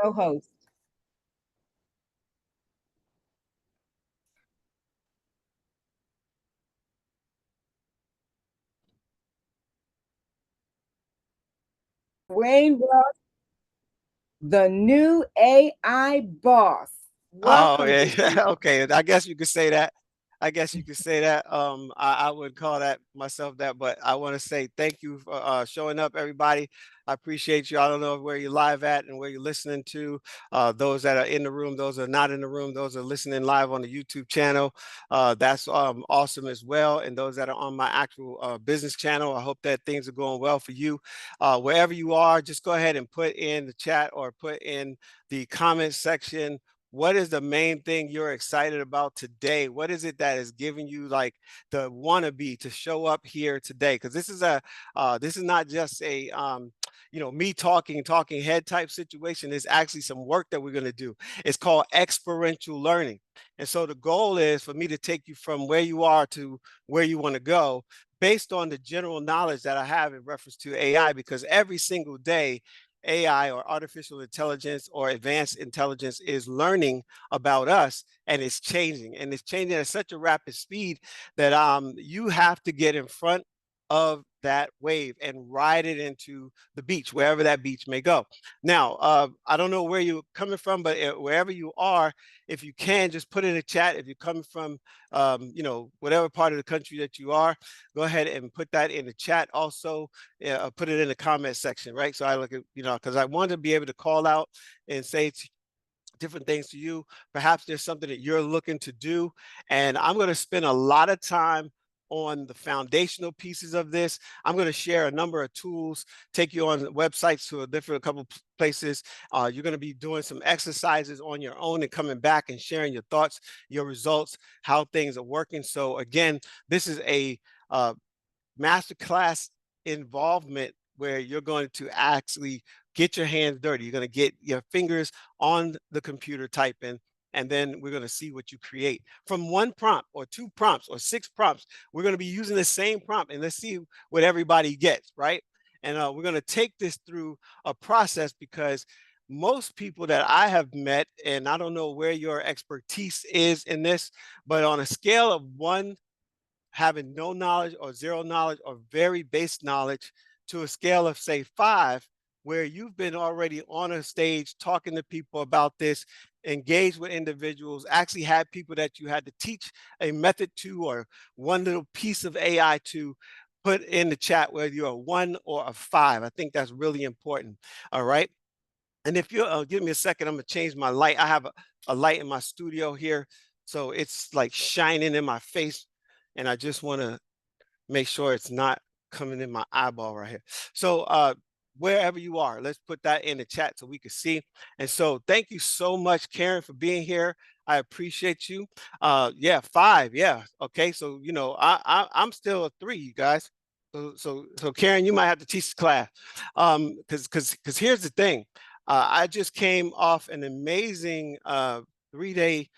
co-host. Dwayne Ross, the new AI boss. Oh Welcome, yeah, Dwayne. okay. I guess you could say that. I guess you could say that. I would call that myself that, but I want to say thank you for showing up, everybody. I appreciate you. I don't know where you're live at and where you're listening to. Those that are in the room, those that are not in the room, those that are listening live on the YouTube channel. That's awesome as well. And those that are on my actual business channel, I hope that things are going well for you. Wherever you are, just go ahead and put in the chat or put in the comment section, what is the main thing you're excited about today? What is it that is giving you like the wannabe to show up here today? Because this is not just a me talking head type situation. It's actually some work that we're going to do. It's called experiential learning. And so the goal is for me to take you from where you are to where you want to go based on the general knowledge that I have in reference to AI, because every single day AI or artificial intelligence or advanced intelligence is learning about us, and it's changing at such a rapid speed that you have to get in front of that wave and ride it into the beach, wherever that beach may go. Now, I don't know where you're coming from, but wherever you are, if you can, just put in a chat. If you're coming from, whatever part of the country that you are, go ahead and put that in the chat. Also, put it in the comment section, right? So I look at, because I want to be able to call out and say different things to you. Perhaps there's something that you're looking to do. And I'm going to spend a lot of time on the foundational pieces of this. I'm going to share a number of tools, take you on websites to a couple places. You're going to be doing some exercises on your own and coming back and sharing your thoughts, your results, how things are working. So again, this is a masterclass involvement where you're going to actually get your hands dirty. You're going to get your fingers on the computer typing, and then we're going to see what you create from one prompt or two prompts or six prompts. We're going to be using the same prompt, and let's see what everybody gets, right? And we're going to take this through a process, because most people that I have met, and I don't know where your expertise is in this, but on a scale of one having no knowledge or zero knowledge or very base knowledge to a scale of say 5, where you've been already on a stage talking to people about this, engaged with individuals, actually had people that you had to teach a method to or one little piece of AI to. Put in the chat whether you're a 1 or a 5. I think that's really important. All right. And if you give me a second, I'm gonna change my light. I have a light in my studio here, so it's like shining in my face, and I just want to make sure it's not coming in my eyeball right here. So wherever you are, let's put that in the chat so we can see. And so thank you so much, Karen, for being here. I appreciate you. Yeah, 5. Yeah. Okay. So I'm still a 3, you guys. So Karen, you might have to teach the class. Because here's the thing. I just came off an amazing 3-day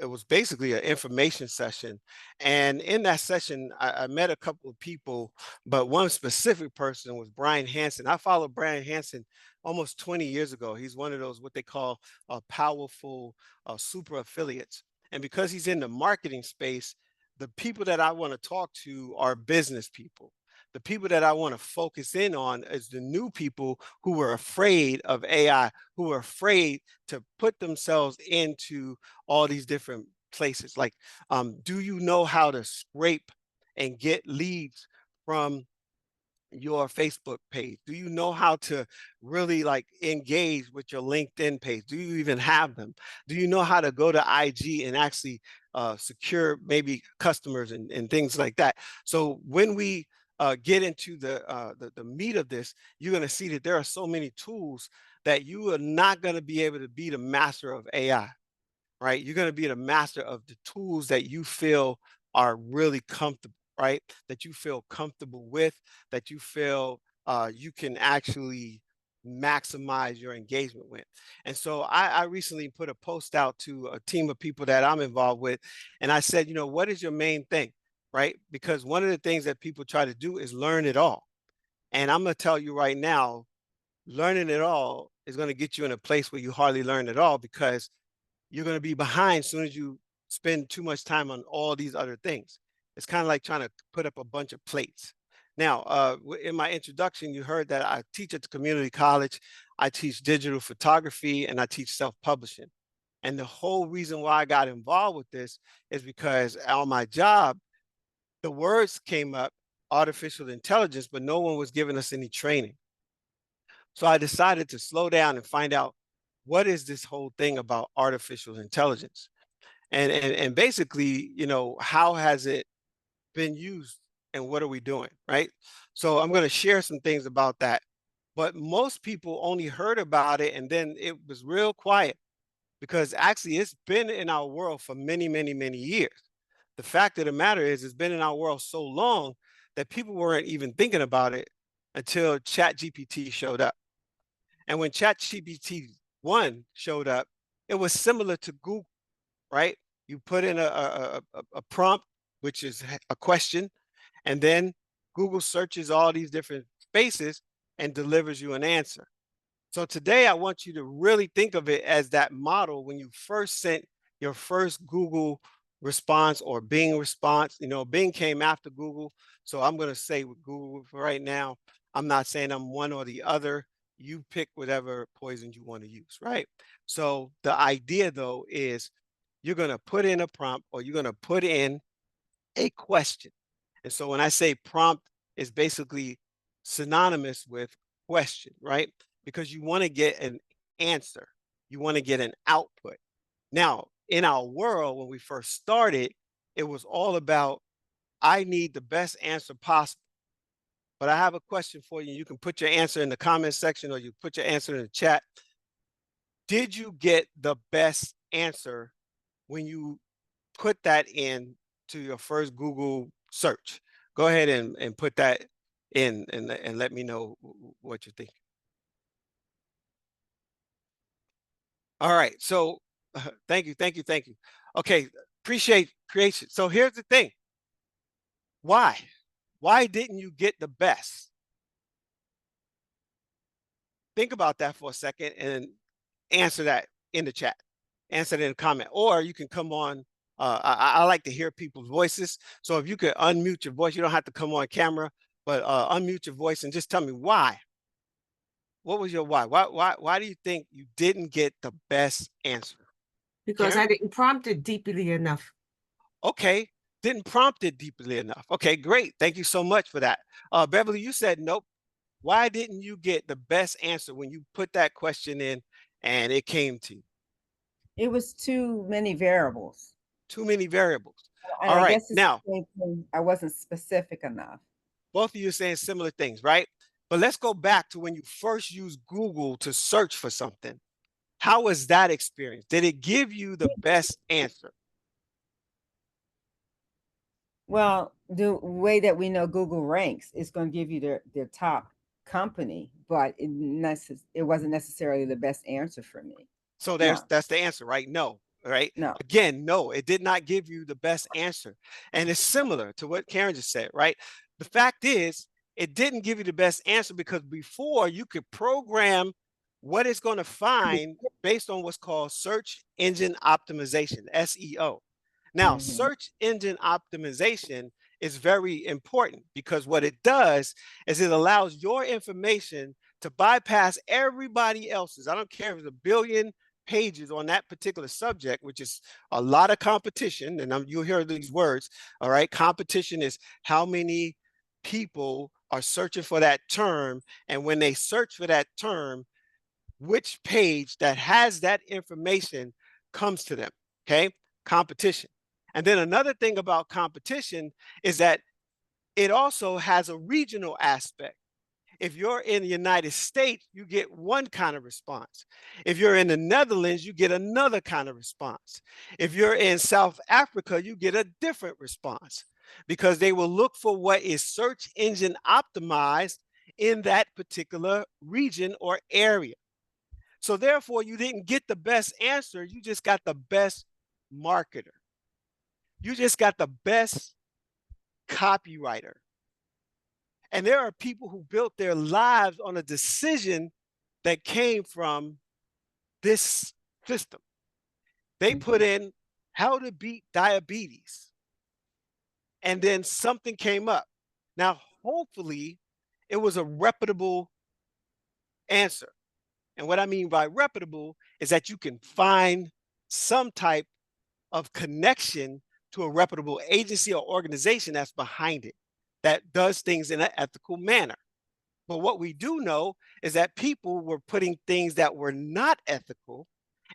it was basically an information session. And in that session, I met a couple of people, but one specific person was Brian Hansen. I followed Brian Hansen almost 20 years ago. He's one of those, what they call powerful super affiliates. And because he's in the marketing space, the people that I want to talk to are business people. The people that I want to focus in on is the new people who are afraid of AI, who are afraid to put themselves into all these different places. Like, do you know how to scrape and get leads from your Facebook page? Do you know how to really like engage with your LinkedIn page? Do you even have them? Do you know how to go to IG and actually secure maybe customers and things like that? So when we get into the meat of this, you're going to see that there are so many tools that you are not going to be able to be the master of AI, right? You're going to be the master of the tools that you feel are really comfortable, right? That you feel comfortable with, that you feel you can actually maximize your engagement with. And so I recently put a post out to a team of people that I'm involved with. And I said, what is your main thing, right? Because one of the things that people try to do is learn it all. And I'm going to tell you right now, learning it all is going to get you in a place where you hardly learn at all, because you're going to be behind as soon as you spend too much time on all these other things. It's kind of like trying to put up a bunch of plates. Now, in my introduction, you heard that I teach at the community college. I teach digital photography and I teach self-publishing. And the whole reason why I got involved with this is because on my job, the words came up, artificial intelligence, but no one was giving us any training. So I decided to slow down and find out, what is this whole thing about artificial intelligence? And basically, how has it been used and what are we doing, right? So I'm going to share some things about that. But most people only heard about it and then it was real quiet, because actually it's been in our world for many, many, many years. The fact of the matter is, it's been in our world so long that people weren't even thinking about it until ChatGPT showed up. And when ChatGPT 1 showed up, it was similar to Google, right? You put in a prompt, which is a question, and then Google searches all these different spaces and delivers you an answer. So today I want you to really think of it as that model when you first sent your first Google response or Bing response. Bing came after Google. So I'm going to say with Google for right now. I'm not saying I'm one or the other. You pick whatever poison you want to use, right? So the idea though is, you're going to put in a prompt or you're going to put in a question. And so when I say prompt, is basically synonymous with question, right? Because you want to get an answer, you want to get an output. Now, in our world, when we first started, it was all about, I need the best answer possible. But I have a question for you. You can put your answer in the comment section or you put your answer in the chat. Did you get the best answer when you put that in to your first Google search? Go ahead and put that in and let me know what you think. All right. So thank you, thank you, thank you. Okay, appreciate creation. So here's the thing. Why? Why didn't you get the best? Think about that for a second and answer that in the chat. Answer it in a comment, or you can come on. I like to hear people's voices. So if you could unmute your voice, you don't have to come on camera, but unmute your voice and just tell me why. What was your why? Why do you think you didn't get the best answer? Because Karen? I didn't prompt it deeply enough. Okay, didn't prompt it deeply enough. Okay, great. Thank you so much for that. Beverly, you said nope. Why didn't you get the best answer when you put that question in and it came to you? It was too many variables. Too many variables. And All I right, guess it's now, the same thing. I wasn't specific enough. both of you are saying similar things, right? But let's go back to when you first used Google to search for something. How was that experience? Did it give you the best answer? Well, the way that we know Google ranks is going to give you their top company, but it wasn't necessarily the best answer for me. So No, that's the answer, right? No, right? no. Again, no, it did not give you the best answer. And it's similar to what Karen just said, right? The fact is, it didn't give you the best answer because before you could program what it's going to find based on what's called search engine optimization, SEO. Now, Mm-hmm. search engine optimization is very important because what it does is it allows your information to bypass everybody else's. I don't care if it's a billion pages on that particular subject, which is a lot of competition. And you'll hear these words. All right. Competition is how many people are searching for that term. And when they search for that term, which page that has that information comes to them. Okay. Competition. And then another thing about competition is that it also has a regional aspect. If you're in the United States, you get one kind of response. If you're in the Netherlands, you get another kind of response. If you're in South Africa, you get a different response because they will look for what is search engine optimized in that particular region or area. So therefore, you didn't get the best answer. You just got the best marketer. You just got the best copywriter. And there are people who built their lives on a decision that came from this system. They put in how to beat diabetes, and then something came up. Now, hopefully, it was a reputable answer. And what I mean by reputable is that you can find some type of connection to a reputable agency or organization that's behind it, that does things in an ethical manner. But what we do know is that people were putting things that were not ethical,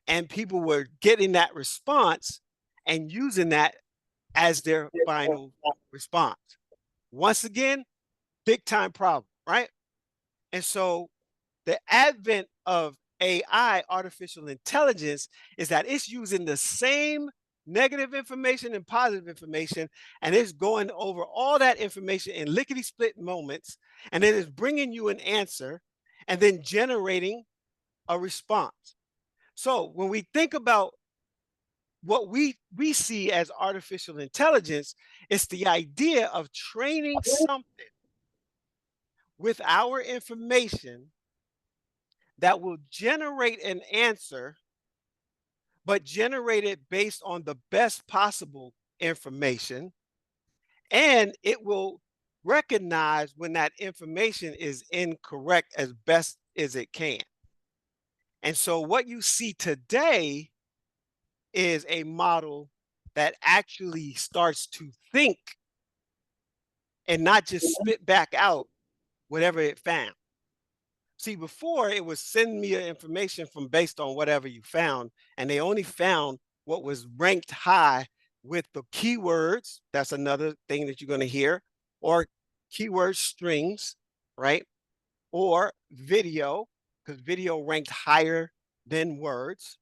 and people were getting that response and using that as their final response. Once again, big time problem, right? And so the advent of AI, artificial intelligence, is that it's using the same negative information and positive information, and it's going over all that information in lickety split moments, and then it's bringing you an answer and then generating a response. So when we think about what we see as artificial intelligence, it's the idea of training something with our information that will generate an answer, but generate it based on the best possible information. And it will recognize when that information is incorrect as best as it can. And so what you see today is a model that actually starts to think and not just spit back out whatever it found. See, before it was send me information from based on whatever you found, and they only found what was ranked high with the keywords. That's another thing that you're going to hear, or keyword strings, right? Or video, because video ranked higher than words.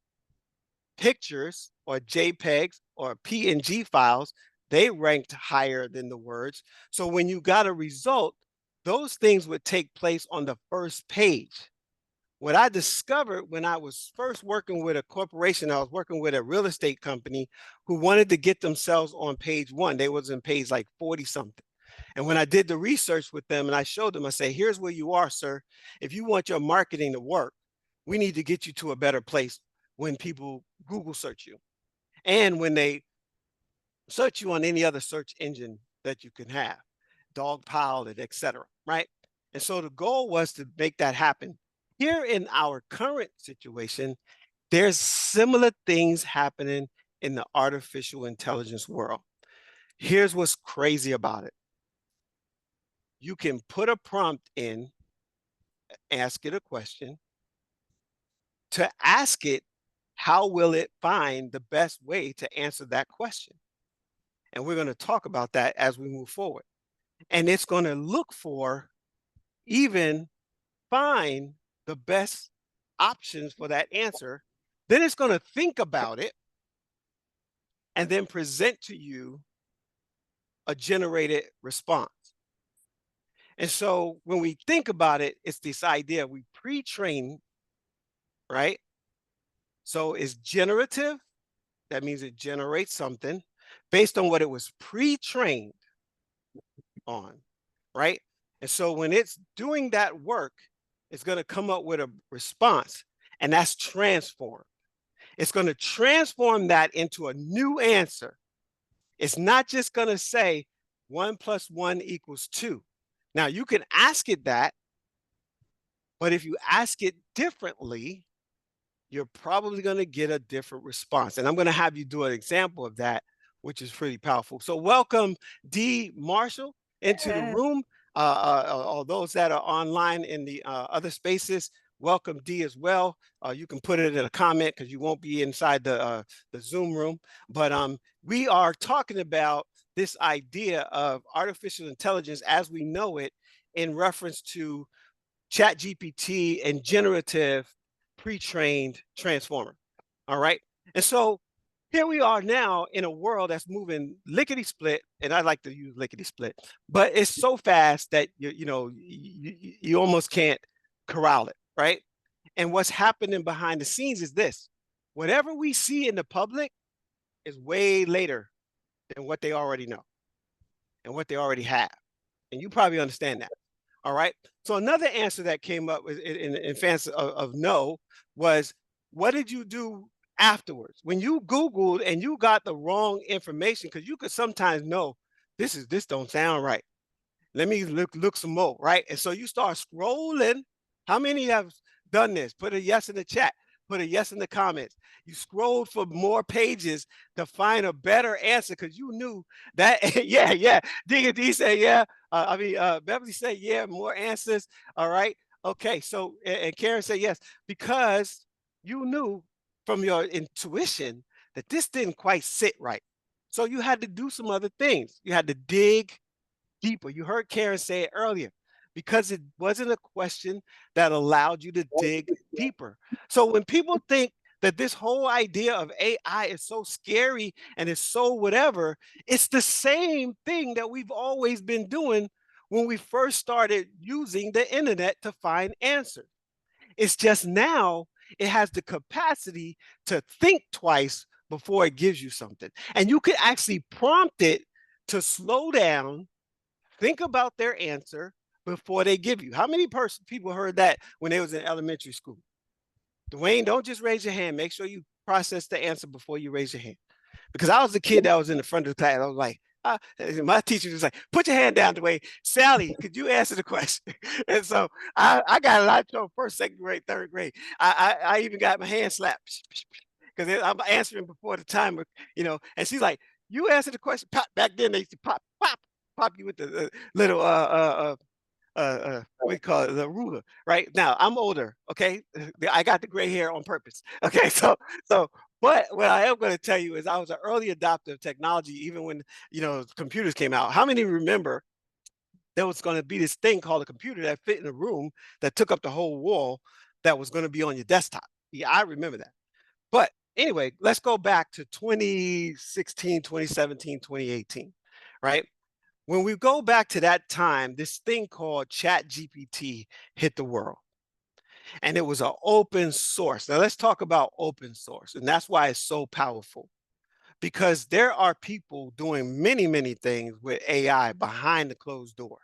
Pictures or JPEGs or PNG files, they ranked higher than the words. So when you got a result, those things would take place on the first page. What I discovered when I was first working with a corporation, I was working with a real estate company who wanted to get themselves on page one. They was in page like 40 something. And when I did the research with them and I showed them, I say, here's where you are, sir. If you want your marketing to work, we need to get you to a better place when people Google search you and when they search you on any other search engine that you can have, Dogpilot, etc. Right? And so the goal was to make that happen. Here in our current situation, there's similar things happening in the artificial intelligence world. Here's what's crazy about it. You can put a prompt in, ask it a question, to ask it, how will it find the best way to answer that question? And we're going to talk about that as we move forward. And it's going to look for, even find the best options for that answer. Then it's going to think about it and then present to you a generated response. And so when we think about it, it's this idea we pre-train, right? So it's generative. That means it generates something based on what it was pre-trained on, right? And so when it's doing that work, it's going to come up with a response, and that's transformed. It's going to transform that into a new answer. It's not just going to say 1 + 1 = 2. Now, you can ask it that, but if you ask it differently, you're probably going to get a different response. And I'm going to have you do an example of that, which is pretty powerful. So welcome D. Marshall into the room. All those that are online in the other spaces, welcome D as well. You can put it in a comment because you won't be inside the Zoom room. But we are talking about this idea of artificial intelligence as we know it in reference to ChatGPT and generative pre-trained transformer. All right. And so here we are now in a world that's moving lickety split, and I like to use lickety split, but it's so fast that you almost can't corral it, right? And what's happening behind the scenes is this: whatever we see in the public is way later than what they already know and what they already have. And you probably understand that. All right. So another answer that came up in fans of no was, what did you do afterwards when you Googled and you got the wrong information? Because you could sometimes know this don't sound right. Let me look some more, right? And so you start scrolling. How many have done this? Put a yes in the chat. Put a yes in the comments. You scrolled for more pages to find a better answer because you knew that. Yeah, yeah. D said yeah. Beverly said yeah. More answers. All right. Okay. So and Karen said yes because you knew from your intuition that this didn't quite sit right. So you had to do some other things. You had to dig deeper. You heard Karen say it earlier, because it wasn't a question that allowed you to dig deeper. So when people think that this whole idea of AI is so scary and it's so whatever, it's the same thing that we've always been doing when we first started using the internet to find answers. It's just now it has the capacity to think twice before it gives you something. And you can actually prompt it to slow down, think about their answer before they give you. How many people heard that when they was in elementary school? Dwayne, don't just raise your hand. Make sure you process the answer before you raise your hand. Because I was the kid that was in the front of the class. I was like, my teacher was like, put your hand down, Dwayne. Sally, could you answer the question? And so I got a lot of trouble first, second grade, third grade. I even got my hand slapped because I'm answering before the timer, and she's like, you answer the question. Pop. Back then they used to pop you with the little what do you call it, the ruler. Right now, I'm older. Okay, I got the gray hair on purpose. Okay, so. But what I am going to tell you is I was an early adopter of technology, even when computers came out. How many remember there was going to be this thing called a computer that fit in a room that took up the whole wall that was going to be on your desktop? Yeah, I remember that. But anyway, let's go back to 2016, 2017, 2018, right? When we go back to that time, this thing called ChatGPT hit the world. And it was an open source. Now let's talk about open source. And that's why it's so powerful. Because there are people doing many, many things with AI behind the closed door.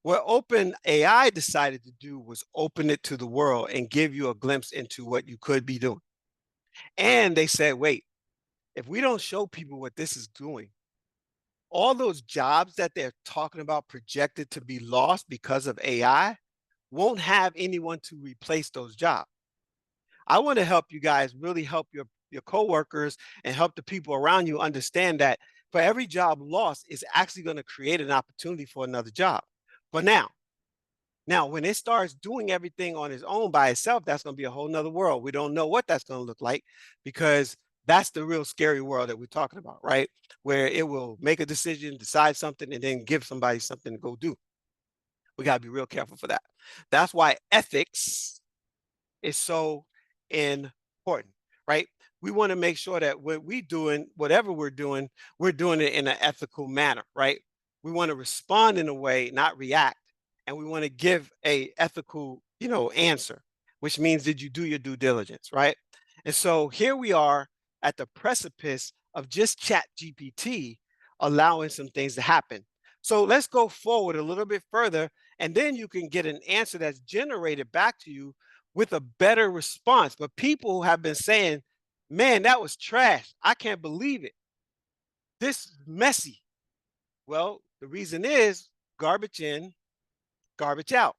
What Open AI decided to do was open it to the world and give you a glimpse into what you could be doing. And they said, wait, if we don't show people what this is doing, all those jobs that they're talking about projected to be lost because of AI won't have anyone to replace those jobs. I want to help you guys really help your coworkers and help the people around you understand that for every job lost is actually going to create an opportunity for another job. But now when it starts doing everything on its own by itself, that's going to be a whole nother world. We don't know what that's going to look like, because that's the real scary world that we're talking about, right? Where it will make a decision, decide something, and then give somebody something to go do. We got to be real careful for that. That's why ethics is so important, right? We want to make sure that what we're doing, whatever we're doing it in an ethical manner, right? We want to respond in a way, not react. And we want to give a ethical, answer, which means, did you do your due diligence, right? And so here we are at the precipice of just Chat GPT allowing some things to happen. So let's go forward a little bit further, and then you can get an answer that's generated back to you with a better response. But people have been saying, man, that was trash. I can't believe it. This is messy. Well, the reason is garbage in, garbage out,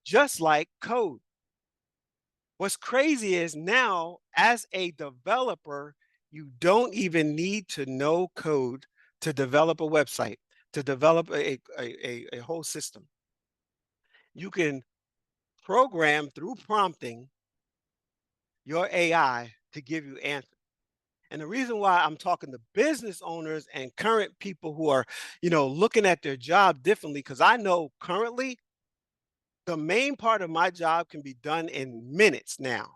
just like code. What's crazy is now, as a developer, you don't even need to know code to develop a website, to develop a whole system. You can program through prompting your AI to give you answers. And the reason why I'm talking to business owners and current people who are, looking at their job differently, because I know currently the main part of my job can be done in minutes now.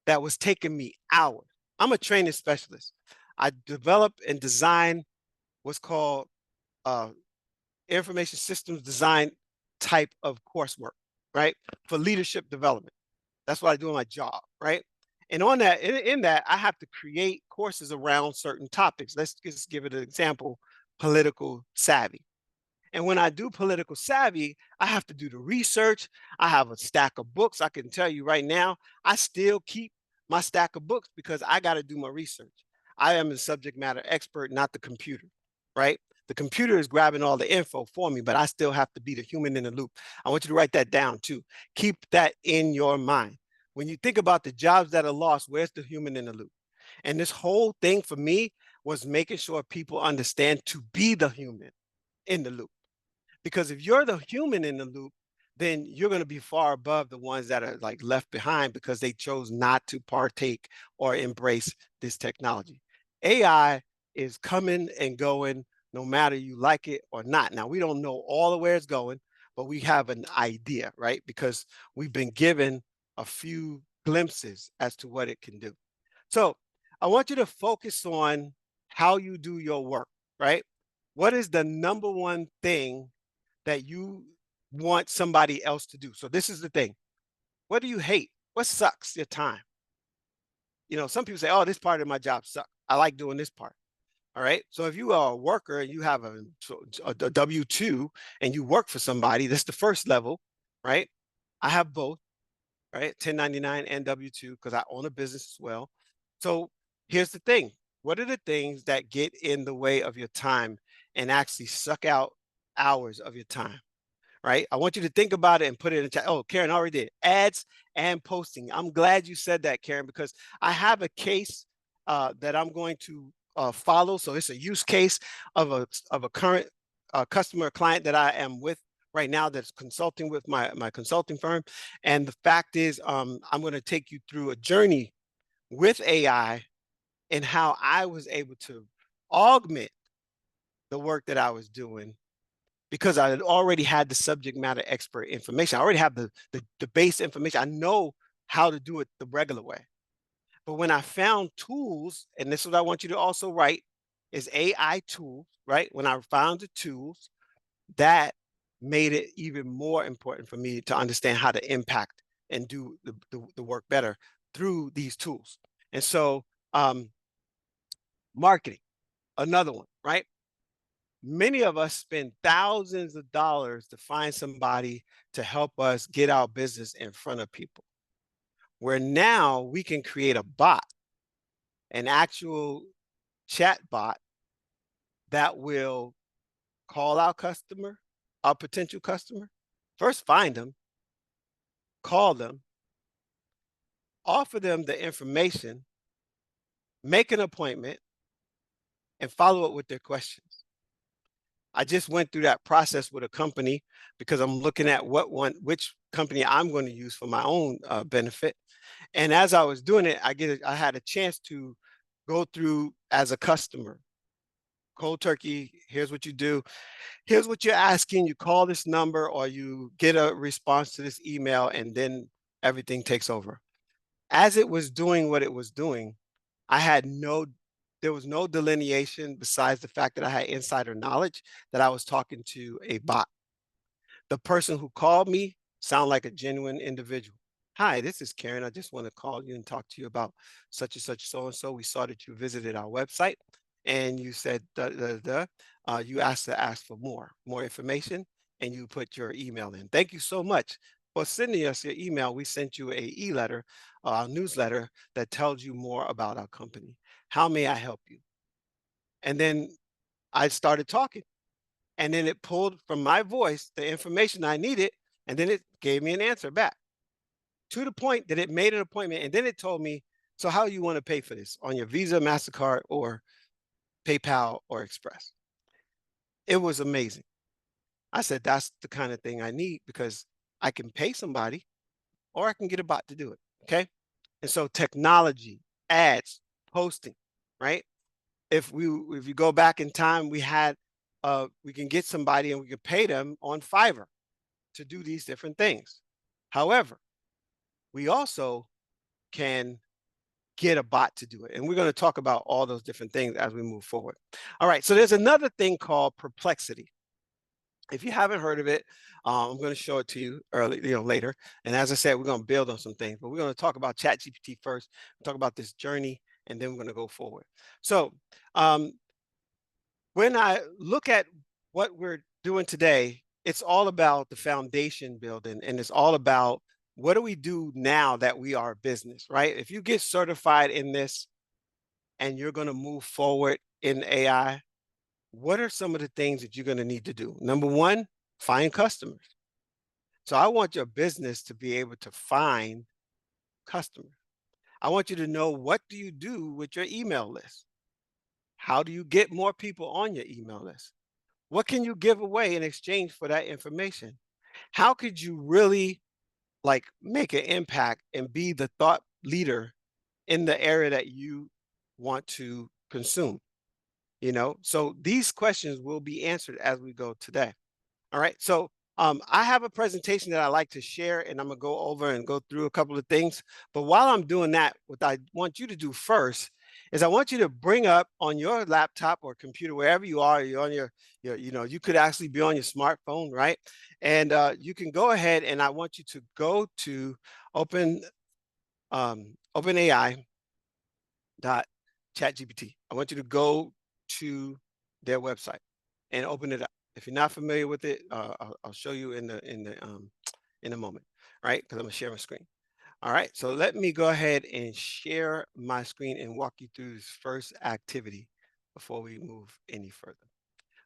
That was taking me hours. I'm a training specialist. I develop and design what's called information systems design type of coursework, right? For leadership development. That's what I do in my job, right? And on that, in that, I have to create courses around certain topics. Let's just give it an example: political savvy. And when I do political savvy, I have to do the research. I have a stack of books. I can tell you right now, I still keep my stack of books because I got to do my research. I am the subject matter expert, not the computer, right? The computer is grabbing all the info for me, but I still have to be the human in the loop. I want you to write that down too. Keep that in your mind. When you think about the jobs that are lost, where's the human in the loop? And this whole thing for me was making sure people understand to be the human in the loop. Because if you're the human in the loop, then you're going to be far above the ones that are like left behind because they chose not to partake or embrace this technology. AI is coming and going no matter you like it or not. Now, we don't know all of where it's going, but we have an idea, right? Because we've been given a few glimpses as to what it can do. So I want you to focus on how you do your work, right? What is the number one thing that you want somebody else to do? So this is the thing. What do you hate? What sucks your time? Some people say, oh, this part of my job sucks. I like doing this part. All right. So if you are a worker and you have a W-2 and you work for somebody, that's the first level, right? I have both, right? 1099 and W-2 because I own a business as well. So here's the thing. What are the things that get in the way of your time and actually suck out hours of your time? Right? I want you to think about it and put it in the chat. Oh, Karen already did. Ads and posting. I'm glad you said that, Karen, because I have a case that I'm going to follow. So it's a use case of a current customer client that I am with right now that's consulting with my consulting firm. And the fact is, I'm going to take you through a journey with AI and how I was able to augment the work that I was doing because I had already had the subject matter expert information. I already have the base information. I know how to do it the regular way. But when I found tools, and this is what I want you to also write, is AI tools, right? When I found the tools, that made it even more important for me to understand how to impact and do the work better through these tools. And so marketing, another one, right? Many of us spend thousands of dollars to find somebody to help us get our business in front of people. Where now we can create a bot, an actual chat bot that will call our potential customer, first find them, call them, offer them the information, make an appointment, and follow up with their questions. I just went through that process with a company because I'm looking at which company I'm going to use for my own benefit. And as I was doing it, I had a chance to go through as a customer. Cold turkey, here's what you do. Here's what you're asking. You call this number or you get a response to this email and then everything takes over. As it was doing what it was doing, there was no delineation besides the fact that I had insider knowledge that I was talking to a bot. The person who called me sounded like a genuine individual. Hi, this is Karen. I just want to call you and talk to you about such and such, so and so. We saw that you visited our website and you said, you asked to ask for more information, and you put your email in. Thank you so much for sending us your email. We sent you a e-letter, newsletter that tells you more about our company. How may I help you? And then I started talking. And then it pulled from my voice the information I needed, and then it gave me an answer back to the point that it made an appointment. And then it told me, so how you want to pay for this on your Visa, MasterCard, or PayPal or Express? It was amazing. I said, that's the kind of thing I need because I can pay somebody or I can get a bot to do it. Okay. And so technology, ads, posting, right? If you go back in time, we can get somebody and we can pay them on Fiverr to do these different things. However, we also can get a bot to do it. And we're going to talk about all those different things as we move forward. All right. So there's another thing called Perplexity. If you haven't heard of it, I'm going to show it to you later. And as I said, we're going to build on some things, but we're going to talk about ChatGPT first, talk about this journey, and then we're going to go forward. So when I look at what we're doing today, it's all about the foundation building, and it's all about what do we do now that we are a business, right? If you get certified in this and you're going to move forward in AI, what are some of the things that you're going to need to do? Number one, find customers. So I want your business to be able to find customers. I want you to know, what do you do with your email list? How do you get more people on your email list? What can you give away in exchange for that information? How could you really like make an impact and be the thought leader in the area that you want to consume? So these questions will be answered as we go today. All right. So I have a presentation that I like to share, and I'm going to go over and go through a couple of things. But while I'm doing that, what I want you to do first is I want you to bring up on your laptop or computer, wherever you are, you're on you could actually be on your smartphone, right? And you can go ahead, and I want you to go to OpenAI dot ChatGPT. I want you to go to their website and open it up. If you're not familiar with it, I'll show you in a moment, right? Because I'm gonna share my screen. All right, so let me go ahead and share my screen and walk you through this first activity before we move any further.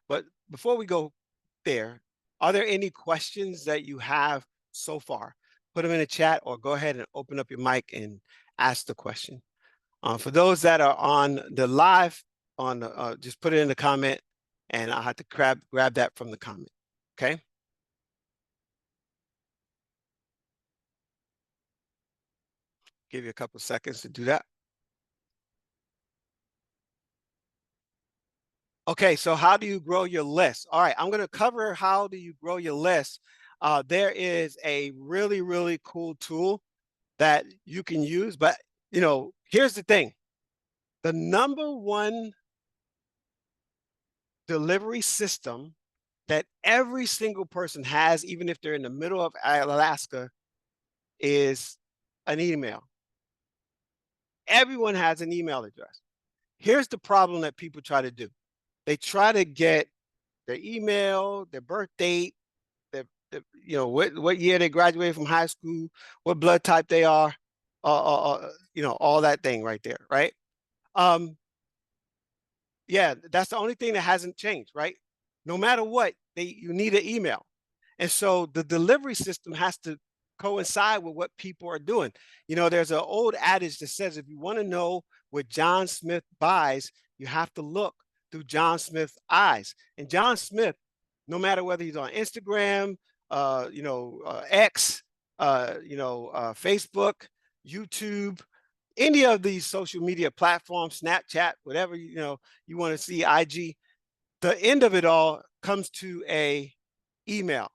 But before we go there, are there any questions that you have so far? Put them in the chat, or go ahead and open up your mic and ask the question. For those that are on the live, just put it in the comment, and I'll have to grab that from the comment. Okay. Give you a couple seconds to do that. Okay, so how do you grow your list? All right, I'm going to cover how do you grow your list. There is a really, really cool tool that you can use, but here's the thing. The number one delivery system that every single person has, even if they're in the middle of Alaska, is an email. Everyone has an email address. Here's the problem that people try to do. They try to get their email, their birth date, what year they graduated from high school, what blood type they are, all that thing right there, right? Yeah, that's the only thing that hasn't changed, right? No matter what, you need an email. And so the delivery system has to coincide with what people are doing. There's an old adage that says, if you want to know what John Smith buys, you have to look through John Smith's eyes. And John Smith, no matter whether he's on Instagram, X, Facebook, YouTube, any of these social media platforms, Snapchat, whatever you want to see, IG, the end of it all comes to a email.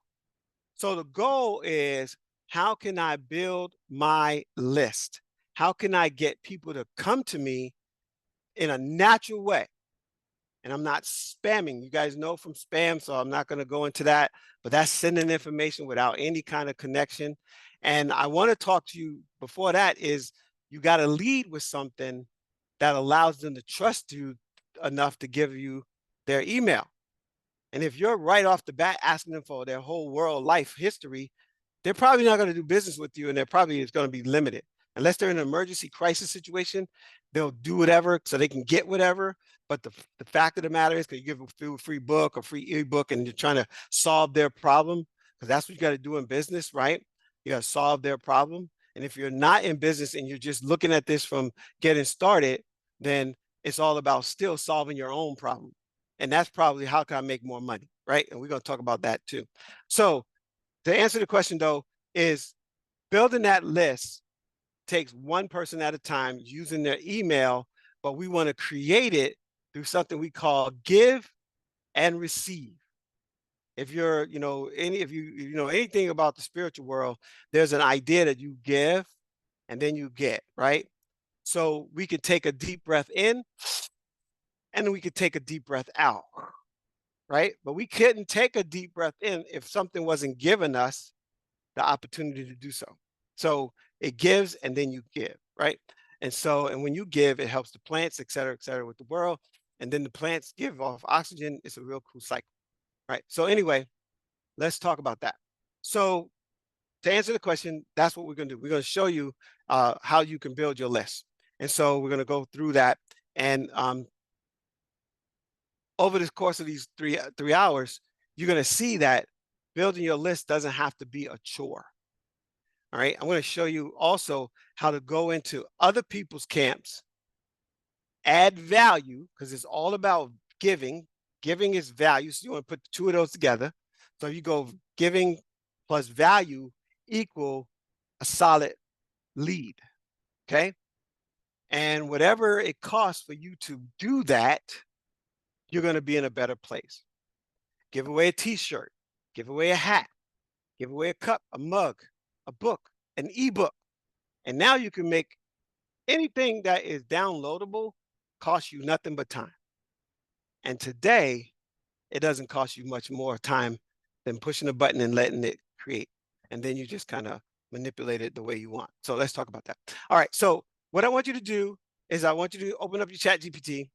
So the goal is, how can I build my list? How can I get people to come to me in a natural way? And I'm not spamming. You guys know from spam, so I'm not going to go into that, but that's sending information without any kind of connection. And I want to talk to you before that is, you got to lead with something that allows them to trust you enough to give you their email. And if you're right off the bat asking them for their whole world life history, they're probably not going to do business with you, and they're probably going to be limited. Unless they're in an emergency crisis situation, they'll do whatever so they can get whatever. But the fact of the matter is, because you give them a free book or free ebook and you're trying to solve their problem, because that's what you got to do in business, right? You got to solve their problem. And if you're not in business and you're just looking at this from getting started, then it's all about still solving your own problem. And that's probably, how can I make more money, right? And we're going to talk about that too. So to answer the question though, is building that list takes one person at a time using their email, but we want to create it through something we call give and receive. If you're, if you know anything about the spiritual world, there's an idea that you give and then you get, right? So we could take a deep breath in and we could take a deep breath out, right? But we couldn't take a deep breath in if something wasn't given us the opportunity to do so. So it gives and then you give, right? And when you give, it helps the plants, et cetera, with the world. And then the plants give off oxygen. It's a real cool cycle. right? So anyway, let's talk about that. So to answer the question, that's what we're going to do. We're going to show you how you can build your list. And so we're going to go through that. And over the course of these three hours, you're going to see that building your list doesn't have to be a chore. All right. I'm going to show you also how to go into other people's camps, add value, because it's all about giving. Giving is value. So you want to put the two of those together. So you go giving plus value equal a solid lead. Okay. And whatever it costs for you to do that, you're going to be in a better place. Give away a t-shirt, give away a hat, give away a cup, a mug, a book, an ebook. And now you can make anything that is downloadable cost you nothing but time. And today, it doesn't cost you much more time than pushing a button and letting it create. And then you just kind of manipulate it the way you want. So let's talk about that. All right. So what I want you to do is I want you to open up your ChatGPT,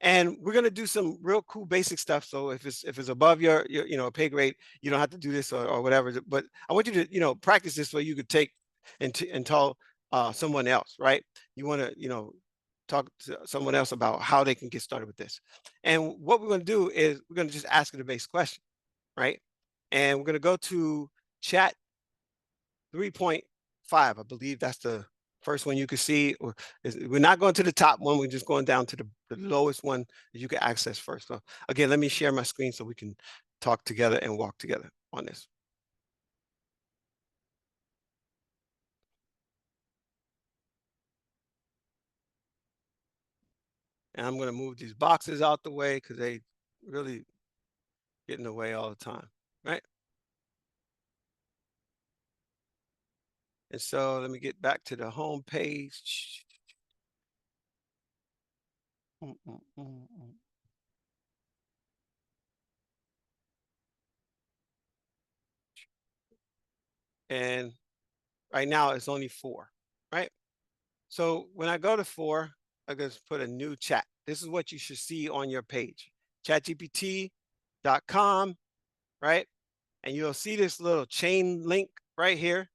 and we're gonna do some real cool basic stuff. So if it's above your pay grade, you don't have to do this or whatever. But I want you to practice this so you could take and tell someone else, right? You want to talk to someone else about how they can get started with this. And what we're going to do is we're going to just ask it a basic question, right? And we're going to go to chat 3.5. I believe that's the first one you can see. We're not going to the top one. We're just going down to the lowest one that you can access first. So again, let me share my screen so we can talk together and walk together on this. And I'm going to move these boxes out the way because they really get in the way all the time, right? And so let me get back to the home page. And right now it's only 4, right? So when I go to 4, I just put a new chat. This is what you should see on your page, chatgpt.com, right? And you'll see this little chain link right here,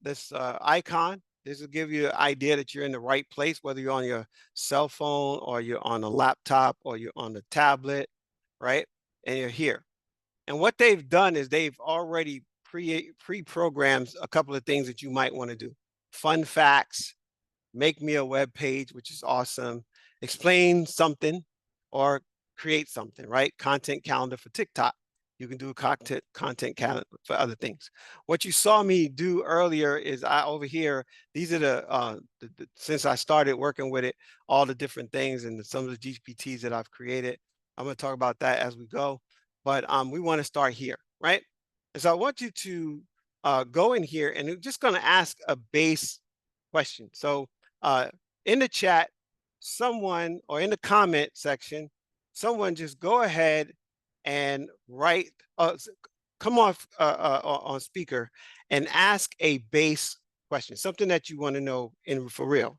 this icon. This will give you an idea that you're in the right place, whether you're on your cell phone or you're on a laptop or you're on the tablet, right? And you're here. And what they've done is they've already pre-programmed a couple of things that you might want to do. Fun facts, make me a web page, which is awesome, explain something or create something, right? Content calendar for TikTok. You can do content calendar for other things. What you saw me do earlier is over here, these are since I started working with it, all the different things and some of the GPTs that I've created. I'm going to talk about that as we go. But we want to start here, right? And so I want you to go in here and we're just going to ask a base question. So in the chat, someone, or in the comment section, someone just go ahead and write, come off on speaker and ask a base question, something that you want to know for real.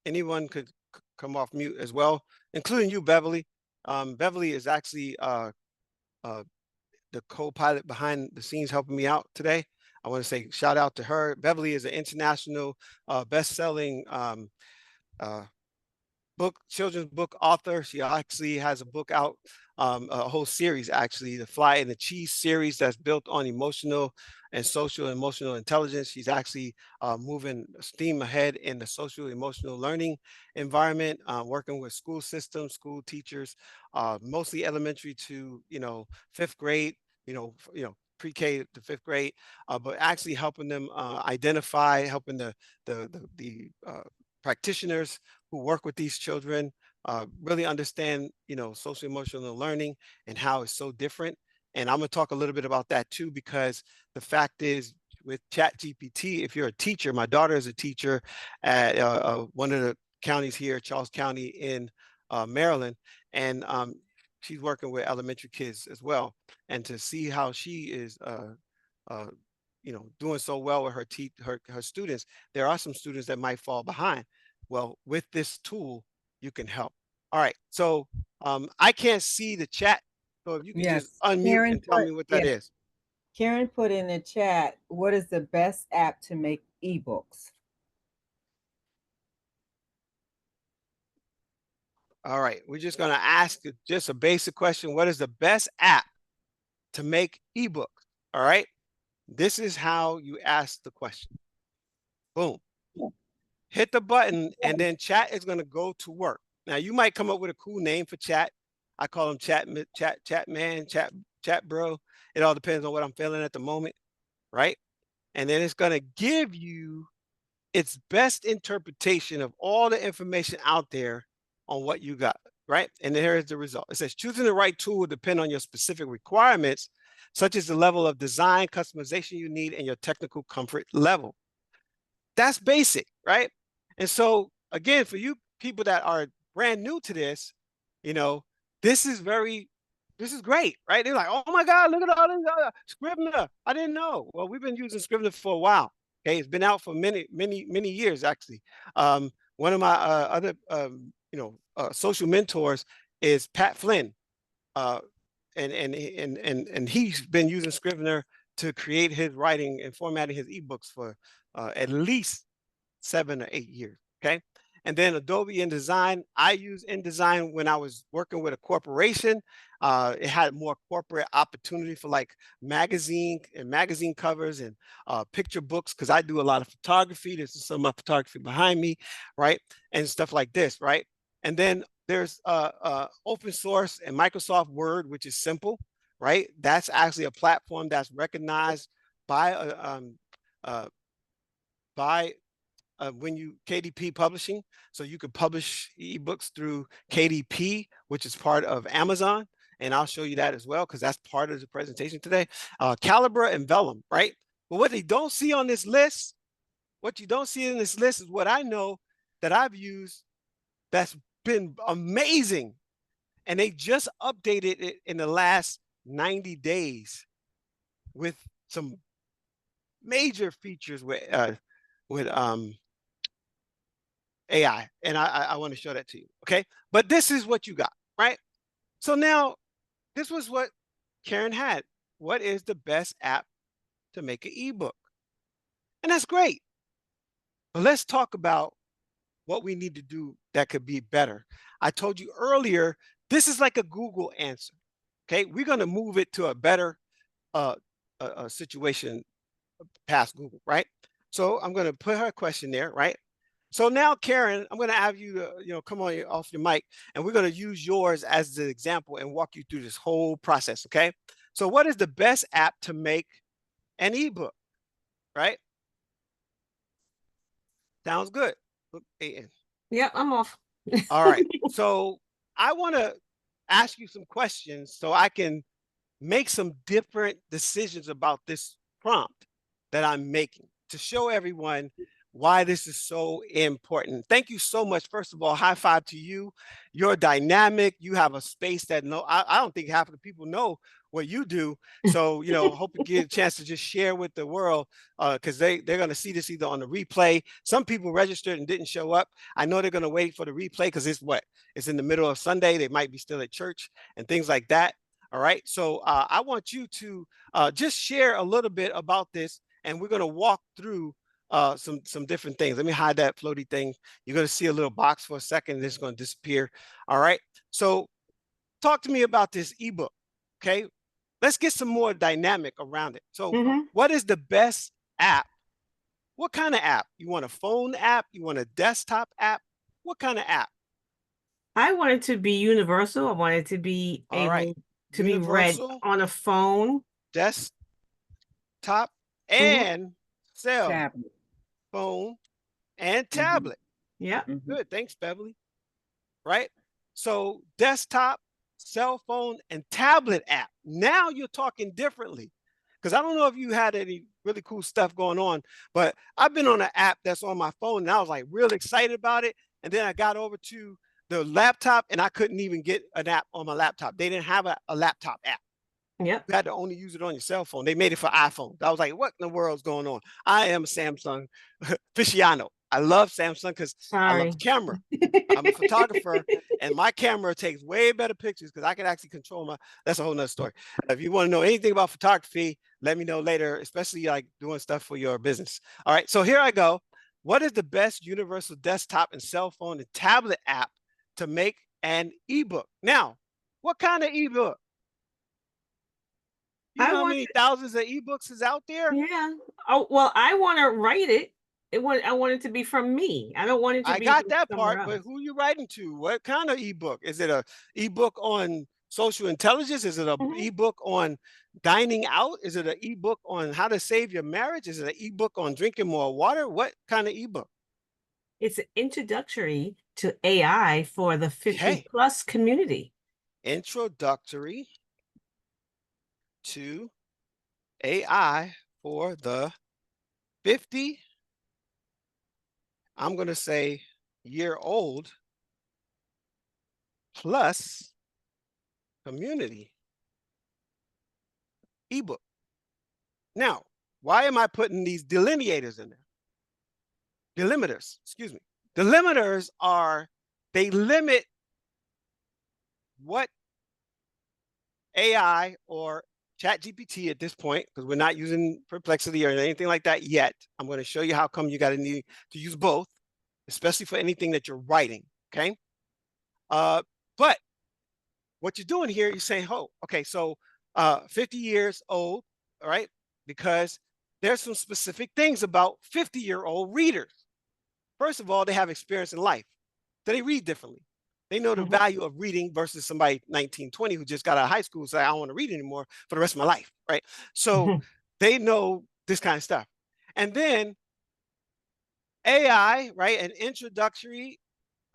Anyone could come off mute as well, including you, Beverly. Beverly is actually the co-pilot behind the scenes helping me out today. I want to say shout out to her. Beverly is an international best-selling children's book author. She actually has a book out, a whole series actually, the Fly and the Cheese series that's built on emotional and social emotional intelligence. She's actually moving steam ahead in the social emotional learning environment, working with school systems, school teachers, mostly elementary to 5th grade, pre-K to 5th grade, but actually helping them identify, helping the practitioners who work with these children really understand, social emotional learning and how it's so different. And I'm going to talk a little bit about that too, because the fact is with ChatGPT, if you're a teacher, my daughter is a teacher at one of the counties here, Charles County in Maryland, and she's working with elementary kids as well. And to see how she is doing so well with her students, there are some students that might fall behind. Well, with this tool, you can help. All right. So I can't see the chat. So if you could just Yes. unmute and tell me what that is. Karen put in the chat, what is the best app to make ebooks? All right. We're just going to ask just a basic question. What is the best app to make ebooks? All right. This is how you ask the question. Boom. Hit the button, and then chat is going to go to work. Now, you might come up with a cool name for chat. I call them chat man, chat bro. It all depends on what I'm feeling at the moment, right? And then it's going to give you its best interpretation of all the information out there on what you got, right? And here is the result. It says choosing the right tool will depend on your specific requirements, such as the level of design, customization you need, and your technical comfort level. That's basic, right? And so again, for you people that are brand new to this, you know, this is great, right? They're like, oh my God, look at all this Scrivener. I didn't know. Well, we've been using Scrivener for a while. Okay, it's been out for many years actually. One of my other social mentors is Pat Flynn, and he's been using Scrivener to create his writing and formatting his ebooks for at least 7 or 8 years. Okay. And then Adobe InDesign, I used InDesign when I was working with a corporation. It had more corporate opportunity for like magazine covers and picture books, because I do a lot of photography. This is some of my photography behind me, right? And stuff like this, right? And then there's open source and Microsoft Word, which is simple, right? That's actually a platform that's recognized by by when you KDP publishing. So you could publish ebooks through KDP, which is part of Amazon. And I'll show you that as well, because that's part of the presentation today. Calibra and Vellum, right? But what they don't see on this list, what you don't see in this list is what I know that I've used that's been amazing. And they just updated it in the last 90 days with some major features with AI. And I want to show that to you. Okay. But this is what you got, right? So now this was what Karen had. What is the best app to make an ebook? And that's great. But let's talk about what we need to do that could be better. I told you earlier, this is like a Google answer. Okay. We're going to move it to a better situation past Google, right? So I'm going to put her question there, right? So now, Karen, I'm going to have you to, come on off your mic, and we're going to use yours as the example and walk you through this whole process. Okay. So what is the best app to make an ebook, right? Sounds good. Yeah, I'm off. All right. So I want to ask you some questions so I can make some different decisions about this prompt that I'm making to show everyone why this is so important. Thank you so much. First of all, high five to you. You're dynamic. You have a space that I don't think half of the people know what you do. So, hope you get a chance to just share with the world, because they're going to see this either on the replay. Some people registered and didn't show up. I know they're going to wait for the replay because it's in the middle of Sunday. They might be still at church and things like that. All right. So I want you to just share a little bit about this, and we're going to walk through some different things. Let me hide that floaty thing. You're going to see a little box for a second, and it's going to disappear. All right. So talk to me about this ebook. Okay. Let's get some more dynamic around it. So what is the best app? What kind of app? You want a phone app? You want a desktop app? What kind of app? I want it to be universal. I want it to be able to be read on a phone, desktop, and cell Tablet. phone and tablet. Yeah. Good. Thanks, Beverly. Right. So desktop, cell phone, and tablet app. Now you're talking differently, because I don't know if you had any really cool stuff going on, but I've been on an app that's on my phone, and I was like real excited about it. And then I got over to the laptop, and I couldn't even get an app on my laptop. They didn't have a laptop app. Yep. You had to only use it on your cell phone. They made it for iPhone. I was like, what in the world's going on? I am a Samsung aficionado. I love Samsung because I love the Sorry. camera. I'm a photographer, and my camera takes way better pictures because I can actually control my. That's a whole nother story. If you want to know anything about photography, let me know later, especially like doing stuff for your business. All right, so here I go. What is the best universal desktop and cell phone and tablet app to make an ebook? Now, what kind of ebook? You I know how want, many thousands of ebooks is out there? yeah. Oh, well, I want to write it. I want it to be from me. I don't want it to I be got from that somewhere part, but else. who you writing to? What kind of ebook? Is it a ebook on social intelligence? Is it a Mhm. ebook on dining out? Is it an ebook on how to save your marriage? Is it an ebook on drinking more water? What kind of ebook? It's an introductory to AI for the 50 Okay, plus community. introductory to AI for the 50, I'm going to say year-old plus community ebook. Now, why am I putting these delineators in there? Delimiters, excuse me. Delimiters are, they limit what AI or ChatGPT at this point, because we're not using Perplexity or anything like that yet. I'm going to show you how come you got to need to use both, especially for anything that you're writing. Okay. But what you're doing here, you're saying, oh, okay, so 50 years old, all right, because there's some specific things about 50-year-old readers. First of all, they have experience in life, so they read differently. They know the Mhm. value of reading versus somebody 19, 20 who just got out of high school and say, I don't want to read anymore for the rest of my life, right? So Mhm. they know this kind of stuff. And then AI, right? An introductory,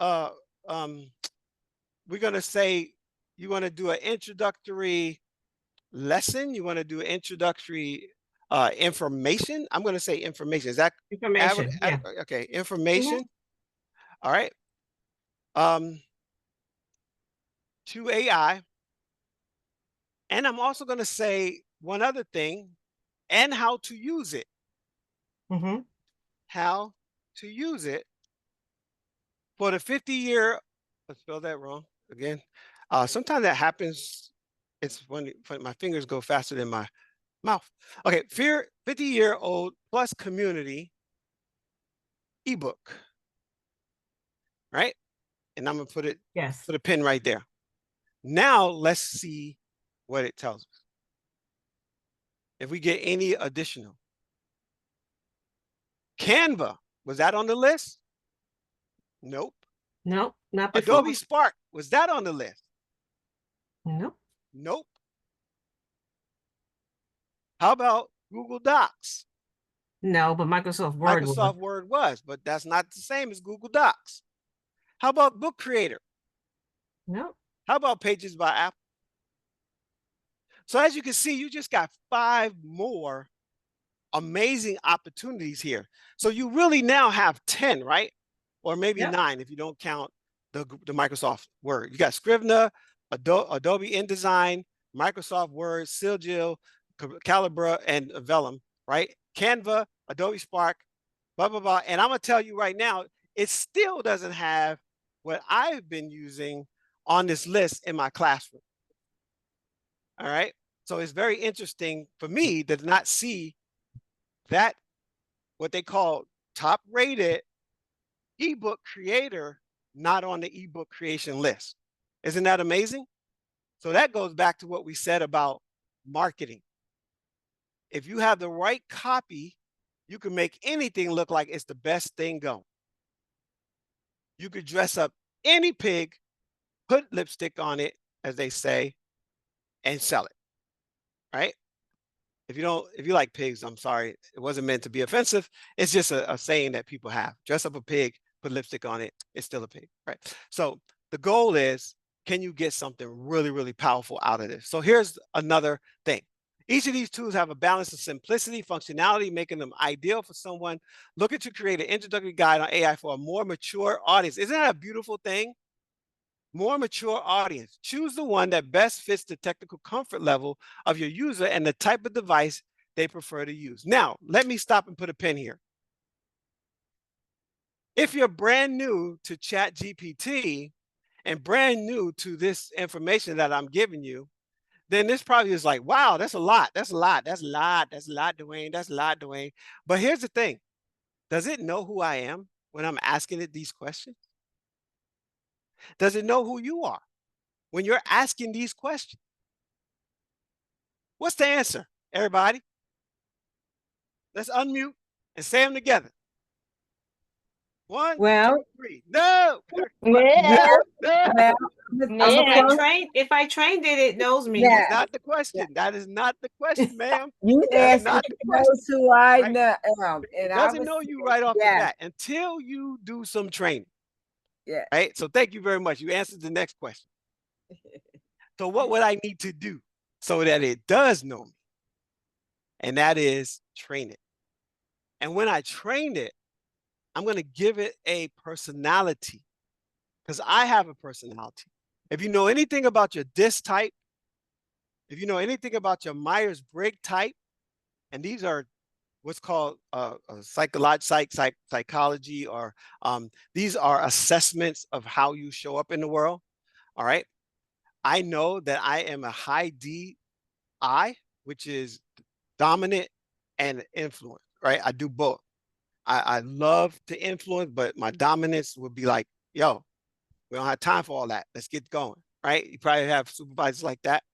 uh, um, we're going to say you want to do an introductory lesson. You want to do an introductory information. I'm going to say information. Is that Information. Yeah. okay? Mhm. Information. All right. Um, to AI. And I'm also going to say one other thing and how to use it. Mhm. How to use it for the 50-year. I spelled that wrong again. Sometimes that happens. It's when my fingers go faster than my mouth. Okay, 50-year-old plus community ebook, right? And I'm gonna Yes. put a pin right there. Now let's see what it tells us. If we get any additional. Canva, was that on the list? Nope. Nope. Not Adobe before. Spark, was that on the list? Nope. Nope. How about Google Docs? No, but Microsoft Word was. Microsoft Word was, but that's not the same as Google Docs. How about Book Creator? Nope. How about Pages by Apple? So as you can see, you just got 5 more amazing opportunities here. So you really now have 10, right? Or maybe Yep. 9 if you don't count the Microsoft Word. You got Scrivener, Adobe InDesign, Microsoft Word, Silgil, Calibra, and Vellum, right? Canva, Adobe Spark, blah, blah, blah. And I'm going to tell you right now, it still doesn't have what I've been using on this list in my classroom. All right. So it's very interesting for me to not see that what they call top rated ebook creator not on the ebook creation list. Isn't that amazing? So that goes back to what we said about marketing. If you have the right copy, you can make anything look like it's the best thing going. You could dress up any pig, put lipstick on it, as they say, and sell it, right? If you like pigs, I'm sorry, it wasn't meant to be offensive. It's just a saying that people have. Dress up a pig, put lipstick on it, it's still a pig, right? So the goal is, can you get something really, really powerful out of this? So here's another thing. Each of these tools have a balance of simplicity, functionality, making them ideal for someone looking to create an introductory guide on AI for a more mature audience. Isn't that a beautiful thing? More mature audience. Choose the one that best fits the technical comfort level of your user and the type of device they prefer to use. Now, let me stop and put a pin here. If you're brand new to ChatGPT and brand new to this information that I'm giving you, then this probably is like, wow, that's a lot. That's a lot. That's a lot. That's a lot, Dwayne. That's a lot, Dwayne. But here's the thing. Does it know who I am when I'm asking it these questions? Does it know who you are when you're asking these questions? What's the answer, everybody? Let's unmute and say them together. 1, 2, Well, 3. No. What? Yeah. No. well, I'm a Yeah. If I trained it, it knows me. That's yeah, not the yeah. question. That is not the question, ma'am. You That's asked if not it the question, knows who I right? know, and It I doesn't was know you right off the yeah, bat until you do some training, yeah. right? So thank you very much. You answered the next question. So what would I need to do so that it does know me? And that is train it. And when I train it, I'm going to give it a personality because I have a personality. If you know anything about your DISC type, if you know anything about your Myers-Briggs type, and these are what's called psychology, or these are assessments of how you show up in the world. All right. I know that I am a high DI, which is dominant and influence, right? I do both. I love to influence, but my dominance would be like, yo, we don't have time for all that. Let's get going, right? You probably have supervisors like that,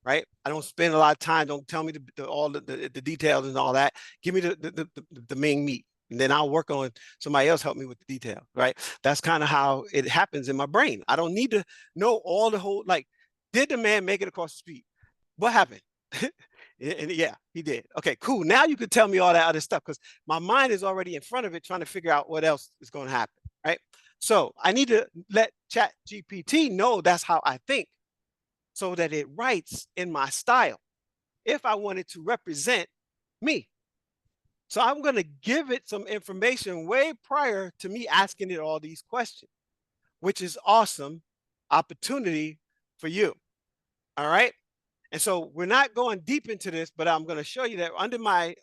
right? I don't spend a lot of time. Don't tell me all the details and all that. Give me the main meat, and then I'll work on somebody else help me with the detail, right? That's kind of how it happens in my brain. I don't need to know all the whole, like, did the man make it across the street? What happened? And yeah, he did. Okay, cool. Now you could tell me all that other stuff because my mind is already in front of it trying to figure out what else is going to happen, right? So I need to let ChatGPT know that's how I think so that it writes in my style if I wanted to represent me. So I'm going to give it some information way prior to me asking it all these questions, which is awesome opportunity for you. All right. And so we're not going deep into this, but I'm going to show you that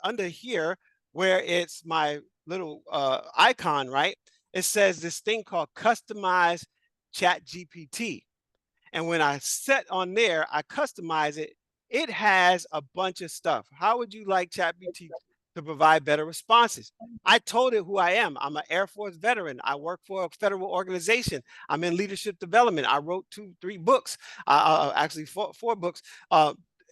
under here, where it's my little icon, right? It says this thing called customize chat GPT. And when I set on there, I customize it. It has a bunch of stuff. How would you like ChatGPT to provide better responses? I told it who I am. I'm an Air Force veteran. I work for a federal organization. I'm in leadership development. I wrote 3 books, actually four books.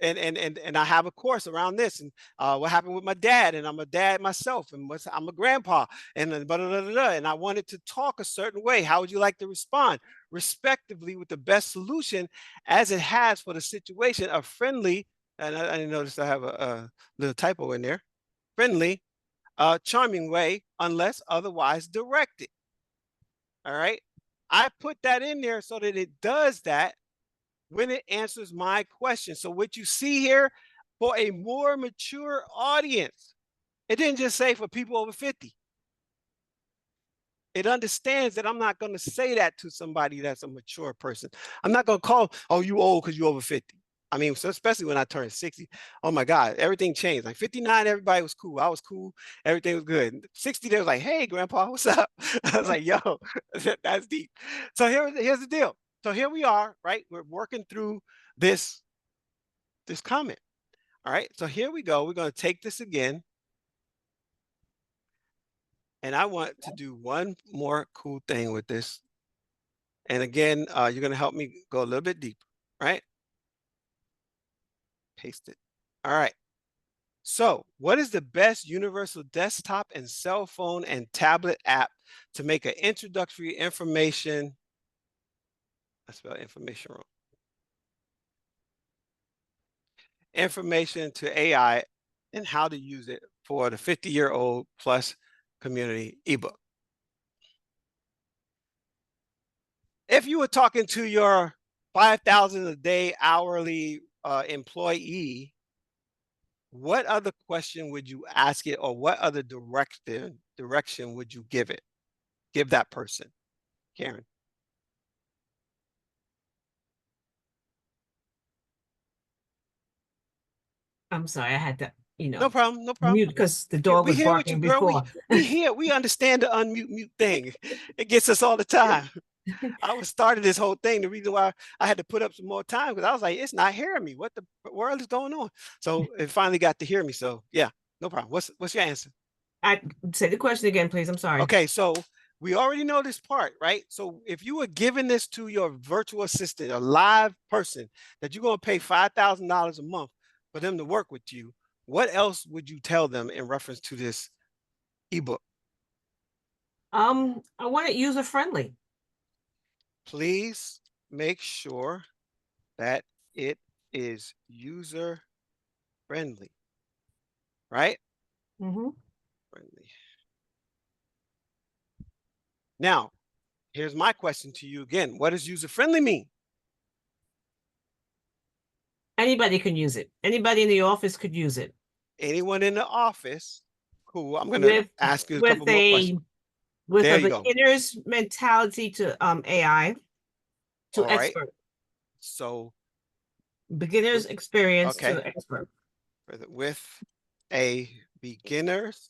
And I have a course around this and what happened with my dad, and I'm a dad myself, and I'm a grandpa, and blah, blah, blah, blah, and I wanted to talk a certain way. How would you like to respond? Respectively, with the best solution as it has for the situation, a friendly, and I didn't notice I have a little typo in there, friendly, charming way, unless otherwise directed. All right. I put that in there so that it does that when it answers my question. So what you see here, for a more mature audience, it didn't just say for people over 50. It understands that I'm not going to say that to somebody that's a mature person. I'm not going to call, oh, you old because you over 50. I mean, so especially when I turned 60. Oh my God, everything changed. Like 59, everybody was cool. I was cool. Everything was good. 60, they was like, hey, grandpa, what's up? I was like, yo, that's deep. So here's the deal. So here we are, right? We're working through this comment. All right. So here we go. We're going to take this again. And I want to do one more cool thing with this. And again, you're going to help me go a little bit deeper, right? Paste it. All right. So what is the best universal desktop and cell phone and tablet app to make an introductory information? I spell information wrong. Information to AI and how to use it for the 50-year-old plus community ebook. If you were talking to your 5,000 a day hourly employee, what other question would you ask it, or what other direction would you give it? Give that person, Karen. I'm sorry, I had to No problem. No problem. mute because the dog We was hear what you, barking girl. before. We understand the unmute mute thing. It gets us all the time. I was starting this whole thing. The reason why I had to put up some more time because I was like, it's not hearing me. What the world is going on? So it finally got to hear me. So yeah, no problem. What's your answer? I say the question again, please. I'm sorry. Okay, so we already know this part, right? So if you were giving this to your virtual assistant, a live person that you're gonna pay $5,000 a month for them to work with you, what else would you tell them in reference to this ebook? I want it user friendly. Please make sure that it is user friendly, right? Friendly. Now, here's my question to you again. What does user friendly mean? Anybody can use it. Anybody in the office could use it. Anyone in the office? Cool. I'm going to ask you a couple more questions. With There a you go. beginner's mentality to AI to expert. So beginner's experience to expert. With a beginner's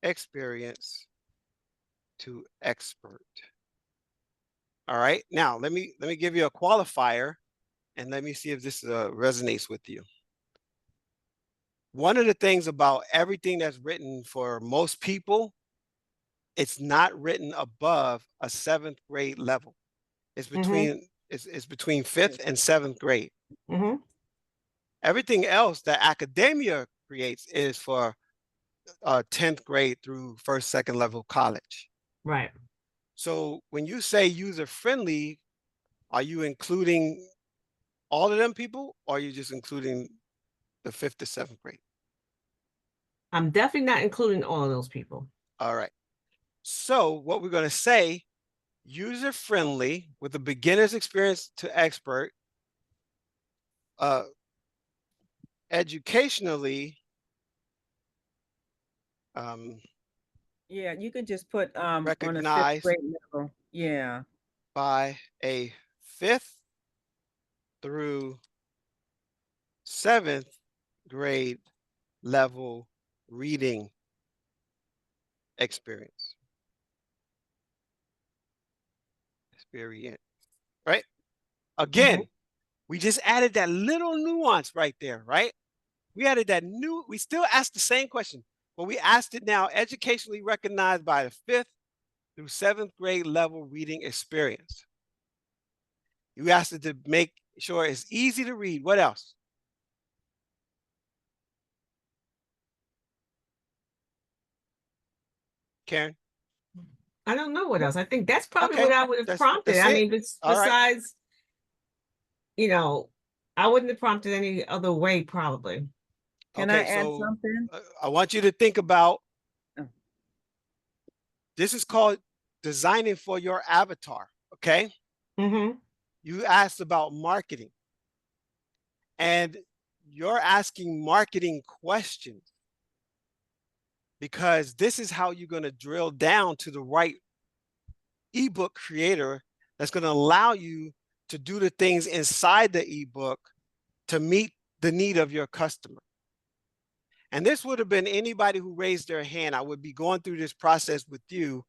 experience to expert. All right. Now let me give you a qualifier and let me see if this resonates with you. One of the things about everything that's written for most people, it's not written above a 7th grade level. It's between it's between 5th and 7th grade. Everything else that academia creates is for 10th grade through 1st, 2nd level college. Right. So when you say user friendly, are you including all of them people, or are you just including the 5th to 7th grade? I'm definitely not including all of those people. All right. So what we're going to say, user friendly with a beginner's experience to expert, educationally. Yeah, you can just put recognized on a 5th grade level. Yeah. By a 5th through 7th grade level reading experience. Right? Again, we just added that little nuance right there, right? We added that we still asked the same question, but we asked it now, educationally recognized by the 5th through 7th grade level reading experience. You asked it to make sure it's easy to read. What else? Karen? I don't know what else. I think that's probably what I would have prompted. I mean, besides, I wouldn't have prompted any other way, probably. Can I add something? I want you to think about, this is called designing for your avatar, okay? You asked about marketing, and you're asking marketing questions because this is how you're going to drill down to the right ebook creator that's going to allow you to do the things inside the ebook to meet the need of your customer. And this would have been anybody who raised their hand. I would be going through this process with you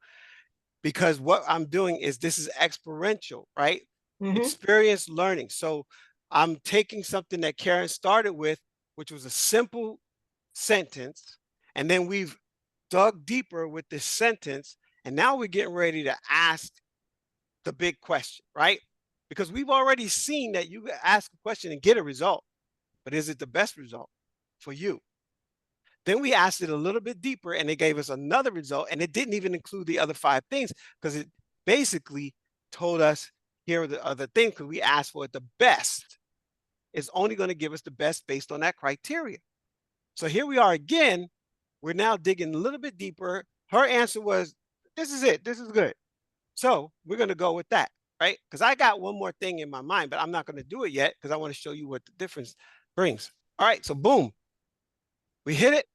because what I'm doing is this is experiential, right? Experience learning. So I'm taking something that Karen started with, which was a simple sentence, and then we've dug deeper with this sentence, and now we're getting ready to ask the big question, right? Because we've already seen that you ask a question and get a result, but is it the best result for you? Then we asked it a little bit deeper and it gave us another result, and it didn't even include the other 5 things because it basically told us here are the other things because we asked for it. The best is only going to give us the best based on that criteria. So here we are again. We're now digging a little bit deeper. Her answer was, this is it. This is good. So we're going to go with that, right? Because I got one more thing in my mind, but I'm not going to do it yet because I want to show you what the difference brings. All right, so boom. We hit it,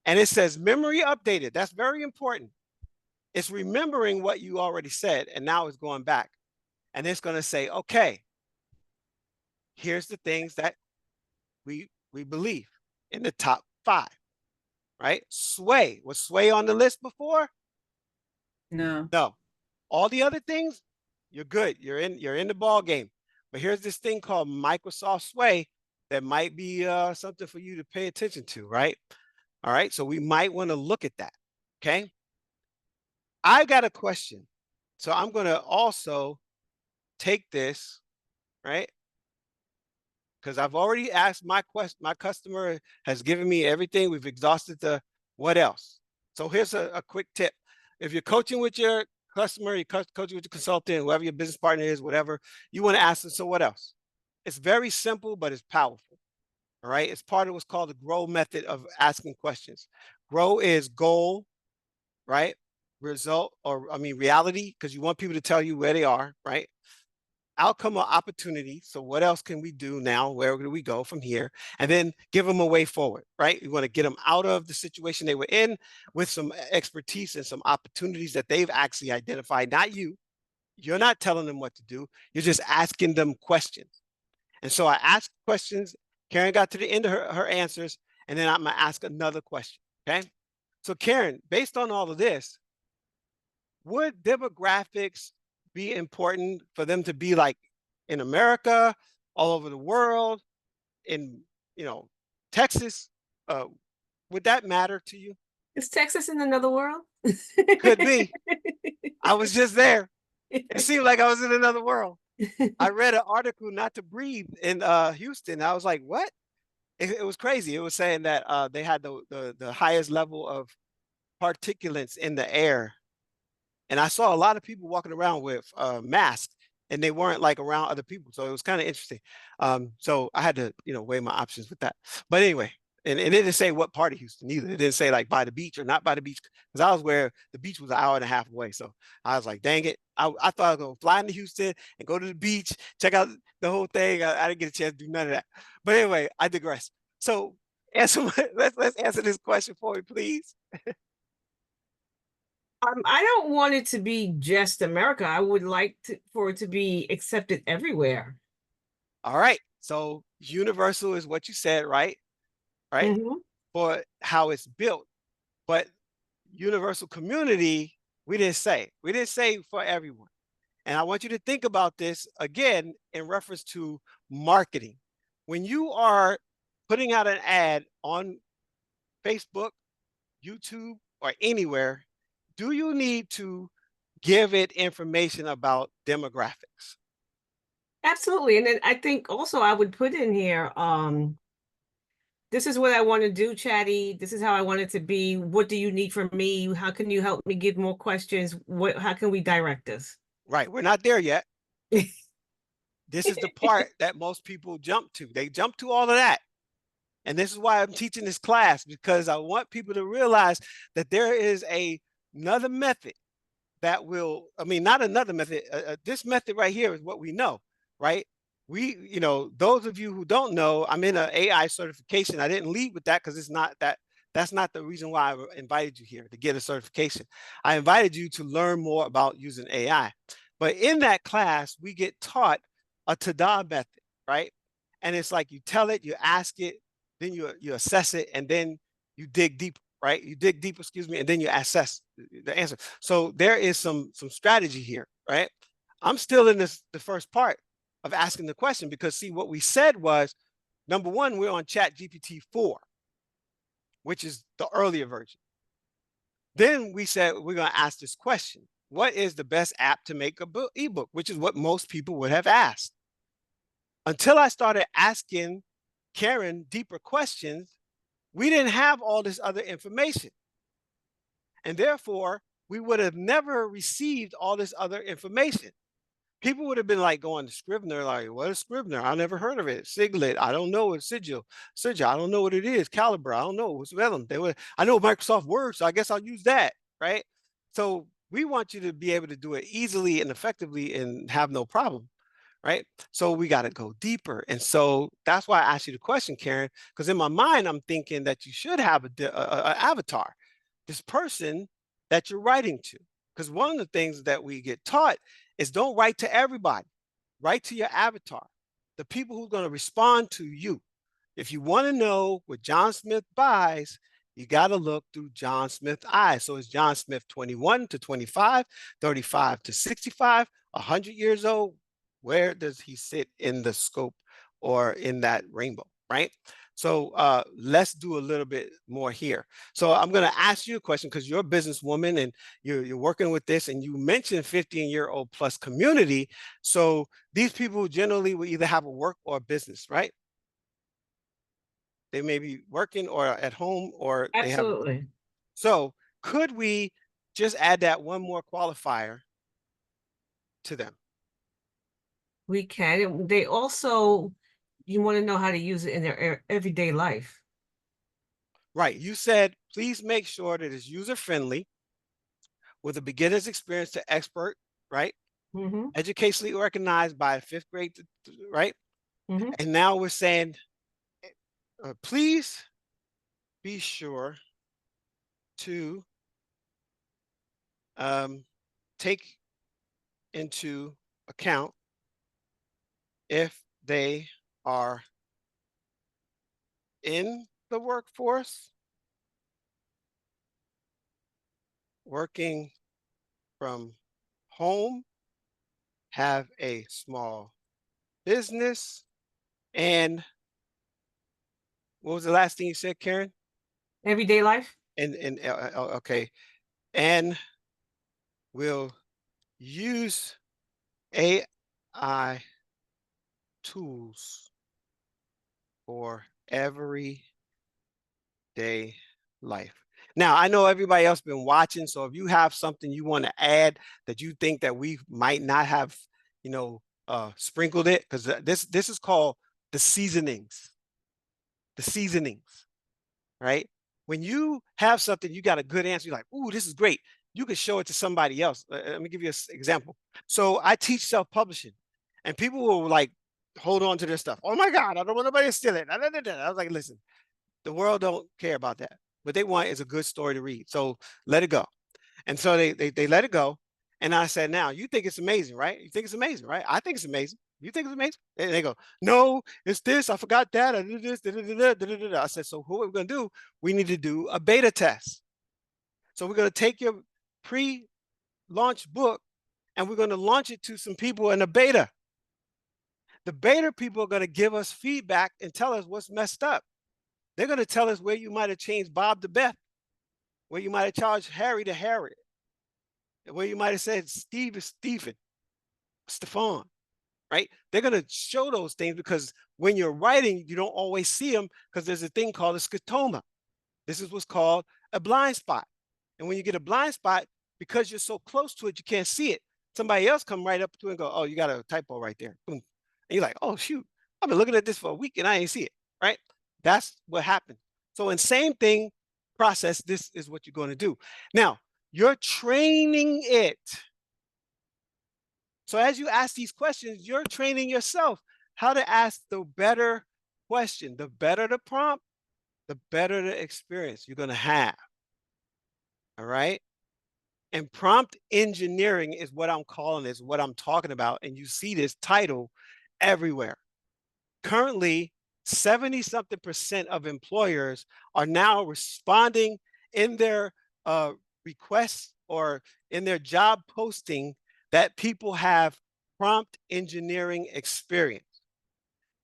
and it says memory updated. That's very important. It's remembering what you already said, and now it's going back. And it's going to say, okay, here's the things that we believe in the top 5, right? Sway, was Sway on the list before? No. No. All the other things, you're good. You're in the ball game. But here's this thing called Microsoft Sway that might be something for you to pay attention to, right? All right. So we might want to look at that. Okay. I got a question. So I'm going to also take this, right? Because I've already asked my question. My customer has given me everything. We've exhausted the what else. So here's a quick tip. If you're coaching with your customer, you're coaching with your consultant, whoever your business partner is, whatever, you want to ask them, so what else? It's very simple, but it's powerful. All right. It's part of what's called the GROW method of asking questions. GROW is goal, right? Result, or I mean, reality, because you want people to tell you where they are, right? Outcome or opportunity. So what else can we do now? Where do we go from here? And then give them a way forward, right? You want to get them out of the situation they were in with some expertise and some opportunities that they've actually identified, not you. You're not telling them what to do. You're just asking them questions. And so I asked questions. Karen got to the end of her answers, and then I'm going to ask another question, okay? So Karen, based on all of this, would demographics be important for them to be like in America, all over the world, in, Texas? Uh, would that matter to you? Is Texas in another world? Could be. I was just there. It seemed like I was in another world. I read an article, Not to Breathe, in Houston. I was like, what? It was crazy. It was saying that they had the highest level of particulates in the air. And I saw a lot of people walking around with masks, and they weren't like around other people. So it was kind of interesting. So I had to, weigh my options with that. But anyway, and it didn't say what part of Houston either. It didn't say like by the beach or not by the beach, because I was where the beach was an hour and a half away. So I was like, dang it. I thought I was going to fly into Houston and go to the beach, check out the whole thing. I didn't get a chance to do none of that. But anyway, I digress. So let's answer this question for me, please. I don't want it to be just America. I would like for it to be accepted everywhere. All right. So universal is what you said, right? Right. Mm-hmm. For how it's built. But universal community, we didn't say. We didn't say for everyone. And I want you to think about this again in reference to marketing. When you are putting out an ad on Facebook, YouTube, or anywhere, do you need to give it information about demographics? Absolutely. And then I think also I would put in here, this is what I want to do, Chatty. This is how I want it to be. What do you need from me? How can you help me get more questions? How can we direct this? Right. We're not there yet. This is the part that most people jump to. They jump to all of that. And this is why I'm teaching this class, because I want people to realize that there is another method that will, not another method. This method right here is what we know, right? Those of you who don't know, I'm in an AI certification. I didn't lead with that because it's not that. That's not the reason why I invited you here, to get a certification. I invited you to learn more about using AI. But in that class, we get taught a Tada method, right? And it's like you tell it, you ask it, then you assess it, and then you dig deeper, right? You dig deeper, and then you assess the answer. So there is some strategy here, right? I'm still in the first part of asking the question, because see, what we said was, number one, we're on ChatGPT 4, which is the earlier version. Then we said we're going to ask this question: what is the best app to make a ebook? Which is what most people would have asked. Until I started asking Karen deeper questions, we didn't have all this other information. And therefore, we would have never received all this other information. People would have been like going to Scrivener, like, what is Scrivener? I never heard of it. Siglet, I don't know. It's Sigil, I don't know what it is. Calibre, I don't know. What's Vellum? I know Microsoft Word, so I guess I'll use that, right? So we want you to be able to do it easily and effectively and have no problem, right? So we got to go deeper. And so that's why I asked you the question, Karen, because in my mind, I'm thinking that you should have an avatar, this person that you're writing to. Because one of the things that we get taught is don't write to everybody. Write to your avatar, the people who's going to respond to you. If you want to know what John Smith buys, you got to look through John Smith's eyes. So is John Smith 21 to 25, 35 to 65, 100 years old? Where does he sit in the scope or in that rainbow, right? So let's do a little bit more here. So I'm going to ask you a question because you're a businesswoman and you're working with this, and you mentioned 15-year-old plus community. So these people generally will either have a work or a business, right? They may be working or at home, or they have. Absolutely. So could we just add that one more qualifier to them? We can. They also, you want to know how to use it in their everyday life. Right. You said, please make sure that it's user-friendly with a beginner's experience to expert, right? Mm-hmm. Educationally organized by fifth grade, right? Mm-hmm. And now we're saying, please be sure to take into account if they are in the workforce, working from home, have a small business, and what was the last thing you said, Karen? Everyday life. And okay, and will use AI tools for everyday life. Now, I know everybody else been watching, so if you have something you want to add that you think that we might not have, sprinkled it, because this is called the seasonings. The seasonings, right? When you have something, you got a good answer, you're like, ooh, this is great. You can show it to somebody else. Let me give you an example. So I teach self-publishing, and people will like hold on to their stuff. Oh my God, I don't want nobody to steal it. I was like, listen, the world don't care about that. What they want is a good story to read. So let it go. And so they let it go. And I said, now you think it's amazing, right? You think it's amazing, right? I think it's amazing. You think it's amazing? And they go, no, it's this. I forgot that. I did this. I said, so what we're going to do, we need to do a beta test. So we're going to take your pre-launch book and we're going to launch it to some people in a beta. The beta people are going to give us feedback and tell us what's messed up. They're going to tell us where you might have changed Bob to Beth, where you might have charged Harry to Harry, where you might have said Steve is Stephen, Stefan, right? They're going to show those things because when you're writing, you don't always see them because there's a thing called a scotoma. This is what's called a blind spot. And when you get a blind spot, because you're so close to it, you can't see it. Somebody else come right up to it and go, oh, you got a typo right there. Boom. And you're like, oh, shoot, I've been looking at this for a week and I ain't see it, right? That's what happened. So in same thing process, this is what you're going to do. Now, you're training it. So as you ask these questions, you're training yourself how to ask the better question. The better the prompt, the better the experience you're going to have. All right. And prompt engineering is what I'm calling this, what I'm talking about. And you see this title everywhere. Currently, 70-something% of employers are now responding in their requests or in their job posting that people have prompt engineering experience.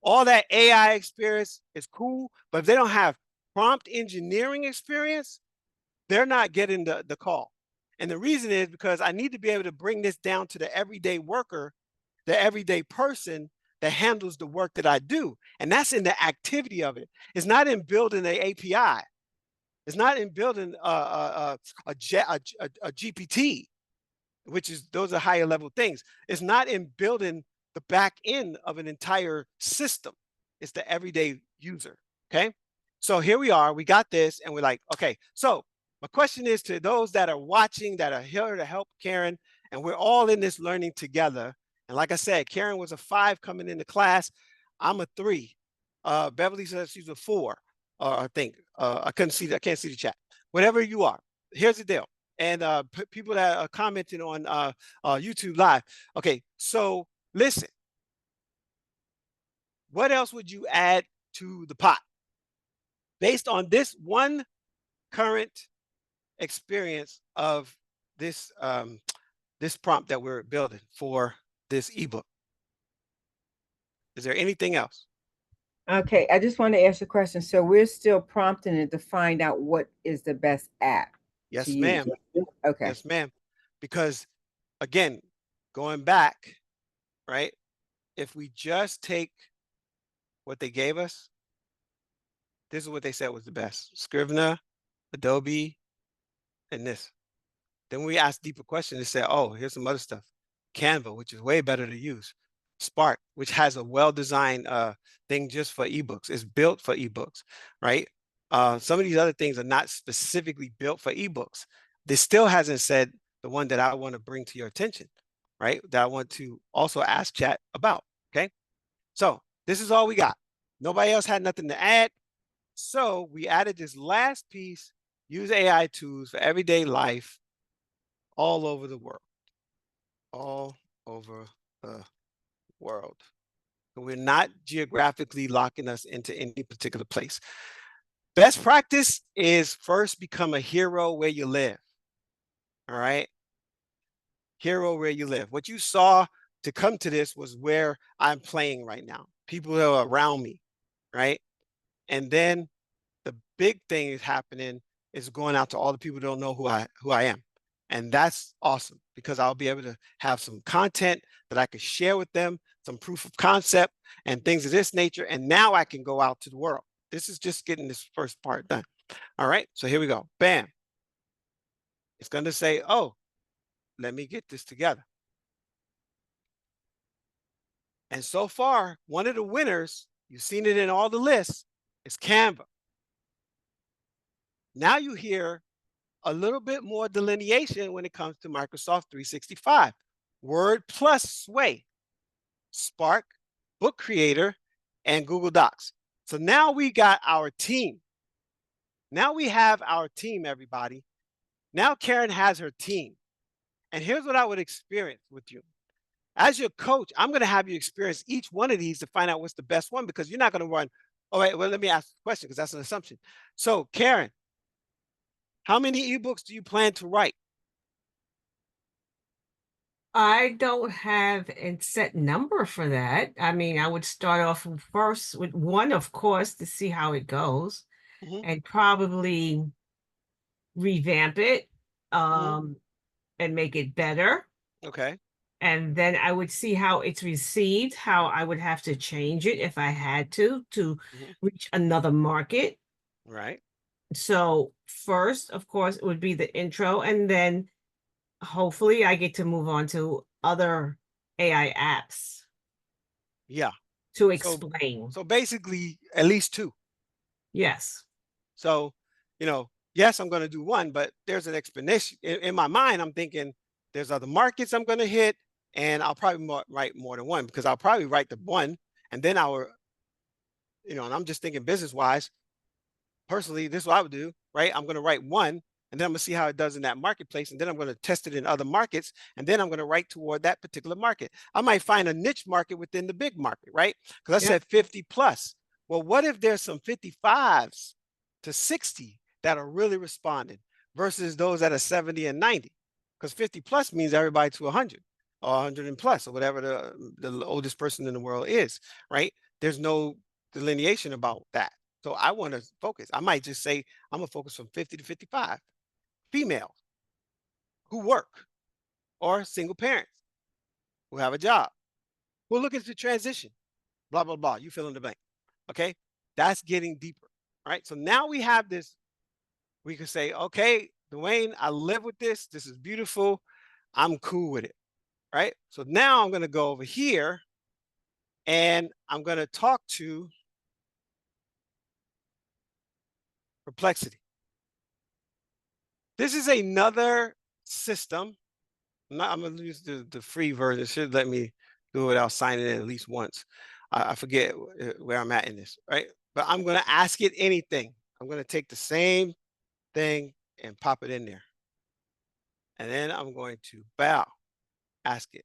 All that AI experience is cool, but if they don't have prompt engineering experience, they're not getting the call. And the reason is because I need to be able to bring this down to the everyday worker, the everyday person that handles the work that I do. And that's in the activity of it. It's not in building an API. It's not in building a GPT, which is, those are higher level things. It's not in building the back end of an entire system. It's the everyday user, okay? So here we are, we got this, and we're like, okay, so my question is to those that are watching, that are here to help Karen, and we're all in this learning together. And like I said, Karen was a 5 coming into class. I'm a 3. Beverly says she's a 4, I think. I can't see the chat. Whatever you are, here's the deal. And people that are commenting on YouTube Live. Okay, so listen. What else would you add to the pot based on this one current experience of this this prompt that we're building for this ebook. Is there anything else? Okay, I just want to ask you a question. So we're still prompting it to find out what is the best app to Yes, use. ma'am. Okay. Yes, ma'am. Because again, going back, right? If we just take what they gave us, this is what they said was the best: Scrivener, Adobe, and this. Then we asked deeper questions and said, oh, here's some other stuff. Canva, which is way better to use. Spark, which has a well-designed thing just for ebooks. It's built for ebooks, right? Some of these other things are not specifically built for ebooks. This still hasn't said the one that I want to bring to your attention, right? That I want to also ask chat about, okay? So this is all we got. Nobody else had nothing to add. So we added this last piece: use AI tools for everyday life all over the world. All over the world. So we're not geographically locking us into any particular place. Best practice is first become a hero where you live. All right. Hero where you live. What you saw to come to this was where I'm playing right now. People that are around me, right? And then the big thing is happening is going out to all the people who don't know who I am. And that's awesome because I'll be able to have some content that I could share with them, some proof of concept and things of this nature. And now I can go out to the world. This is just getting this first part done. All right, so here we go. Bam. It's going to say, oh, let me get this together. And so far, one of the winners, you've seen it in all the lists, is Canva. Now you hear a little bit more delineation when it comes to Microsoft 365. Word plus Sway, Spark, Book Creator, and Google Docs. So now we got our team. Now we have our team, everybody. Now Karen has her team. And here's what I would experience with you. As your coach, I'm going to have you experience each one of these to find out what's the best one, because you're not going to run. All right, well, let me ask the question because that's an assumption. So, Karen, how many ebooks do you plan to write? I don't have a set number for that. I mean, I would start off first with one, of course, to see how it goes, and probably revamp it, and make it better. Okay. And then I would see how it's received, how I would have to change it if I had to reach another market. Right. So first, of course, it would be the intro, and then hopefully I get to move on to other AI apps Yeah. to So, explain. so basically, at least two. Yes. So, yes, I'm going to do one, but there's an explanation in my mind. I'm thinking there's other markets I'm going to hit, and I'll probably write more than one, because I'll probably write the one, and then and I'm just thinking business wise. Personally, this is what I would do, right? I'm going to write one, and then I'm going to see how it does in that marketplace, and then I'm going to test it in other markets, and then I'm going to write toward that particular market. I might find a niche market within the big market, right? Because I said 50 plus. Well, what if there's some 55s to 60 that are really responding versus those that are 70 and 90? Because 50 plus means everybody to 100 or 100 and plus, or whatever the oldest person in the world is, right? There's no delineation about that. So I want to focus. I might just say I'm gonna focus from 50 to 55 females who work, or single parents who have a job, who are looking to transition, blah, blah, blah. You fill in the blank. Okay. That's getting deeper. Right. So now we have this. We can say, okay, Dwayne, I live with this. This is beautiful. I'm cool with it. Right. So now I'm going to go over here and I'm going to talk to Perplexity. This is another system. I'm going to use the free version. It should let me do it without signing in at least once. I forget where I'm at in this, right? But I'm going to ask it anything. I'm going to take the same thing and pop it in there. And then I'm going to ask it.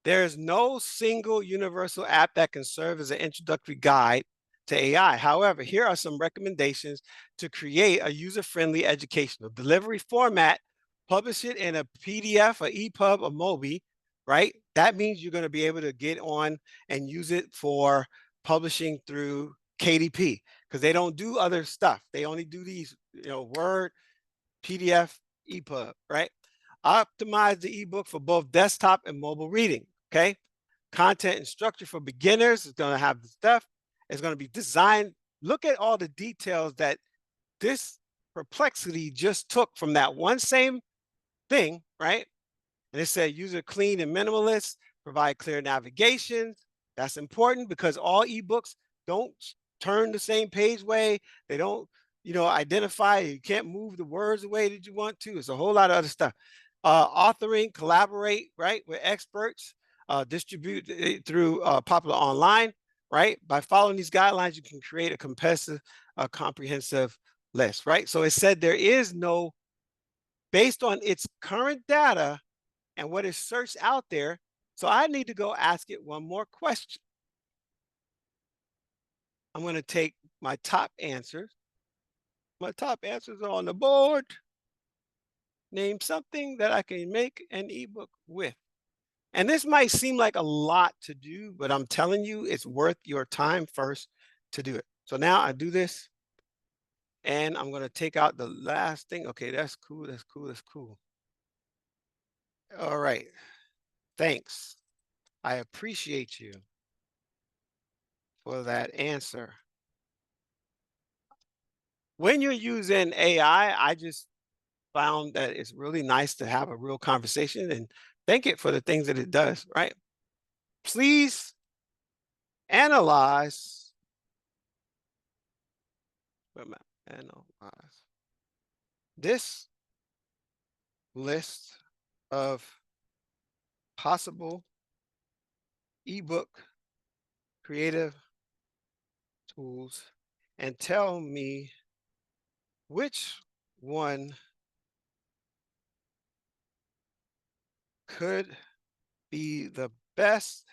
There's no single universal app that can serve as an introductory guide to AI. However, here are some recommendations to create a user-friendly educational delivery format. Publish it in a PDF, a EPUB, a MOBI, right? That means you're going to be able to get on and use it for publishing through KDP, because they don't do other stuff. They only do these, Word, PDF, EPUB, right? Optimize the ebook for both desktop and mobile reading. Okay. Content and structure for beginners is going to have the stuff. It's going to be designed. Look at all the details that this Perplexity just took from that one same thing, right? And it said user clean and minimalist, provide clear navigation. That's important because all ebooks don't turn the same page way. They don't, identify. You can't move the words the way that you want to. It's a whole lot of other stuff. Authoring, collaborate, right, with experts, distribute it through Popular Online, right? By following these guidelines, you can create a comprehensive list, right? So it said there is no, based on its current data and what is searched out there. So I need to go ask it one more question. I'm going to take my top answers. My top answers are on the board. Name something that I can make an ebook with. And this might seem like a lot to do, but I'm telling you, it's worth your time first to do it. So now I do this, and I'm going to take out the last thing. Okay, that's cool. That's cool. That's cool. All right. Thanks. I appreciate you for that answer. When you're using AI, I just found that it's really nice to have a real conversation and thank it for the things that it does, right? Please analyze, analyze this list of possible ebook creative tools and tell me which one could be the best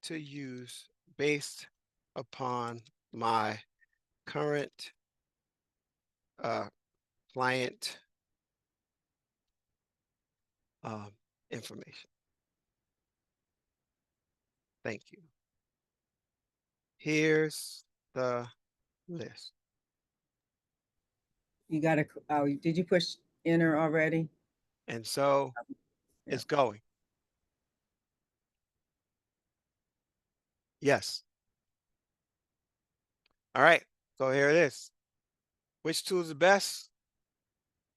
to use based upon my current client information. Thank you. Here's the list. You got to, oh, did you push enter already? And so it's going. Yes. All right. So here it is. Which tool is the best?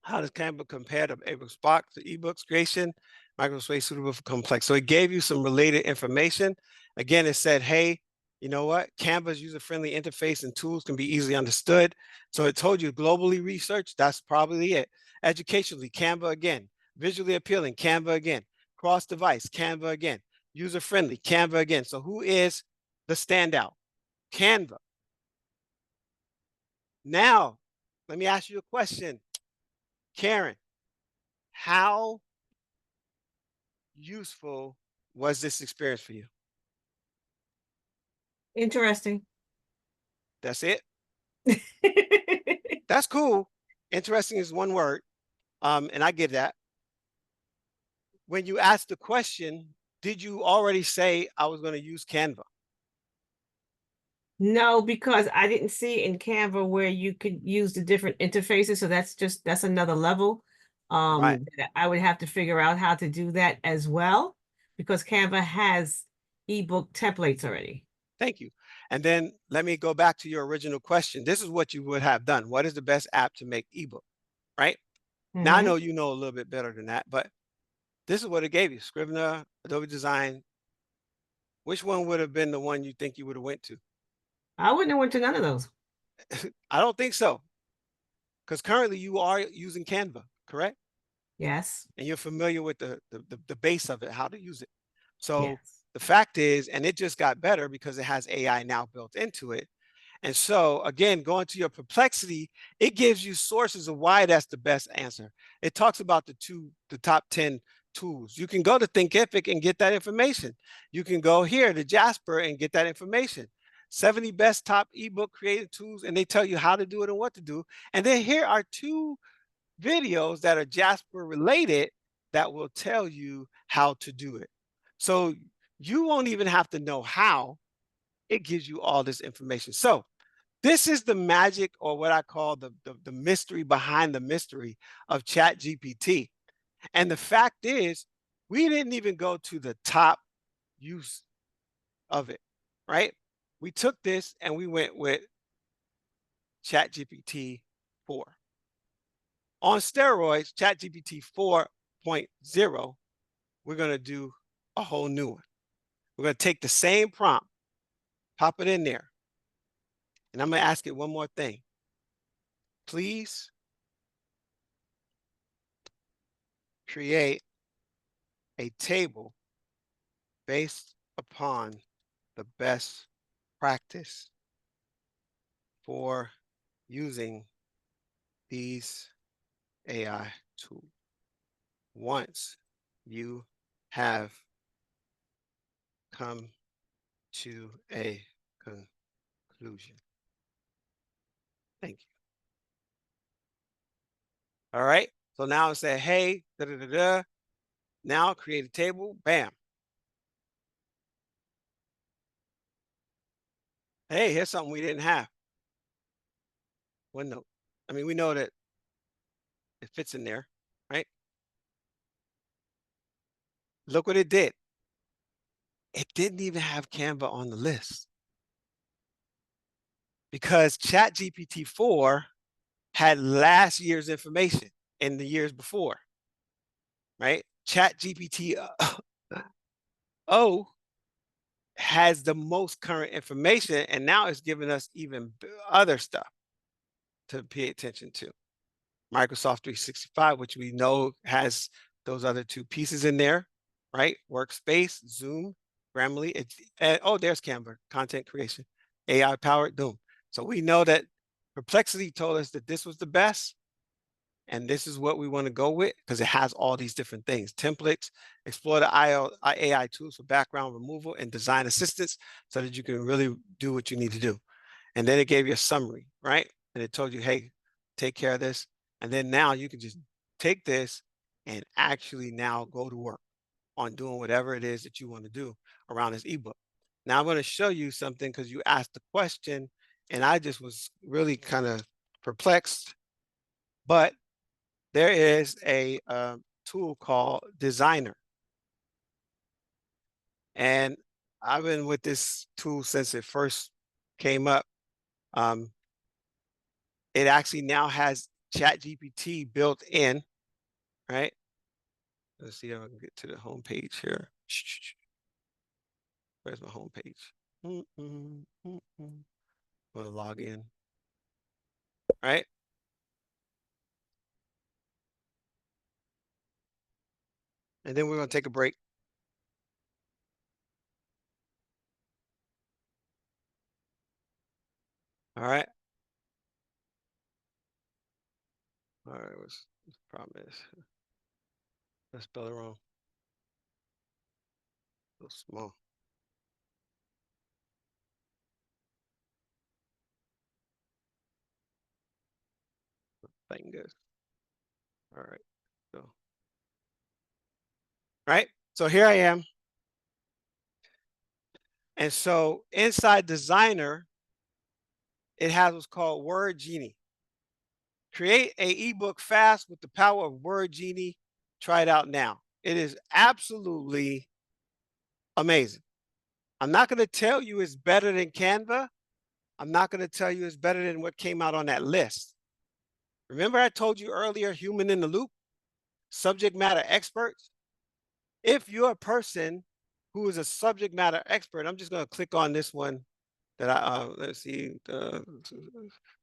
How does Canva compare to Spark to ebooks creation? Microsoft suitable for complex. So it gave you some related information. Again, it said, hey, you know what? Canva's user-friendly interface and tools can be easily understood. So it told you globally researched. That's probably it. Educationally, Canva again. Visually appealing, Canva again. Cross-device, Canva again. User-friendly, Canva again. So who is the standout? Canva. Now, let me ask you a question. Karen, how useful was this experience for you? Interesting. That's it? That's cool. Interesting is one word. And I get that. When you asked the question, did you already say I was going to use Canva? No, because I didn't see in Canva where you could use the different interfaces. So that's another level. Right. I would have to figure out how to do that as well, because Canva has ebook templates already. Thank you. And then let me go back to your original question. This is what you would have done. What is the best app to make ebook? Right? Now I know you know a little bit better than that, but this is what it gave you. Scrivener, Adobe Design. Which one would have been the one you think you would have went to? I wouldn't have went to none of those. I don't think so. Because currently you are using Canva, correct? Yes. And you're familiar with the base of it, how to use it. So Yes. the fact is, and it just got better because it has AI now built into it. And so again, going to your Perplexity, it gives you sources of why that's the best answer. It talks about the top 10 tools. You can go to Thinkific and get that information. You can go here to Jasper and get that information. 70 best top ebook creative tools, and they tell you how to do it and what to do. And then here are 2 videos that are Jasper related that will tell you how to do it. So you won't even have to know how. It gives you all this information. So this is the magic, or what I call the mystery behind the mystery of ChatGPT. And the fact is, we didn't even go to the top use of it, right? We took this and we went with ChatGPT 4. On steroids, ChatGPT 4.0, we're going to do a whole new one. We're going to take the same prompt, pop it in there, and I'm going to ask it one more thing. Please create a table based upon the best practice for using these AI tools. Once you have come to a conclusion. Thank you. All right. So now it said, hey, da da da da. Now create a table. Bam. Hey, here's something we didn't have. OneNote. I mean, we know that it fits in there, right? Look what it did. It didn't even have Canva on the list because ChatGPT 4 had last year's information in the years before, right? ChatGPT O has the most current information, and now it's giving us even other stuff to pay attention to. Microsoft 365, which we know has those other 2 pieces in there, right? Workspace, Zoom, Grammarly. Oh, there's Canva, content creation, AI powered Doom. So we know that Perplexity told us that this was the best, and this is what we want to go with because it has all these different things. Templates, explore the AI tools for background removal and design assistance so that you can really do what you need to do. And then it gave you a summary, right? And it told you, hey, take care of this. And then now you can just take this and actually now go to work on doing whatever it is that you want to do around this ebook. Now I'm going to show you something because you asked the question and I just was really kind of perplexed. But there is a tool called Designer. And I've been with this tool since it first came up. It actually now has ChatGPT built in, right? Let's see if I can get to the home page here. Where's my home page? I'm gonna log in, right? And then we're gonna take a break. All right. All right, what's the problem is? I spelled it wrong. So small. Fingers. All right. So, right. So here I am. And so inside Designer, it has what's called Word Genie. Create a ebook fast with the power of Word Genie. Try it out now. It is absolutely amazing. I'm not going to tell you it's better than Canva. I'm not going to tell you it's better than what came out on that list. Remember I told you earlier, human in the loop, subject matter experts? If you're a person who is a subject matter expert, I'm just going to click on this one that let's see,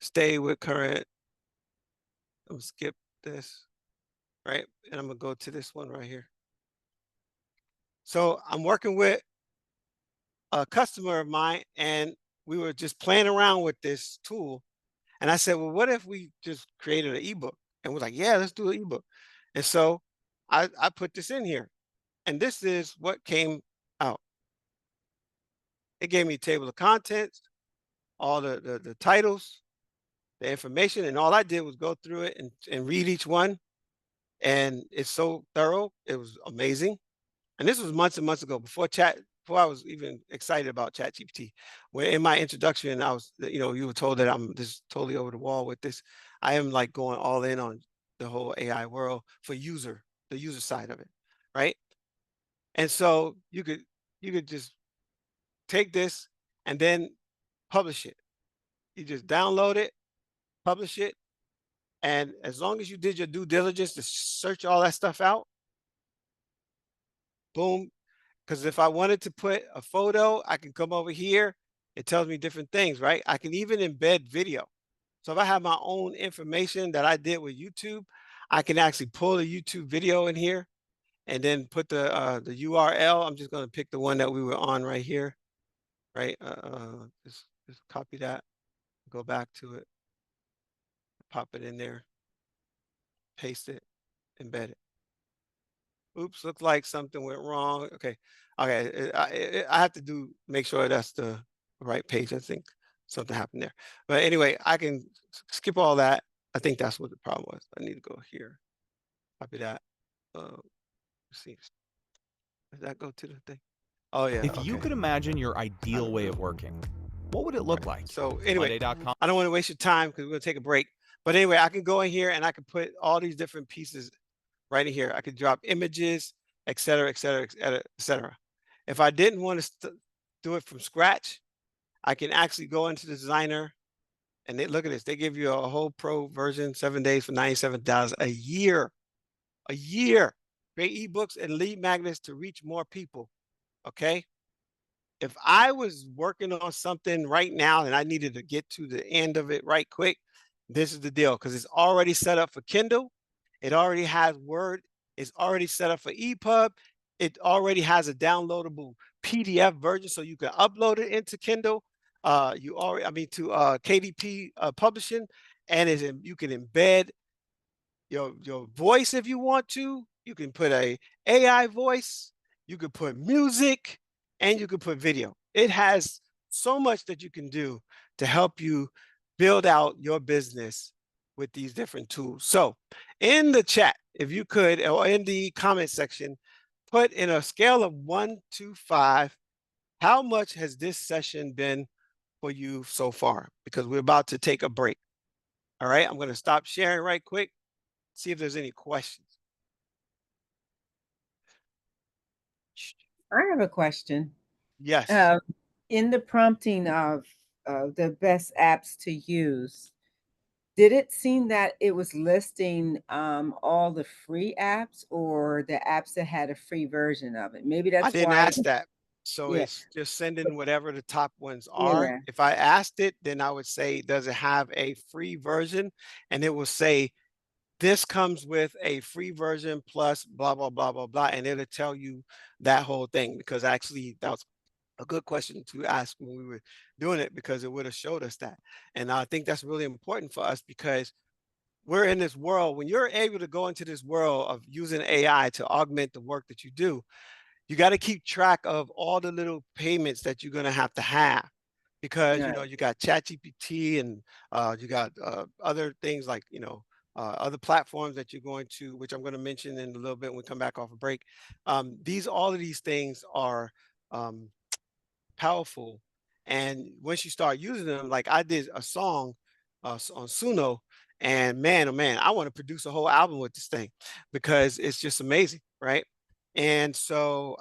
stay with current. I'm going to skip this, right? And I'm going to go to this one right here. So I'm working with a customer of mine and we were just playing around with this tool. And I said, well, what if we just created an ebook? And we're like, yeah, let's do an ebook. And so I put this in here, and this is what came out. It gave me a table of contents, all the titles, the information, and all I did was go through it and read each one. And it's so thorough. It was amazing. And this was months and months ago before I was even excited about ChatGPT. Where in my introduction, I was, you were told that I'm just totally over the wall with this. I am like going all in on the whole AI world for the user side of it, right? And so you could just take this and then publish it. You just download it, publish it, and as long as you did your due diligence to search all that stuff out, boom. Because if I wanted to put a photo, I can come over here. It tells me different things, right? I can even embed video. So if I have my own information that I did with YouTube, I can actually pull a YouTube video in here and then put the URL. I'm just going to pick the one that we were on right here, right? Just copy that, go back to it, pop it in there, paste it, embed it. Oops, looks like something went wrong. Okay, okay. I have to make sure that's the right page. I think something happened there. But anyway, I can skip all that. I think that's what the problem was. I need to go here, copy that. Let's see. Does that go to the thing? Oh yeah. If you Okay. could imagine your ideal way of working, what would it look like? So anyway, Monday.com. I don't want to waste your time because we're gonna take a break. But anyway, I can go in here and I can put all these different pieces right in here. I could drop images, et cetera, et cetera, et cetera, et cetera. If I didn't want to do it from scratch, I can actually go into the designer and look at this. They give you a whole pro version, 7 days for $97 a year. A year. Create ebooks and lead magnets to reach more people. Okay. If I was working on something right now and I needed to get to the end of it right quick, this is the deal because it's already set up for Kindle. It already has Word. It's already set up for EPUB. It already has a downloadable PDF version, so you can upload it into Kindle. To KDP Publishing, and you can embed your voice if you want to. You can put a AI voice. You could put music, and you could put video. It has so much that you can do to help you build out your business with these different tools. So in the chat, if you could, or in the comment section, put in a scale of 1 to 5, how much has this session been for you so far? Because we're about to take a break. All right, I'm going to stop sharing right quick, see if there's any questions. I have a question. Yes. In the prompting of the best apps to use, did it seem that it was listing all the free apps or the apps that had a free version of it? Maybe I that's didn't why. ask that. So Yeah, it's just sending whatever the top ones are. yeah, If I asked it, then I would say, does it have a free version? And it will say, this comes with a free version plus blah, blah, blah, blah, blah. And it'll tell you that whole thing because actually that was a good question to ask when we were doing it because it would have showed us that. And I think that's really important for us because we're in this world. When you're able to go into this world of using AI to augment the work that you do, you got to keep track of all the little payments that you're going to have because right. you got ChatGPT and you got other things like other platforms that you're going to, which I'm going to mention in a little bit when we come back off a break. All of these things are powerful, and once you start using them, like I did a song on Suno, and man, oh man, I want to produce a whole album with this thing because it's just amazing, right? And so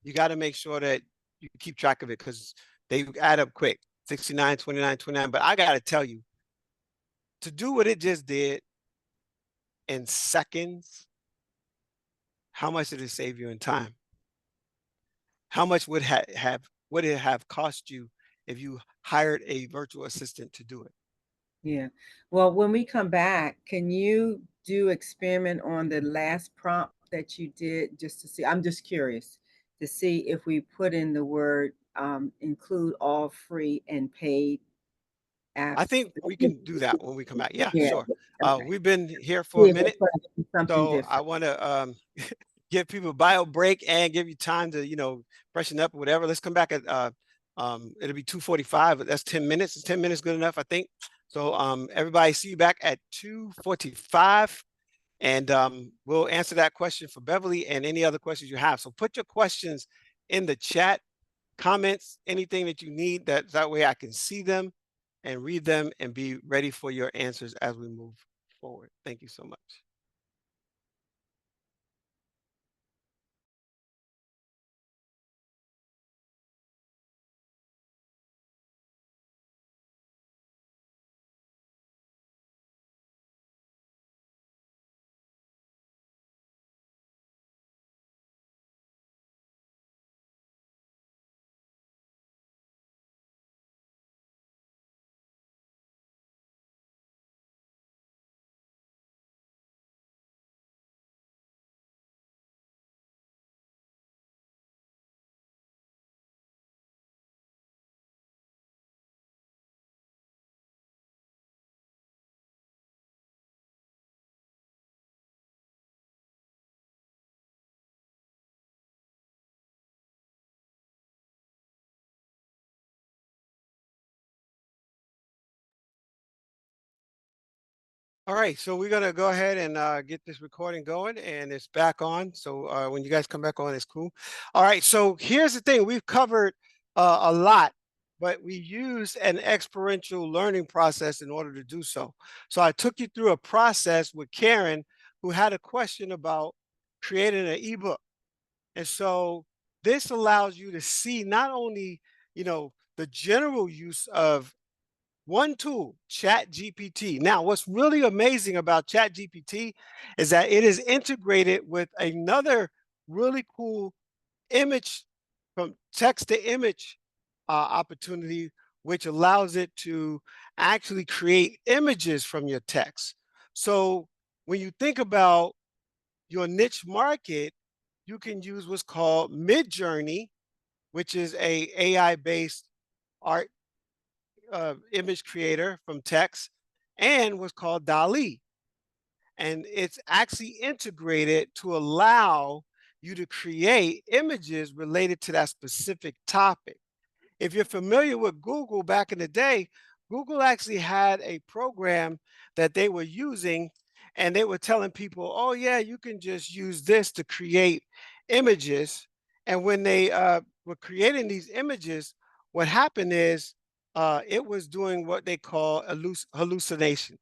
you got to make sure that you keep track of it because they add up quick. 69, 29, 29. But I got to tell you, to do what it just did in seconds, how much did it save you in time? How much would it have cost you if you hired a virtual assistant to do it? Yeah. Well, when we come back, can you do experiment on the last prompt that you did just to see? I'm just curious to see if we put in the word include all free and paid. I apps? think we can do that when we come back. Yeah, Yeah. sure. Okay. We've been here for See a if we're minute, trying to do something so I different. want to give people a bio break and give you time to, freshen up or whatever. Let's come back at it'll be 2:45, but that's 10 minutes. Is 10 minutes good enough, I think? So everybody, see you back at 2:45, and we'll answer that question for Beverly and any other questions you have. So put your questions in the chat, comments, anything that you need, that way I can see them and read them and be ready for your answers as we move forward. Thank you so much. All right, so we're gonna go ahead and get this recording going, and it's back on. So when you guys come back on, it's cool. All right, so here's the thing: we've covered a lot, but we used an experiential learning process in order to do so. So I took you through a process with Karen, who had a question about creating an ebook, and so this allows you to see not only the general use of one tool, ChatGPT. Now, what's really amazing about ChatGPT is that it is integrated with another really cool image from text to image opportunity, which allows it to actually create images from your text. So when you think about your niche market, you can use what's called Midjourney, which is a AI-based art image creator from text, and what's called DALL-E. And it's actually integrated to allow you to create images related to that specific topic. If you're familiar with Google back in the day, Google actually had a program that they were using, and they were telling people, oh yeah, you can just use this to create images. And when they were creating these images, what happened is it was doing what they call hallucination,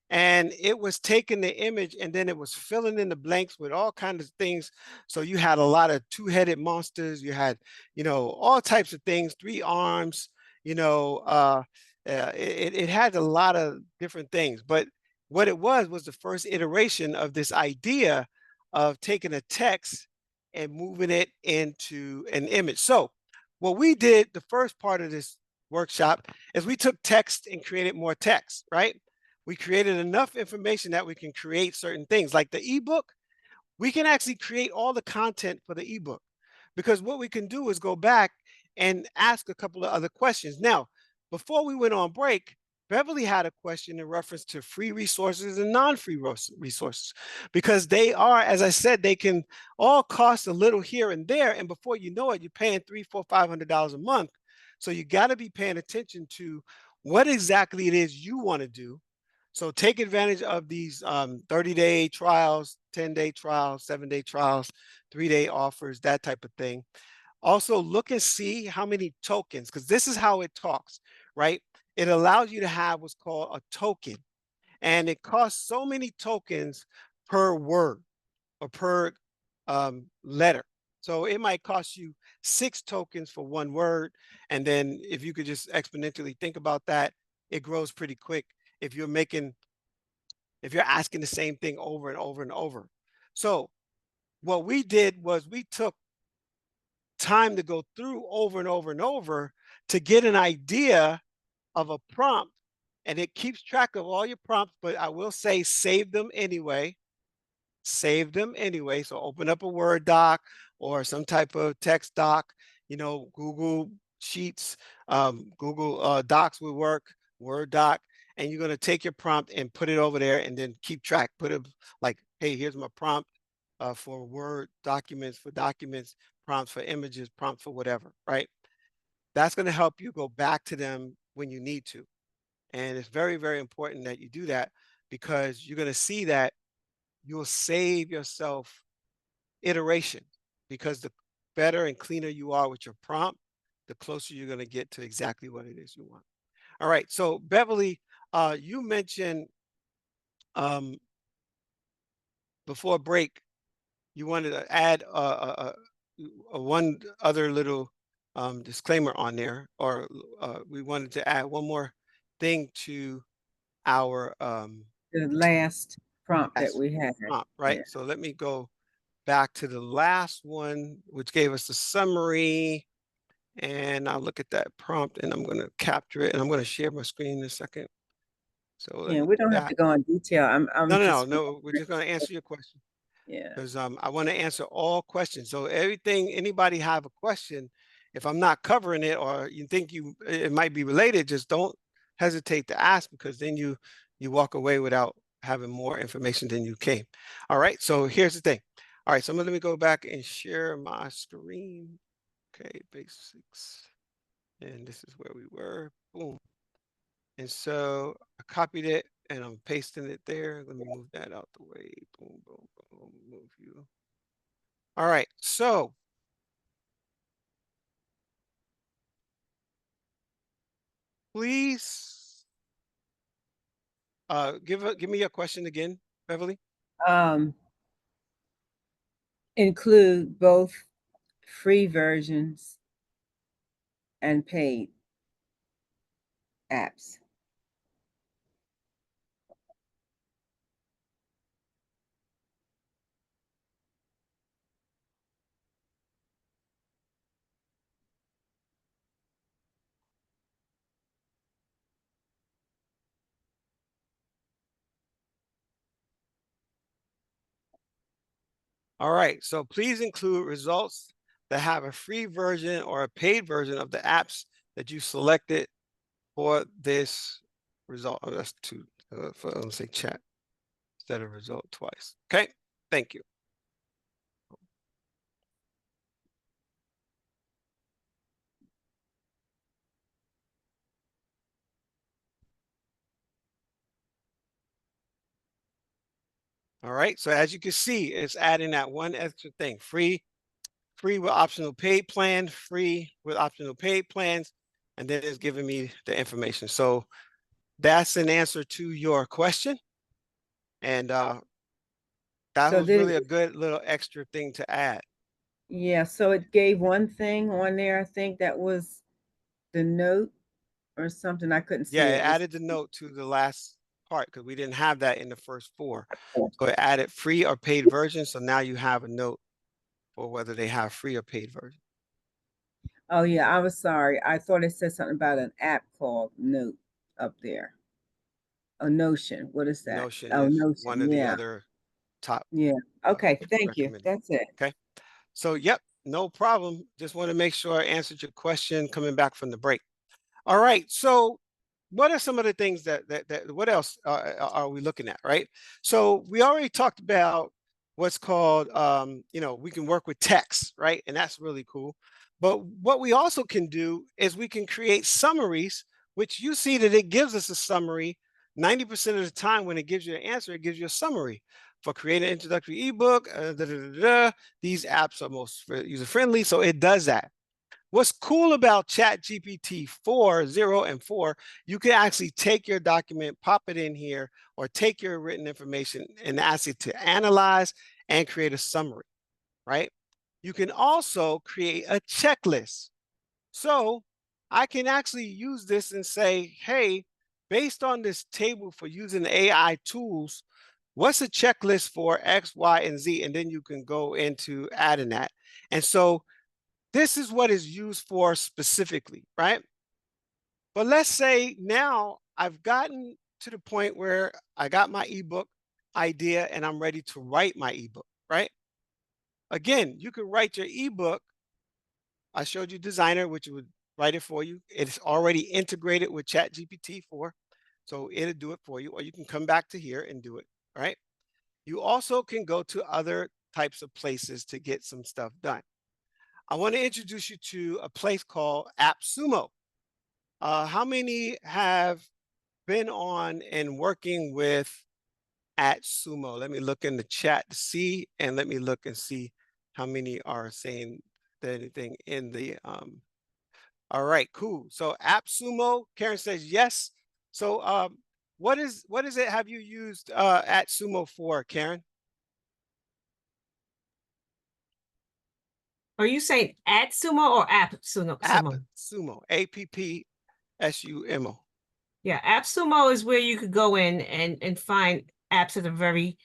and it was taking the image and then it was filling in the blanks with all kinds of things. So you had a lot of two-headed monsters, you had all types of things, three arms, you know uh it had a lot of different things. But what it was the first iteration of this idea of taking a text and moving it into an image. So what we did, the first part of this workshop, is we took text and created more text, right? We created enough information that we can create certain things like the ebook. We can actually create all the content for the ebook, because what we can do is go back and ask a couple of other questions. Now, before we went on break, Beverly had a question in reference to free resources and non-free resources, because they are, as I said, they can all cost a little here and there, and before you know it, you're paying $300, $400, $500 a month. So you got to be paying attention to what exactly it is you want to do. So take advantage of these 30-day trials, 10-day trials, 7-day trials, 3-day offers, that type of thing. Also look and see how many tokens, because this is how it talks, right? It allows you to have what's called a token, and it costs so many tokens per word or per letter. So it might cost you 6 tokens for one word. And then if you could just exponentially think about that, it grows pretty quick if you're asking the same thing over and over and over. So what we did was we took time to go through over and over and over to get an idea of a prompt, and it keeps track of all your prompts, but I will say save them anyway. Save them anyway. So open up a Word doc or some type of text doc, Google Sheets, Google Docs would work, Word doc, and you're going to take your prompt and put it over there and then keep track. Put it like, hey, here's my prompt for Word documents, prompts for images, prompts for whatever, right? That's going to help you go back to them when you need to. And it's very, very important that you do that, because you're going to see that you'll save yourself iteration, because the better and cleaner you are with your prompt, the closer you're going to get to exactly what it is you want. All right. So Beverly, you mentioned before break, you wanted to add one other little disclaimer on there, or we wanted to add one more thing to our The last prompt that we had. prompt, right? Yeah. So let me go back to the last one, which gave us the summary. And I'll look at that prompt and I'm going to capture it, and I'm going to share my screen in a second. So let Yeah, me we do don't have that. to go in detail. I'm just No. We're just going to answer your question, yeah. because I want to answer all questions. So everything, anybody have a question, if I'm not covering it or you think it might be related, just don't hesitate to ask, because then you walk away without having more information than you came. All right. So here's the thing. All right. So let me go back and share my screen. Okay, basics. And this is where we were. Boom. And so I copied it and I'm pasting it there. Let me move that out the way. Boom, boom, boom. Move you. All right. So please give me your question again, Beverly. Um, include both free versions and paid apps. All right. So please include results that have a free version or a paid version of the apps that you selected for this result. Oh, that's two. Let's say chat instead of result twice. Okay. Thank you. All right. So as you can see, it's adding that one extra thing: free with optional paid plan, free with optional paid plans, and then it's giving me the information. So that's an answer to your question. And that So was did really it, a good little extra thing to add. yeah, so it gave one thing on there. I think that was the note or something. I couldn't see Yeah, it it. It was added the note to the last part because we didn't have that in the first four. So it added free or paid version. So now you have a note for whether they have free or paid version. oh yeah, I was sorry. I thought it said something about an app called Note up there. A Notion. What is that? Notion Oh, is one Notion. of the Yeah. other top Yeah. Okay. Thank you. recommended. That's it. Okay. So, yep, no problem. Just want to make sure I answered your question coming back from the break. All right. So, what are some of the things that what else are we looking at, right? So, we already talked about what's called, we can work with text, right? And that's really cool. But what we also can do is we can create summaries, which you see that it gives us a summary 90% of the time. When it gives you an answer, it gives you a summary. For creating an introductory ebook, these apps are most user friendly. So it does that. What's cool about ChatGPT 4.0 and 4, you can actually take your document, pop it in here, or take your written information and ask it to analyze and create a summary, right? You can also create a checklist. So I can actually use this and say, hey, based on this table for using AI tools, what's a checklist for X, Y, and Z? And then you can go into adding that. And so this is what is used for specifically, right? But let's say now I've gotten to the point where I got my ebook idea and I'm ready to write my ebook, right? Again, you could write your ebook. I showed you Designer, which would write it for you. It's already integrated with ChatGPT 4, so it'll do it for you, or you can come back to here and do it, right? You also can go to other types of places to get some stuff done. I want to introduce you to a place called AppSumo. How many have been on and working with AppSumo? Let me look in the chat to see, and let me look and see how many are saying anything in the all right, cool. So AppSumo, Karen says yes. So what is it have you used AppSumo for, Karen? Are you saying at sumo or app sumo? AppSumo, AppSumo. Yeah, AppSumo is where you could go in and find apps at a very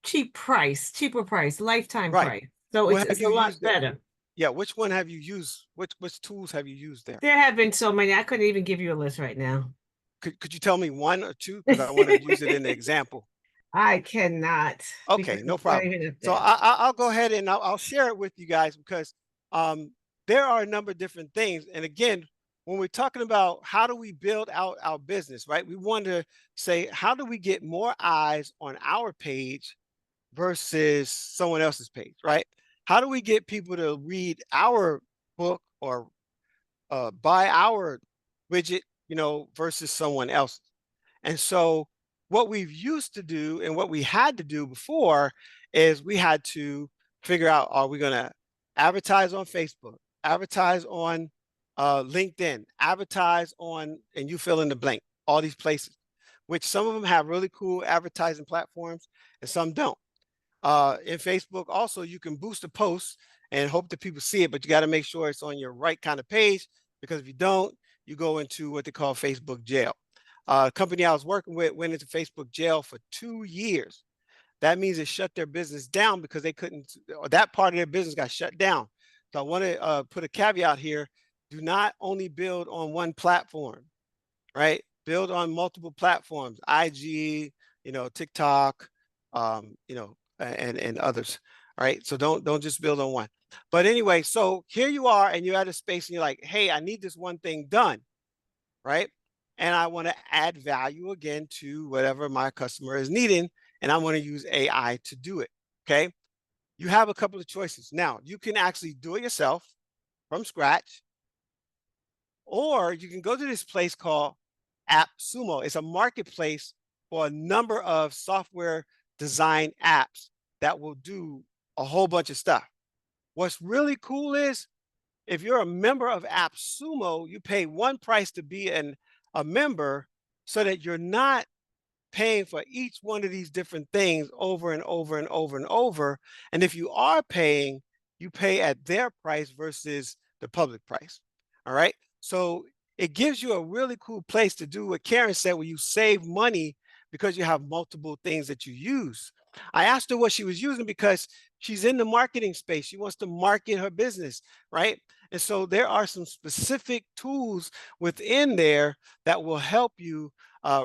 cheaper price, lifetime Right. price. So What have it's you a lot used there? better. Yeah, which one have you used? Which tools have you used there? There have been so many. I couldn't even give you a list right now. Could you tell me one or two? Because I want to use it in the example. I cannot. Okay, no it's not problem. even up So there. I'll go ahead and I'll share it with you guys because there are a number of different things. And again, when we're talking about how do we build out our business, right? We want to say, how do we get more eyes on our page versus someone else's page, right? How do we get people to read our book or buy our widget, versus someone else? And so what we've used to do and what we had to do before is we had to figure out, are we going to advertise on Facebook, advertise on LinkedIn, advertise on, and you fill in the blank, all these places, which some of them have really cool advertising platforms and some don't. In Facebook, also, you can boost a post and hope that people see it, but you got to make sure it's on your right kind of page, because if you don't, you go into what they call Facebook jail. A company I was working with went into Facebook jail for 2 years. That means it shut their business down because they couldn't, or that part of their business got shut down. So I want to put a caveat here. Do not only build on one platform, right? Build on multiple platforms, IG, TikTok, and others. All right. So don't just build on one. But anyway, so here you are and you're at a space and you're like, hey, I need this one thing done, right? And I want to add value again to whatever my customer is needing, and I want to use AI to do it. Okay. You have a couple of choices. Now, you can actually do it yourself from scratch, or you can go to this place called AppSumo. It's a marketplace for a number of software design apps that will do a whole bunch of stuff. What's really cool is if you're a member of AppSumo, you pay one price to be a member, so that you're not paying for each one of these different things over and over and over and over. And if you are paying, you pay at their price versus the public price. All right. So it gives you a really cool place to do what Karen said, where you save money because you have multiple things that you use. I asked her what she was using because she's in the marketing space. She wants to market her business, right? And so there are some specific tools within there that will help you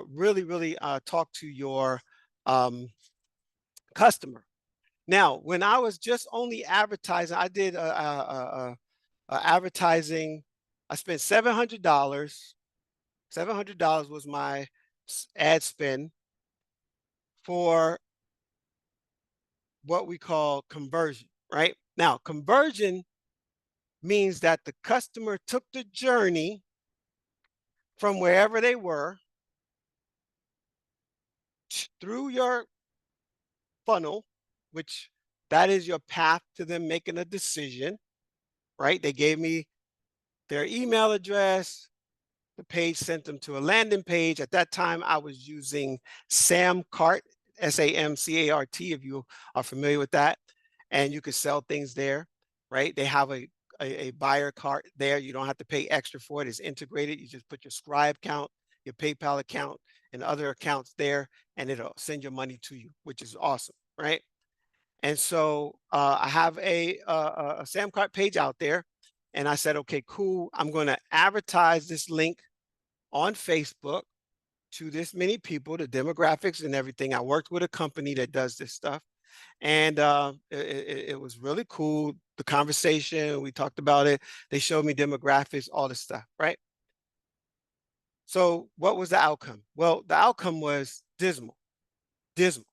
really talk to your customer. Now, when I was just only advertising, I did advertising. I spent $700. $700 was my ad spend for what we call conversion, right? Now, conversion means that the customer took the journey from wherever they were through your funnel, which that is your path to them making a decision, right? They gave me their email address. The page sent them to a landing page. At that time, I was using Samcart, SAMCART, if you are familiar with that. And you could sell things there, right? They have a buyer cart there. You don't have to pay extra for it. It's integrated. You just put your Scribe account, your PayPal account, and other accounts there, and it'll send your money to you, which is awesome, right? And so I have a Samcart page out there, and I said, okay, cool. I'm going to advertise this link on Facebook to this many people, the demographics and everything. I worked with a company that does this stuff, and it was really cool. the conversation. We talked about it. They showed me demographics, all this stuff, right? So what was the outcome? Well, the outcome was dismal, dismal.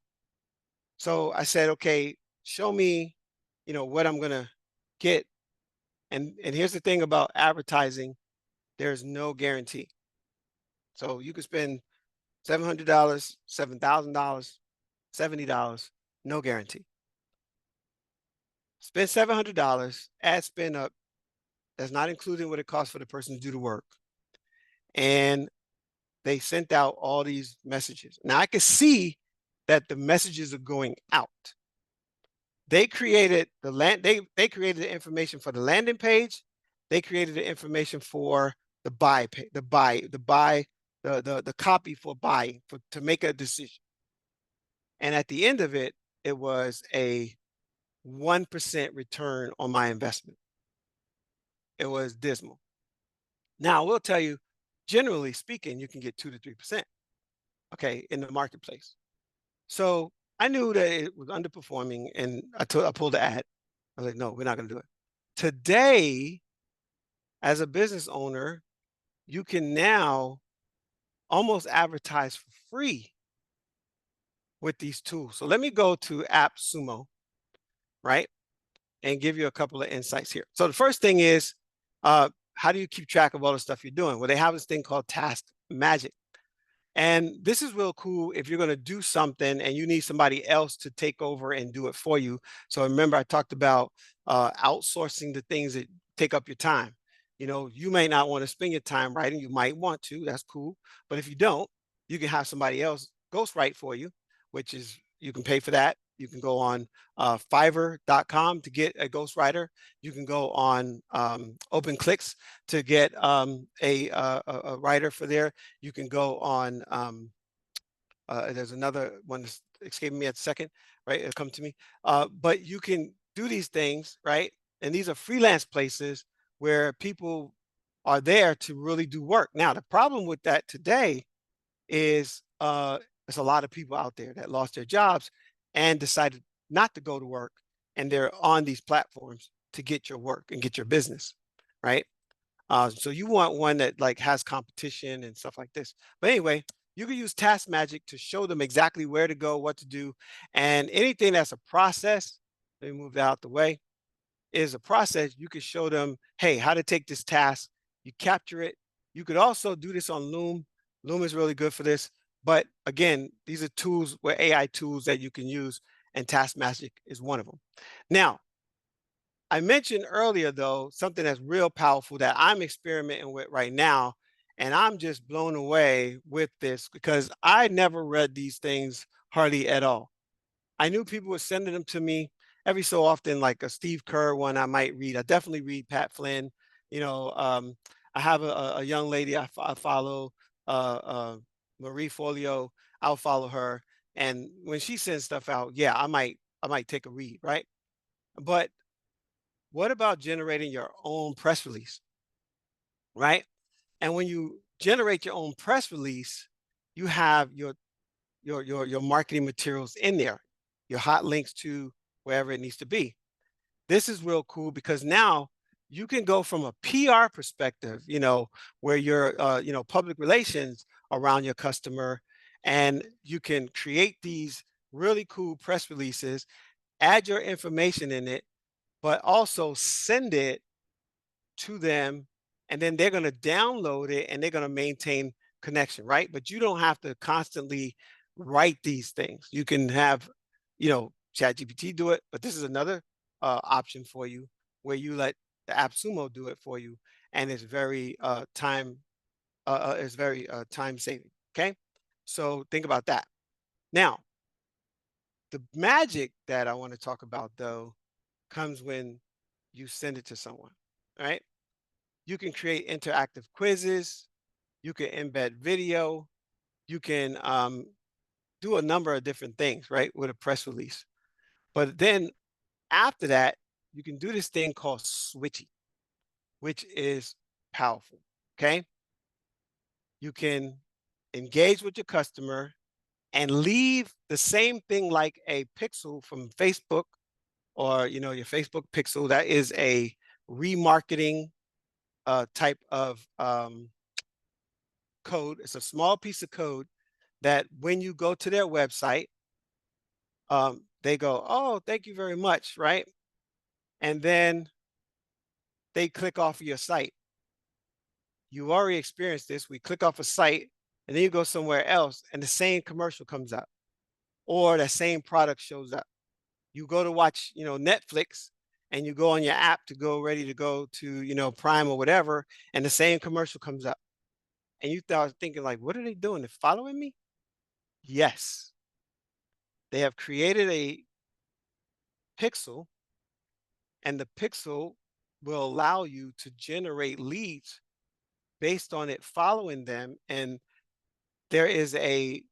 So I said, okay, show me, what I'm gonna get. And here's the thing about advertising: there's no guarantee. So you could spend $700, $7,000, $70, no guarantee. Spend $700, add spend up. That's not including what it costs for the person to do the work. And they sent out all these messages. Now I can see that the messages are going out. They created they created the information for the landing page. They created the information for the buy the copy for buying to make a decision. And at the end of it, it was a 1% return on my investment. It was dismal. Now, I will tell you, generally speaking, you can get 2 to 3%, okay, in the marketplace. So I knew that it was underperforming, and I pulled the ad. I was like, no, we're not going to do it. Today, as a business owner, you can now almost advertise for free with these tools. So let me go to AppSumo, right, and give you a couple of insights here. So the first thing is, how do you keep track of all the stuff you're doing? Well, they have this thing called Task Magic. And this is real cool if you're going to do something and you need somebody else to take over and do it for you. So remember, I talked about outsourcing the things that take up your time. You may not want to spend your time writing. You might want to. That's cool. But if you don't, you can have somebody else ghostwrite for you, which is you can pay for that. You can go on Fiverr.com to get a ghostwriter. You can go on OpenClicks to get a writer for there. You can go on, there's another one that's escaping me at the second, right? It'll come to me. But you can do these things, right? And these are freelance places where people are there to really do work. Now, the problem with that today is there's a lot of people out there that lost their jobs and decided not to go to work, and they're on these platforms to get your work and get your business, right? So you want one that like has competition and stuff like this. But anyway, you can use Task Magic to show them exactly where to go, what to do, and anything that's a process. Let me move that out the way. Is a process. You can show them, hey, how to take this task. You capture it. You could also do this on Loom. Loom is really good for this. But again, these are tools where AI tools that you can use, and Task Magic is one of them. Now, I mentioned earlier, though, something that's real powerful that I'm experimenting with right now, and I'm just blown away with this because I never read these things hardly at all. I knew people were sending them to me every so often, like a Steve Kerr one I might read. I definitely read Pat Flynn. I have a young lady I follow, Marie Folio. I'll follow her, and when she sends stuff out, yeah, I might take a read, right? But what about generating your own press release, right? And when you generate your own press release, you have your marketing materials in there, your hot links to wherever it needs to be. This is real cool because now you can go from a PR perspective, where you're, public relations around your customer, and you can create these really cool press releases, add your information in it, but also send it to them, and then they're going to download it and they're going to maintain connection, right? But you don't have to constantly write these things. You can have, ChatGPT do it, but this is another option for you where you let the AppSumo do it for you, and it's very time saving. Okay, so think about that. Now, the magic that I want to talk about though comes when you send it to someone, right? You can create interactive quizzes. You can embed video. You can do a number of different things, right, with a press release. But then after that, you can do this thing called switching, which is powerful. Okay. You can engage with your customer and leave the same thing like a pixel from Facebook or your Facebook pixel. That is a remarketing type of code. It's a small piece of code that when you go to their website, they go, "Oh, thank you very much," right? And then they click off of your site. You already experienced this. We click off a site, and then you go somewhere else, and the same commercial comes up, or that same product shows up. You go to watch, Netflix, and you go on your app to go ready to go to, Prime or whatever, and the same commercial comes up. And you start thinking like, what are they doing? They're following me? Yes. They have created a pixel, and the pixel will allow you to generate leads based on it following them. And there is a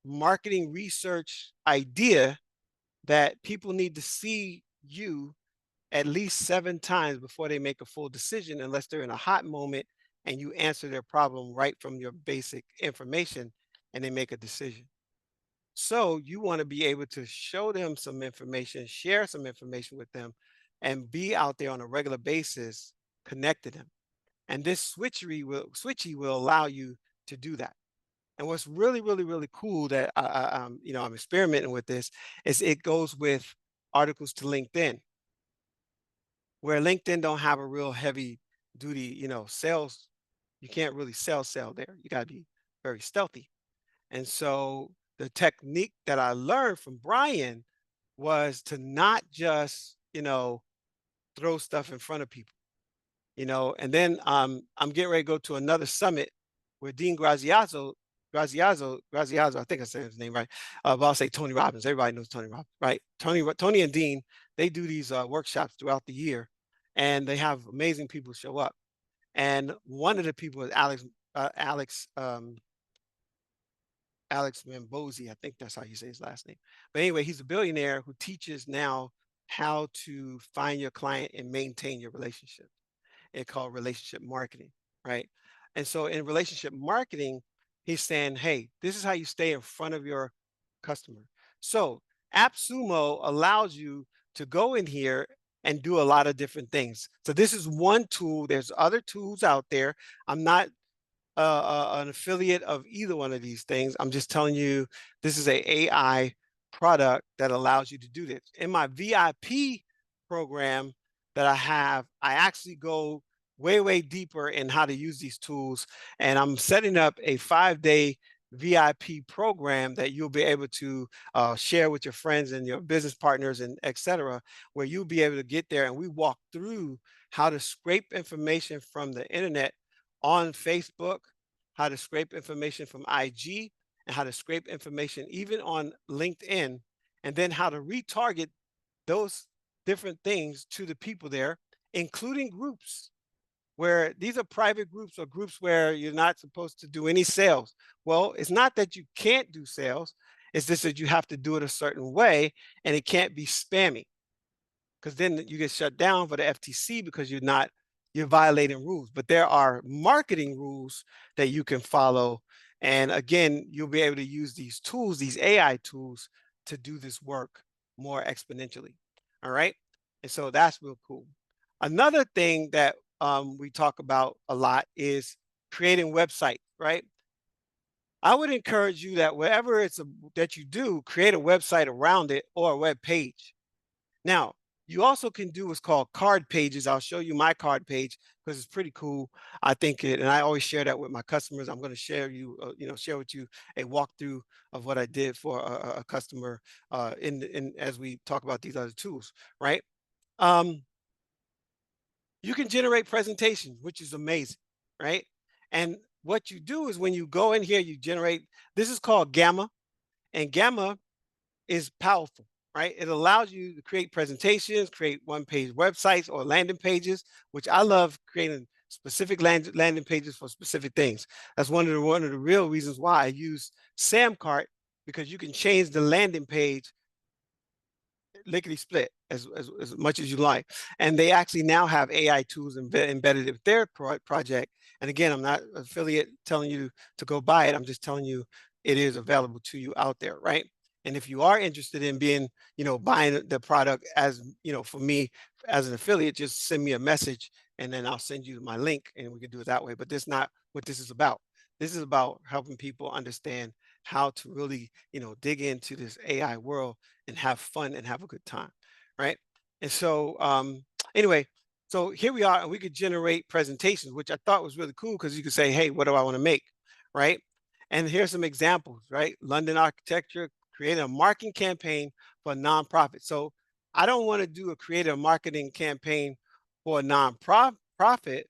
marketing research idea that people need to see you at least 7 times before they make a full decision, unless they're in a hot moment and you answer their problem right from your basic information and they make a decision. So you want to be able to show them some information, share some information with them, and be out there on a regular basis, connecting them. And this switchy will allow you to do that. And what's really, really, really cool that I'm experimenting with this is it goes with articles to LinkedIn, where LinkedIn don't have a real heavy duty, sales. You can't really sell there. You got to be very stealthy. And so the technique that I learned from Brian was to not just, throw stuff in front of people, and then I'm getting ready to go to another summit where Dean Graziazo, I think I said his name right. But I'll say Tony Robbins. Everybody knows Tony Robbins, right? Tony and Dean, they do these workshops throughout the year, and they have amazing people show up. And one of the people is Alex Mambozi. I think that's how you say his last name. But anyway, he's a billionaire who teaches now how to find your client and maintain your relationship. It's called relationship marketing, right? And so in relationship marketing, he's saying, hey, this is how you stay in front of your customer. So AppSumo allows you to go in here and do a lot of different things. So this is one tool. There's other tools out there. I'm not an affiliate of either one of these things. I'm just telling you, this is a AI product that allows you to do this. In my VIP program that I have, I actually go way, way deeper in how to use these tools. And I'm setting up a 5-day VIP program that you'll be able to share with your friends and your business partners and et cetera, where you'll be able to get there and we walk through how to scrape information from the internet on Facebook, how to scrape information from IG, and how to scrape information even on LinkedIn, and then how to retarget those different things to the people there, including groups where these are private groups or groups where you're not supposed to do any sales. Well, it's not that you can't do sales, it's just that you have to do it a certain way and it can't be spammy, because then you get shut down for the FTC because you're violating rules. But there are marketing rules that you can follow. And again, you'll be able to use these tools, these AI tools, to do this work more exponentially. All right. And so that's real cool. Another thing that we talk about a lot is creating websites, right? I would encourage you that wherever that you do, create a website around it or a web page. Now, you also can do what's called card pages. I'll show you my card page because it's pretty cool. I think it, and I always share that with my customers. I'm going to share share with you a walkthrough of what I did for a customer in as we talk about these other tools, right? You can generate presentations, which is amazing, right? And what you do is when you go in here, you generate. This is called Gamma, and Gamma is powerful, right? It allows you to create presentations, create one-page websites or landing pages, which I love creating specific landing pages for specific things. That's one of the real reasons why I use Samcart, because you can change the landing page lickety split as much as you like. And they actually now have AI tools embedded in their project. And again, I'm not affiliate telling you to go buy it. I'm just telling you it is available to you out there, right? And if you are interested in being, buying the product as, for me as an affiliate, just send me a message and then I'll send you my link and we can do it that way. But this is not what this is about. This is about helping people understand how to really, dig into this AI world and have fun and have a good time. Right. And so, anyway, so here we are, and we could generate presentations, which I thought was really cool because you could say, hey, what do I want to make? Right. And here's some examples, right? London architecture, create a marketing campaign for a nonprofit. So I don't want to do a creative marketing campaign for a nonprofit,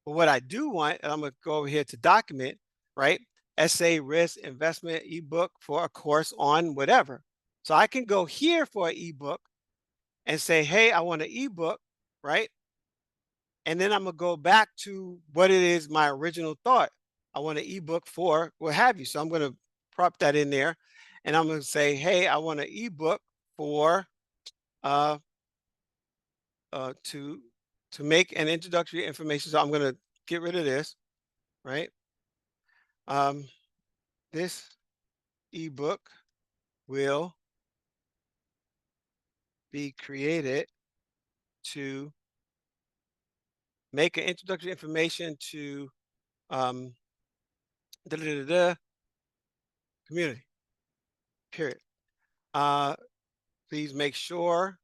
but what I do want, and I'm going to go over here to document, right? Essay, risk, investment, ebook for a course on whatever. So I can go here for an ebook and say, hey, I want an ebook, right? And then I'm going to go back to what it is, my original thought. I want an ebook for what have you. So I'm going to prop that in there. And I'm going to say, hey, I want an ebook for uh, to make an introductory information. So I'm going to get rid of this, right? This ebook will be created to make an introductory information to da, da, da, da, community, period. Please make sure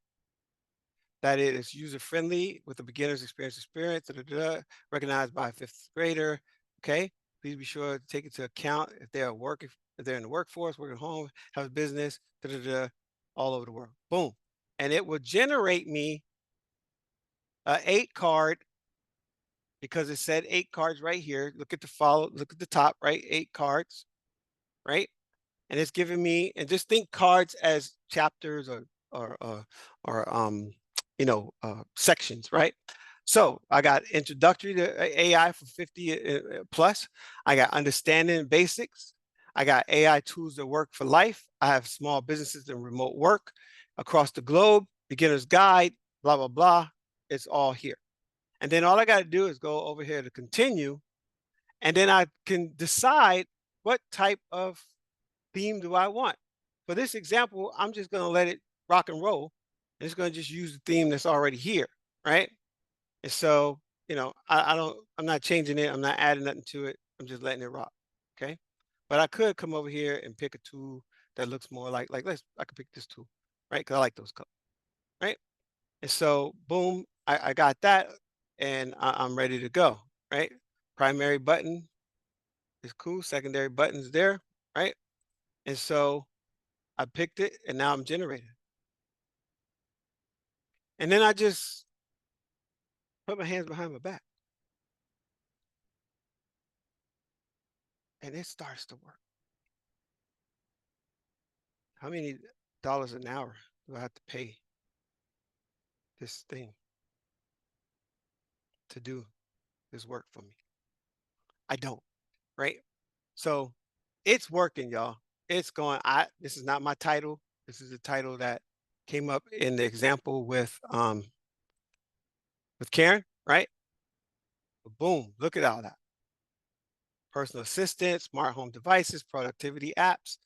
that it is user-friendly with a beginner's experience, da, da, da, recognized by a fifth grader. Okay. Please be sure to take into account if they're if they're in the workforce, working home, have a business, da, da, da, all over the world. Boom. And it will generate me a 8-card because it said 8 cards right here. Look at the top, right? 8 cards, right? And it's giving me, and just think cards as chapters or sections, right? So I got introductory to AI for 50 plus. I got understanding basics. I got AI tools that work for life. I have small businesses and remote work across the globe, beginner's guide, blah, blah, blah. It's all here. And then all I got to do is go over here to continue. And then I can decide what type of theme do I want. For this example, I'm just going to let it rock and roll. And it's going to just use the theme that's already here, right? And so, I'm not changing it. I'm not adding nothing to it. I'm just letting it rock, okay? But I could come over here and pick a tool that looks more like I could pick this tool, right? Because I like those colors, right? And so, boom, I got that, and I'm ready to go, right? Primary button is cool. Secondary button's there, right? And so I picked it, and now I'm generating. And then I just put my hands behind my back. And it starts to work. How many dollars an hour do I have to pay this thing to do this work for me? I don't, right? So it's working, y'all. It's going. This is not my title. This is the title that came up in the example with Karen, right? But boom, look at all that. Personal assistant, smart home devices, productivity apps,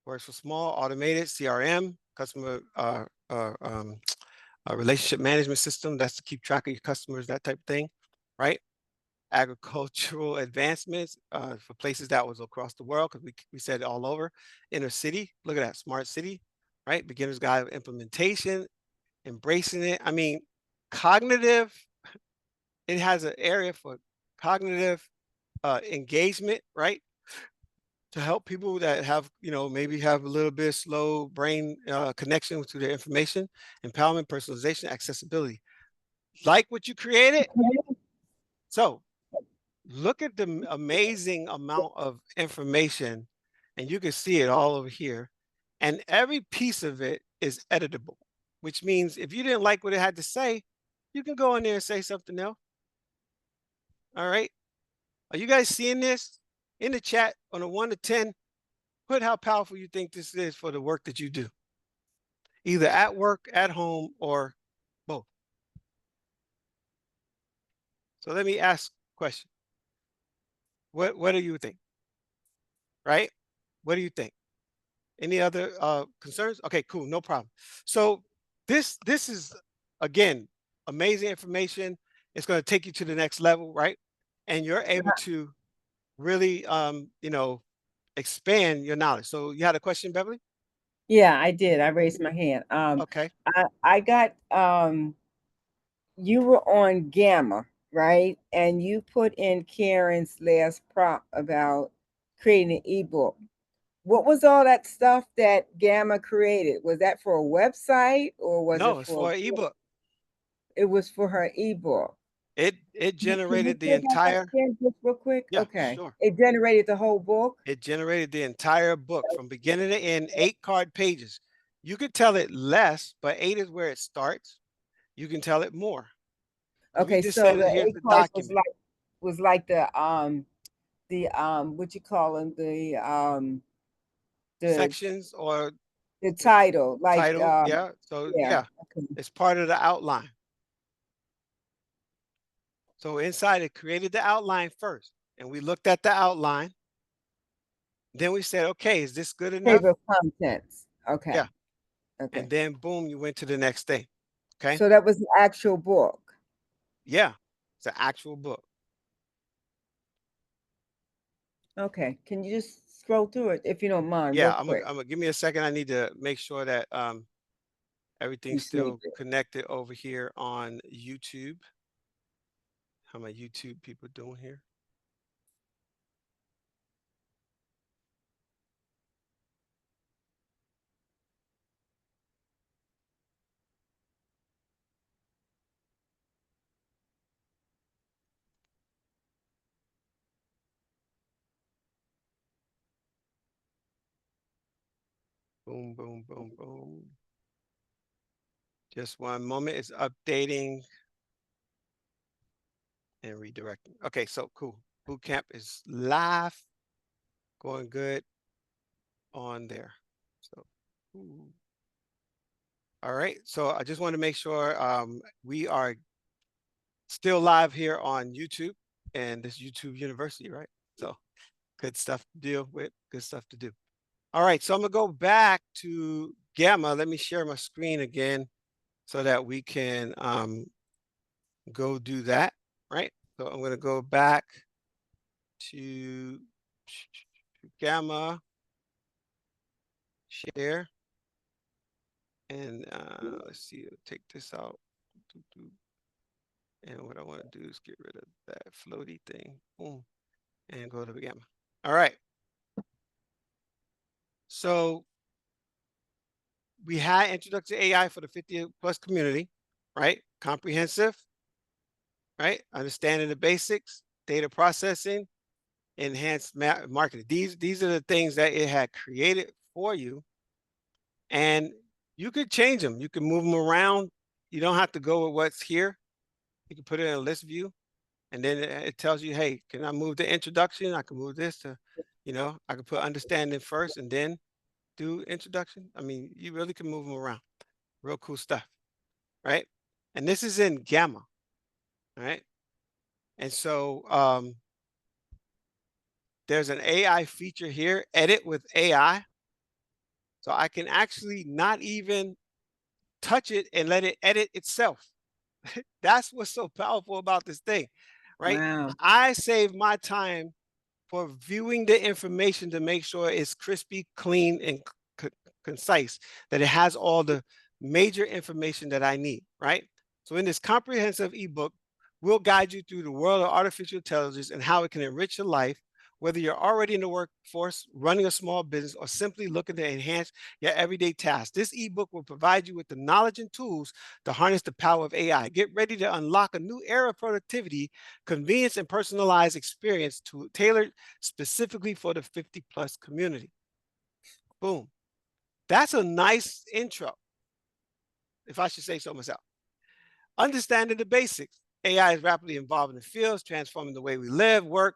works for small, automated, CRM, customer relationship management system. That's to keep track of your customers, that type of thing, right? Agricultural advancements for places that was across the world, because we said all over. Inner city, look at that, smart city, right? Beginner's guide of implementation, embracing it. I mean, cognitive, it has an area for cognitive engagement, right? To help people that have, maybe have a little bit slow brain connection to their information, empowerment, personalization, accessibility. Like what you created? So look at the amazing amount of information, and you can see it all over here. And every piece of it is editable, which means if you didn't like what it had to say, you can go in there and say something else. All right. Are you guys seeing this? In the chat on a 1 to 10, put how powerful you think this is for the work that you do, either at work, at home, or both. So let me ask a question. What do you think? Right? What do you think? Any other concerns? Okay, cool, no problem. So this is again amazing information. It's going to take you to the next level, right? And you're able to really expand your knowledge. So you had a question, Beverly? Yeah, I did. I raised my hand. Okay. I got you were on Gamma, right? And you put in Karen's last prompt about creating an ebook. What was all that stuff that Gamma created? Was that for a website or was it No, it's for a for an book? ebook. It was for her ebook. It Can you generated the say that entire, again just real quick? yeah, Okay. sure. It generated the whole book? It generated the entire book from beginning to end, 8 card pages. You could tell it less, but 8 is where it starts. You can tell it more. We Okay, just so said the that here's eight the cards document. was like the what you call them, the Sections or the the title, like title, yeah. So yeah, yeah, okay. it's part of the outline. So inside it created the outline first, and we looked at the outline. Then we said, okay, is this good enough? Table of contents. Yeah. Okay. And Okay. then boom, you went to the next thing. Okay. So that was the actual book. Yeah. It's an actual book. Okay. Can you just scroll through it if you don't mind, real Yeah, quick? I'm gonna give me a second. I need to make sure that You everything's saved still it. connected over here on YouTube. How my YouTube people doing here? Boom, boom, boom, boom. Just one moment. It's updating and redirecting. Okay, so cool. Bootcamp is live, going good on there. So, ooh. All right. So I just want to make sure we are still live here on YouTube and this YouTube University, right? So good stuff to deal with, good stuff to do. All right. So I'm going to go back to Gamma. Let me share my screen again so that we can go do that, right? So I'm going to go back to Gamma, share, and let's see, take this out. And what I want to do is get rid of that floaty thing. Boom. And go to the Gamma. All right. So we had Introduction to AI for the 50 plus community, right? Comprehensive, right? Understanding the basics, data processing, enhanced marketing. These are the things that it had created for you. And you could change them. You can move them around. You don't have to go with what's here. You can put it in a list view. And then it tells you, hey, can I move the introduction? I can move this to, I can put understanding first and then do introduction. I mean, you really can move them around. Real cool stuff, right? And this is in Gamma, right? And so there's an AI feature here, edit with AI. So I can actually not even touch it and let it edit itself. That's what's so powerful about this thing, right? Wow. I save my time for viewing the information to make sure it's crispy, clean, and concise, that it has all the major information that I need, right? So in this comprehensive ebook, we'll guide you through the world of artificial intelligence and how it can enrich your life, whether you're already in the workforce, running a small business, or simply looking to enhance your everyday tasks. This ebook will provide you with the knowledge and tools to harness the power of AI. Get ready to unlock a new era of productivity, convenience, and personalized experience tailored specifically for the 50 plus community. Boom. That's a nice intro, if I should say so myself. Understanding the basics. AI is rapidly evolving the fields, transforming the way we live, work.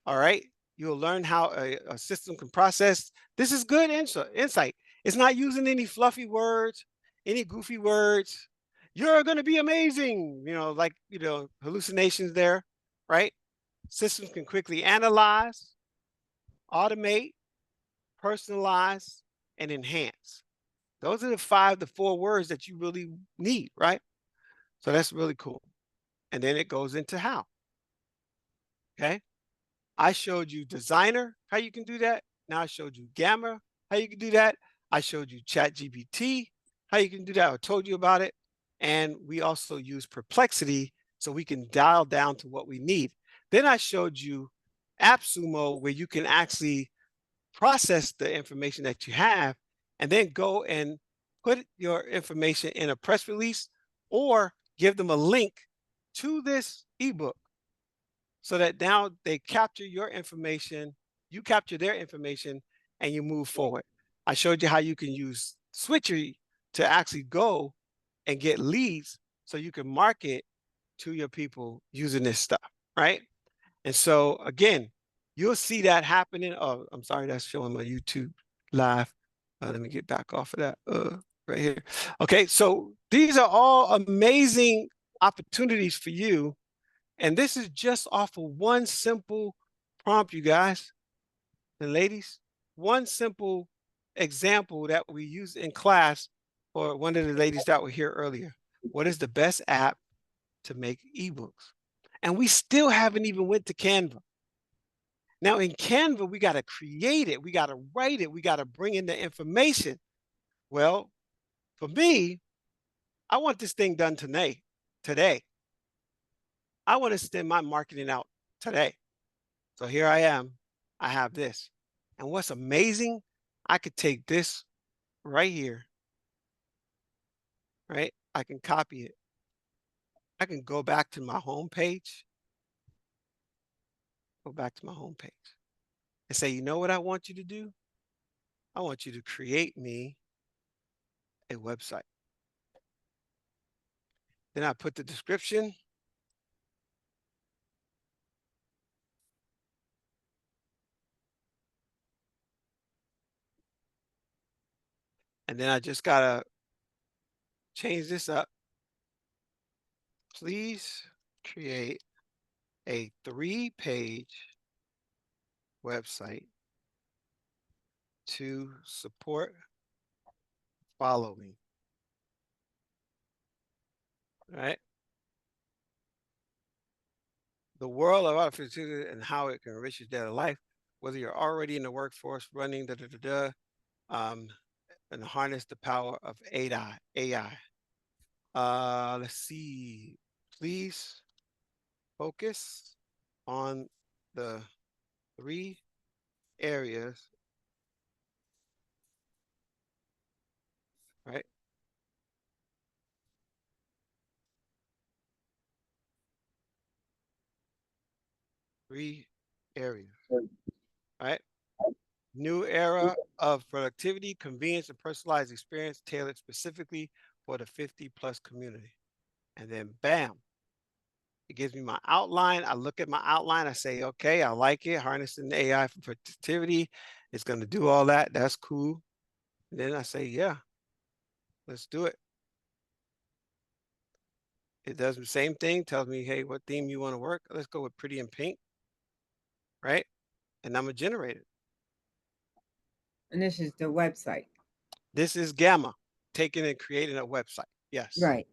All right. You'll learn how a system can process. This is good insight. It's not using any fluffy words, any goofy words. You're going to be amazing. Hallucinations there, right? Systems can quickly analyze, automate, personalize, and enhance. Those are the 4 words that you really need, right? So that's really cool. And then it goes into how. Okay. I showed you designer, how you can do that. Now I showed you Gamma, how you can do that. I showed you ChatGPT, how you can do that. I told you about it. And we also use Perplexity so we can dial down to what we need. Then I showed you AppSumo, where you can actually process the information that you have and then go and put your information in a press release or give them a link to this ebook so that now they capture your information, you capture their information, and you move forward. I showed you how you can use Switchery to actually go and get leads so you can market to your people using this stuff, right? And so again, you'll see that happening. Oh, I'm sorry, that's showing my YouTube live. Let me get back off of that right here. Okay, so these are all amazing opportunities for you. And this is just off of one simple prompt, you guys and ladies. One simple example that we used in class for one of the ladies that were here earlier. What is the best app to make ebooks? And we still haven't even went to Canva. Now in Canva, we got to create it. We got to write it. We got to bring in the information. Well, for me, I want this thing done today. I want to send my marketing out today. So here I am. I have this. And what's amazing, I could take this right here, right? I can copy it. I can go back to my home page, and say, you know what I want you to do? I want you to create me a website. Then I put the description. And then I just gotta change this up. Please create a 3-page website to support following. Right? The world of artificial intelligence and how it can enrich your daily life, whether you're already in the workforce running and harness the power of AI. Let's see. Please focus on the 3 areas, right? Three areas, right? New era of productivity, convenience, and personalized experience tailored specifically for the 50+ community. And then bam, it gives me my outline. I look at my outline. I say, okay, I like it. Harnessing AI for productivity. It's going to do all that. That's cool. And then I say, yeah, let's do it. It does the same thing. Tells me, hey, what theme you want to work? Let's go with pretty in pink, right? And I'm going to generate it. And this is the website. This is Gamma, taking and creating a website. Yes. Right.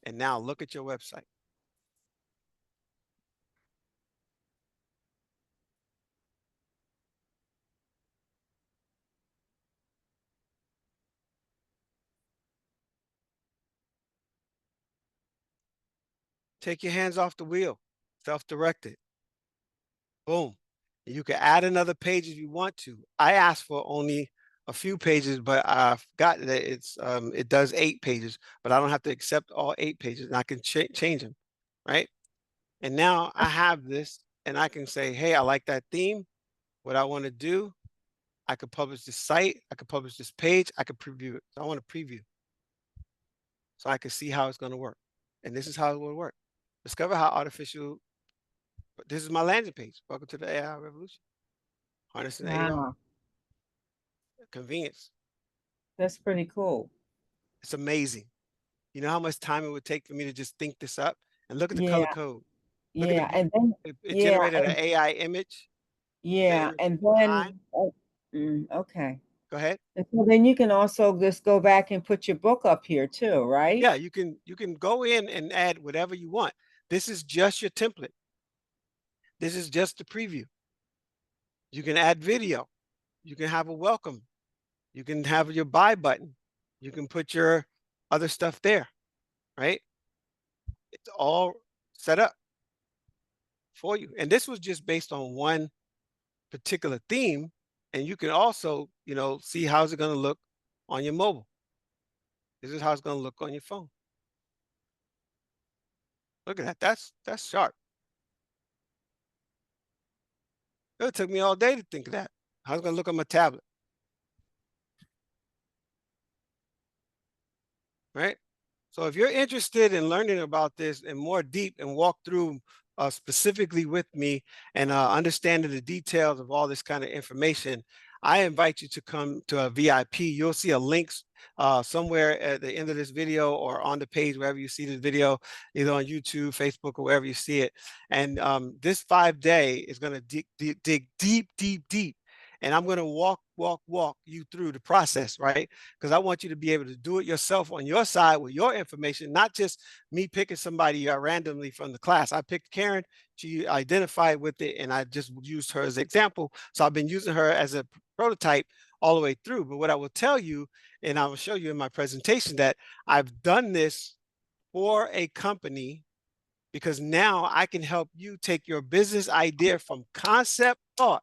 And now look at your website. Take your hands off the wheel, self-directed. Boom. You can add another page if you want to. I asked for only a few pages, but I forgot that it does 8 pages, but I don't have to accept all 8 pages, and I can change them, right? And now I have this, and I can say, hey, I like that theme. What I want to do, I could publish this site, I could publish this page, I could preview it. So I want to preview so I can see how it's going to work. And this is how it will work. Discover how artificial, this is my landing page. Welcome to the AI revolution. Harnessing AI. Wow. Convenience. That's pretty cool. It's amazing. You know how much time it would take for me to just think this up? And look at the color Yeah. code. Look at Yeah. the And then, it generated an AI image. yeah. image And behind. then, okay. Go ahead. And so then you can also just go back and put your book up here too, right? Yeah, you can go in and add whatever you want. This is just your template. This is just the preview. You can add video. You can have a welcome. You can have your buy button. You can put your other stuff there, right? It's all set up for you. And this was just based on one particular theme. And you can also, see how's it going to look on your mobile. This is how it's going to look on your phone. Look at that. That's sharp. It took me all day to think of that. How's it going to look on my tablet? Right? So if you're interested in learning about this and more deep and walk through specifically with me and understanding the details of all this kind of information, I invite you to come to a VIP. You'll see a link somewhere at the end of this video or on the page, wherever you see the video, either on YouTube, Facebook, or wherever you see it. And this 5-day is going to dig deep. And I'm going to walk you through the process, right? Because I want you to be able to do it yourself on your side with your information, not just me picking somebody randomly from the class. I picked Karen, she identified with it, and I just used her as an example. So I've been using her as a prototype all the way through. But what I will tell you, and I will show you in my presentation, that I've done this for a company because now I can help you take your business idea from concept thought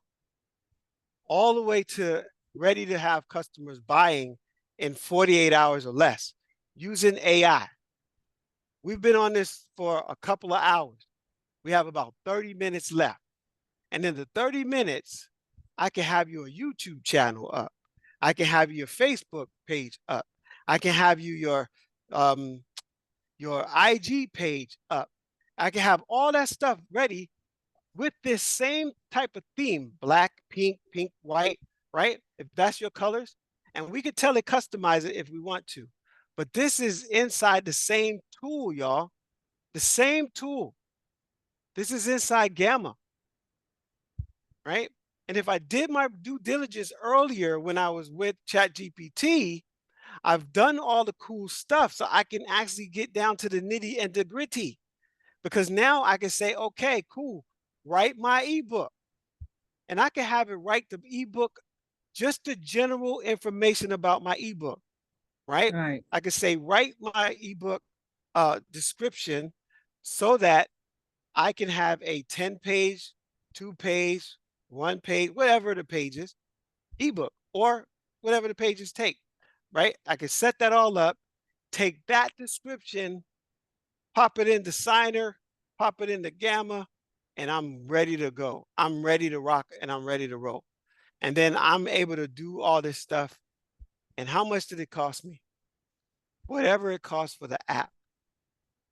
all the way to ready to have customers buying in 48 hours or less using AI. We've been on this for a couple of hours. We have about 30 minutes left. And in the 30 minutes, I can have your YouTube channel up. I can have your Facebook page up. I can have your IG page up. I can have all that stuff ready with this same type of theme, black, pink, white, right? If that's your colors, and we could customize it if we want to. But this is inside the same tool, y'all. The same tool. This is inside Gamma, right? And if I did my due diligence earlier when I was with ChatGPT, I've done all the cool stuff so I can actually get down to the nitty and the gritty. Because now I can say, okay, cool, write my ebook. And I can have it write the ebook, just the general information about my ebook, right? Right. I could say, write my ebook description so that I can have a 10-page, 2-page, 1-page, whatever the pages, ebook, or whatever the pages take, right? I can set that all up, take that description, pop it into Signer, pop it into Gamma, and I'm ready to go. I'm ready to rock and I'm ready to roll. And then I'm able to do all this stuff. And how much did it cost me? Whatever it cost for the app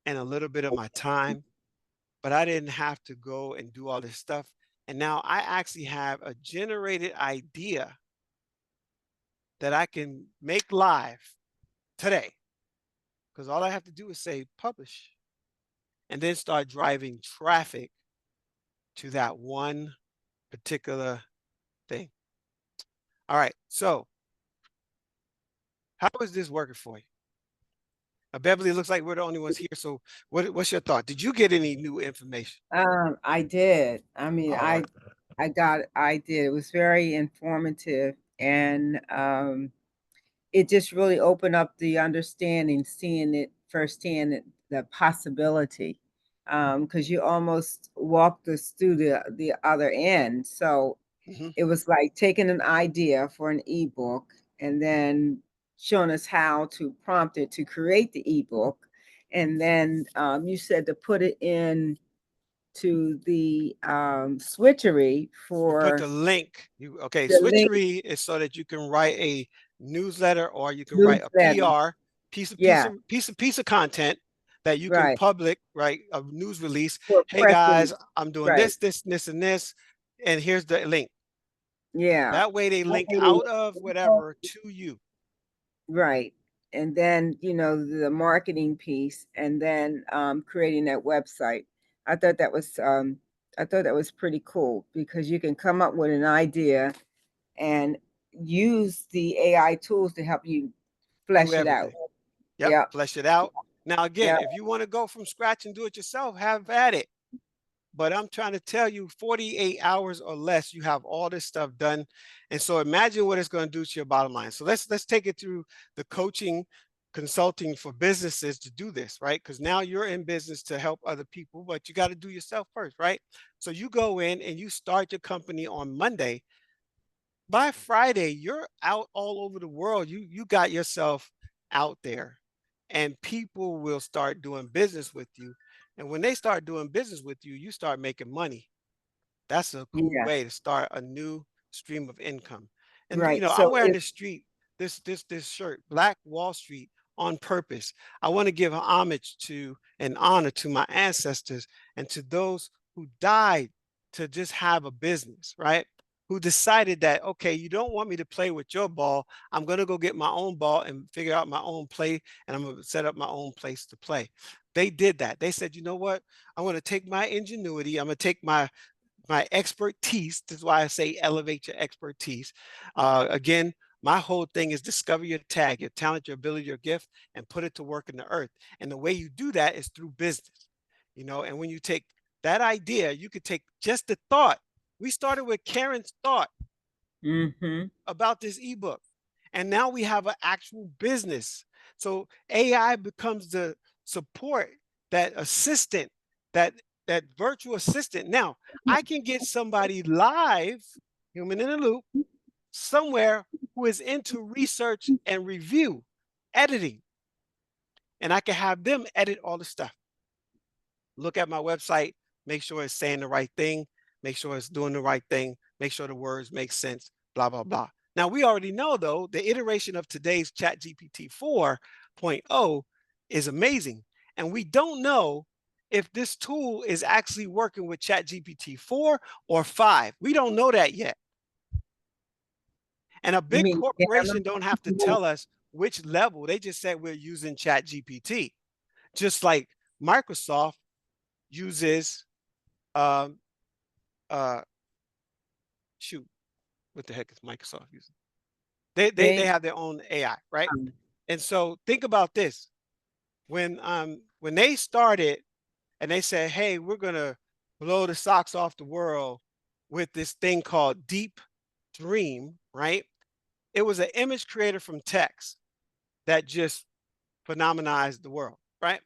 and a little bit of my time, but I didn't have to go and do all this stuff. And now I actually have a generated idea that I can make live today. Because all I have to do is say publish and then start driving traffic to that one particular thing. All right. So how is this working for you? Beverly, it looks like we're the only ones here. So what's your thought? Did you get any new information? I did. I mean, All right. I did. It was very informative, and it just really opened up the understanding, seeing it firsthand, the possibility, because you almost walked us through the other end. So it was like taking an idea for an ebook and then showing us how to prompt it to create the ebook, and then you said to put it in to the switchery You put for the link. Okay, the link switchery is so that you can write a newsletter or you can write a newsletter. PR Yeah, piece of content that you can right. public, right? A news release. For Hey press release. guys, I'm doing Right. this, and this, and here's the link. Yeah. That way they link Okay, out of whatever to you. right. And then, the marketing piece, and then creating that website. I thought that was pretty cool because you can come up with an idea and use the AI tools to help you flesh Do it out. everything. Yep, Yeah. flesh it out. Now, again, Yeah. if you want to go from scratch and do it yourself, have at it. But I'm trying to tell you, 48 hours or less, you have all this stuff done. And so imagine what it's going to do to your bottom line. So let's take it through the coaching, consulting for businesses to do this, right? Because now you're in business to help other people, but you got to do yourself first, right? So you go in and you start your company on Monday. By Friday, you're out all over the world. You got yourself out there, and people will start doing business with you. And when they start doing business with you, you start making money. That's a cool Yeah. way to start a new stream of income. And Right. I'm So wearing if this shirt, Black Wall Street, on purpose. I want to give homage to and honor to my ancestors and to those who died to just have a business, right? Who decided that, okay, you don't want me to play with your ball. I'm going to go get my own ball and figure out my own play, and I'm going to set up my own place to play. They did that. They said, you know what? I'm going to take my ingenuity. I'm going to take my expertise. This is why I say elevate your expertise. Again, my whole thing is discover your tag, your talent, your ability, your gift, and put it to work in the earth. And the way you do that is through business, and when you take that idea, you could take just the thought. We started with Karen's thought mm-hmm. about this ebook, and now we have an actual business. So AI becomes the support, that assistant, that virtual assistant. Now I can get somebody live, human in the loop, somewhere, who is into research and review, editing, and I can have them edit all the stuff. Look at my website, make sure it's saying the right thing, make sure it's doing the right thing, make sure the words make sense, blah, blah, blah. Now, we already know, though, the iteration of today's ChatGPT 4.0 is amazing. And we don't know if this tool is actually working with ChatGPT 4 or 5. We don't know that yet. And a You big mean corporation don't have to tell us which level. They just said we're using ChatGPT. Just like Microsoft uses um, shoot, what the heck is Microsoft using? They have their own AI, right? And so think about this. When they started and they said, hey, we're gonna blow the socks off the world with this thing called Deep Dream, right? It was an image creator from text that just phenomenized the world, right?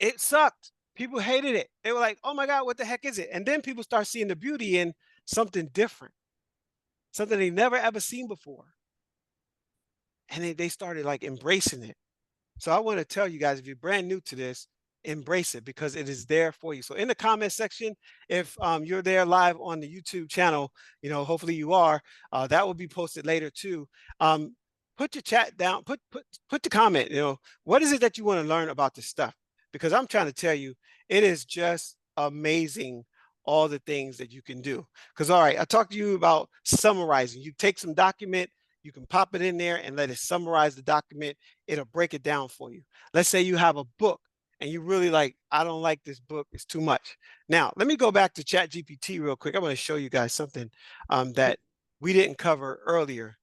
It sucked. People hated it. They were like, oh my God, what the heck is it? And then people start seeing the beauty in something different, something they never ever seen before. And they started like embracing it. So I want to tell you guys, if you're brand new to this, embrace it because it is there for you. So in the comment section, if you're there live on the YouTube channel, hopefully you are, that will be posted later too. Put your chat down, put the comment, what is it that you want to learn about this stuff? Because I'm trying to tell you, it is just amazing, all the things that you can do. Because, all right, I talked to you about summarizing. You take some document, you can pop it in there and let it summarize the document. It'll break it down for you. Let's say you have a book and you really like, I don't like this book, it's too much. Now, let me go back to ChatGPT real quick. I'm going to show you guys something that we didn't cover earlier,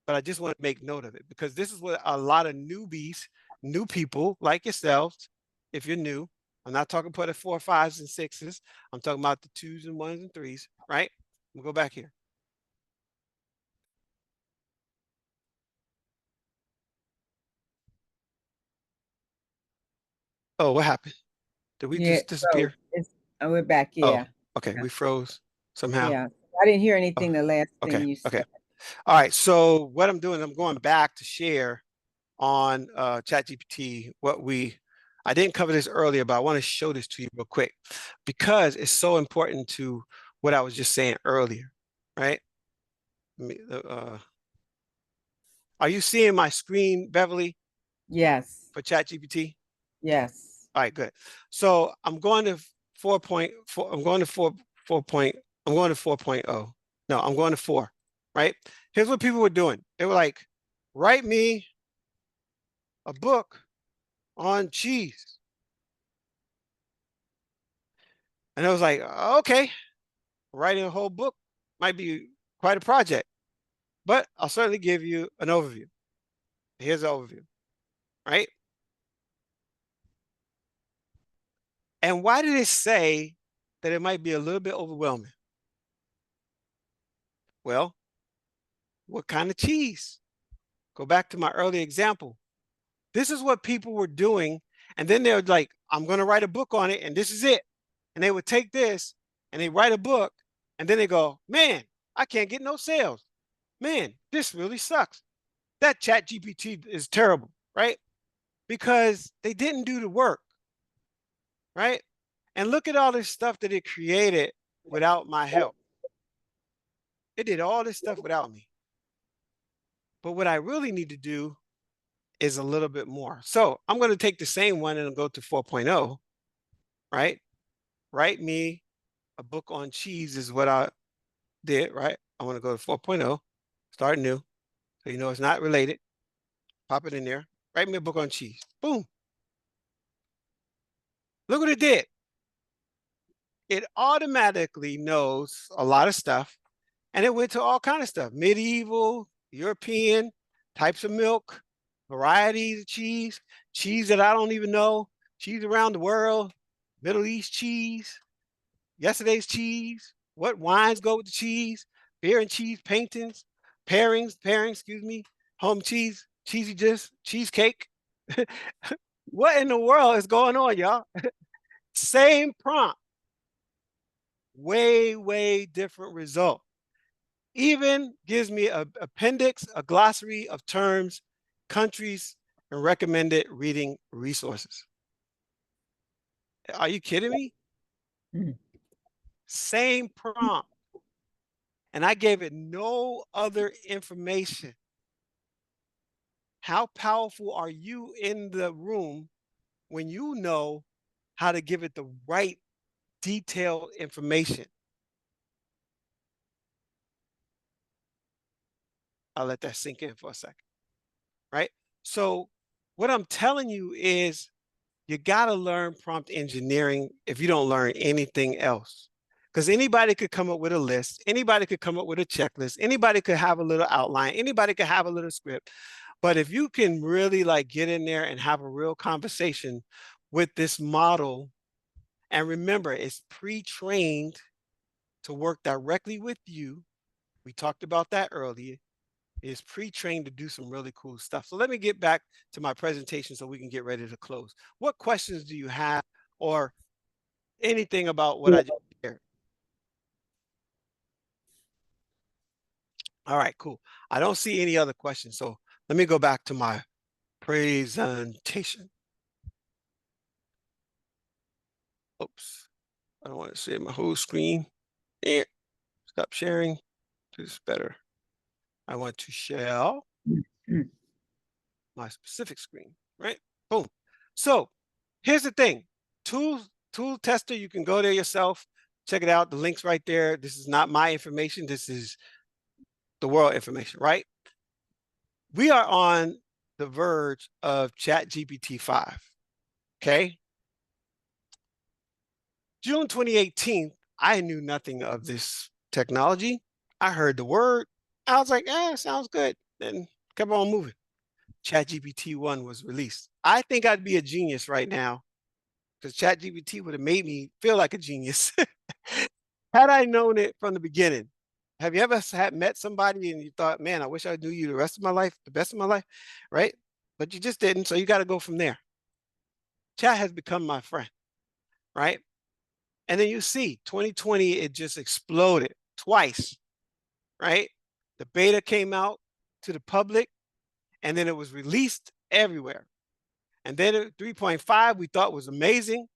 but I just want to make note of it because this is what a lot of newbies, new people like yourselves, if you're new, I'm not talking about the 4, 5s, and 6s. I'm talking about the 2s and 1s and 3s, right? We'll go back here. Oh, what happened? Did we just disappear? We're back. Yeah. Oh, okay. We froze somehow. Yeah. I didn't hear anything. Oh, The last okay. thing you said. Okay. All right. So what I'm doing, I'm going back to share on ChatGPT I didn't cover this earlier, but I want to show this to you real quick because it's so important to what I was just saying earlier, right? Are you seeing my screen, Beverly? Yes. For ChatGPT? Yes. All right, good. So I'm going to 4.4. I'm going to 4.0. No, I'm going to 4, right? Here's what people were doing. They were like, write me a book on cheese. And I was like, okay, writing a whole book might be quite a project. but I'll certainly give you an overview. Here's the overview, right? And why did it say that it might be a little bit overwhelming? Well, what kind of cheese? Go back to my early example. This is what people were doing. And then they're like, I'm going to write a book on it, and this is it. And they would take this and they write a book, and then they go, man, I can't get no sales. Man, this really sucks. That ChatGPT is terrible, right? Because they didn't do the work, right? And look at all this stuff that it created without my help. It did all this stuff without me. But what I really need to do is a little bit more. So I'm going to take the same one and go to 4.0, right? Write me a book on cheese is what I did, right? I want to go to 4.0, start new. So you know it's not related. Pop it in there. Write me a book on cheese. Boom. Look what it did. It automatically knows a lot of stuff, and it went to all kind of stuff: medieval, European, types of milk, varieties of cheese, cheese that I don't even know, cheese around the world, Middle East cheese, yesterday's cheese, what wines go with the cheese, beer and cheese paintings, pairings, excuse me, home cheese, cheesy just, cheesecake. What in the world is going on, y'all? Same prompt, way different result. Even gives me an appendix, a glossary of terms, countries, and recommended reading resources. Are you kidding me? Same prompt. And I gave it no other information. How powerful are you in the room when you know how to give it the right detailed information? I'll let that sink in for a second, right? So what I'm telling you is you got to learn prompt engineering if you don't learn anything else. Because anybody could come up with a list. Anybody could come up with a checklist. Anybody could have a little outline. Anybody could have a little script. But if you can really like get in there and have a real conversation with this model, and remember, it's pre-trained to work directly with you. We talked about that earlier. It's pre-trained to do some really cool stuff. So let me get back to my presentation so we can get ready to close. What questions do you have or anything about what I just shared? All right, cool. I don't see any other questions. So let me go back to my presentation. Oops, I don't want to see my whole screen. Stop sharing. Do this better. I want to share my specific screen, right? Boom. So here's the thing. Tool tester, you can go there yourself. Check it out. The link's right there. This is not my information. This is the world information, right? We are on the verge of ChatGPT 5, okay? June 2018, I knew nothing of this technology. I heard the word. I was like, sounds good. And kept on moving. ChatGPT 1 was released. I think I'd be a genius right now because ChatGPT would have made me feel like a genius had I known it from the beginning. Have you ever met somebody and you thought, man, I wish I knew you the rest of my life, the best of my life, right? But you just didn't, so you got to go from there. Chat has become my friend, right? And then you see 2020, it just exploded twice, right? The beta came out to the public and then it was released everywhere. And then 3.5 we thought was amazing.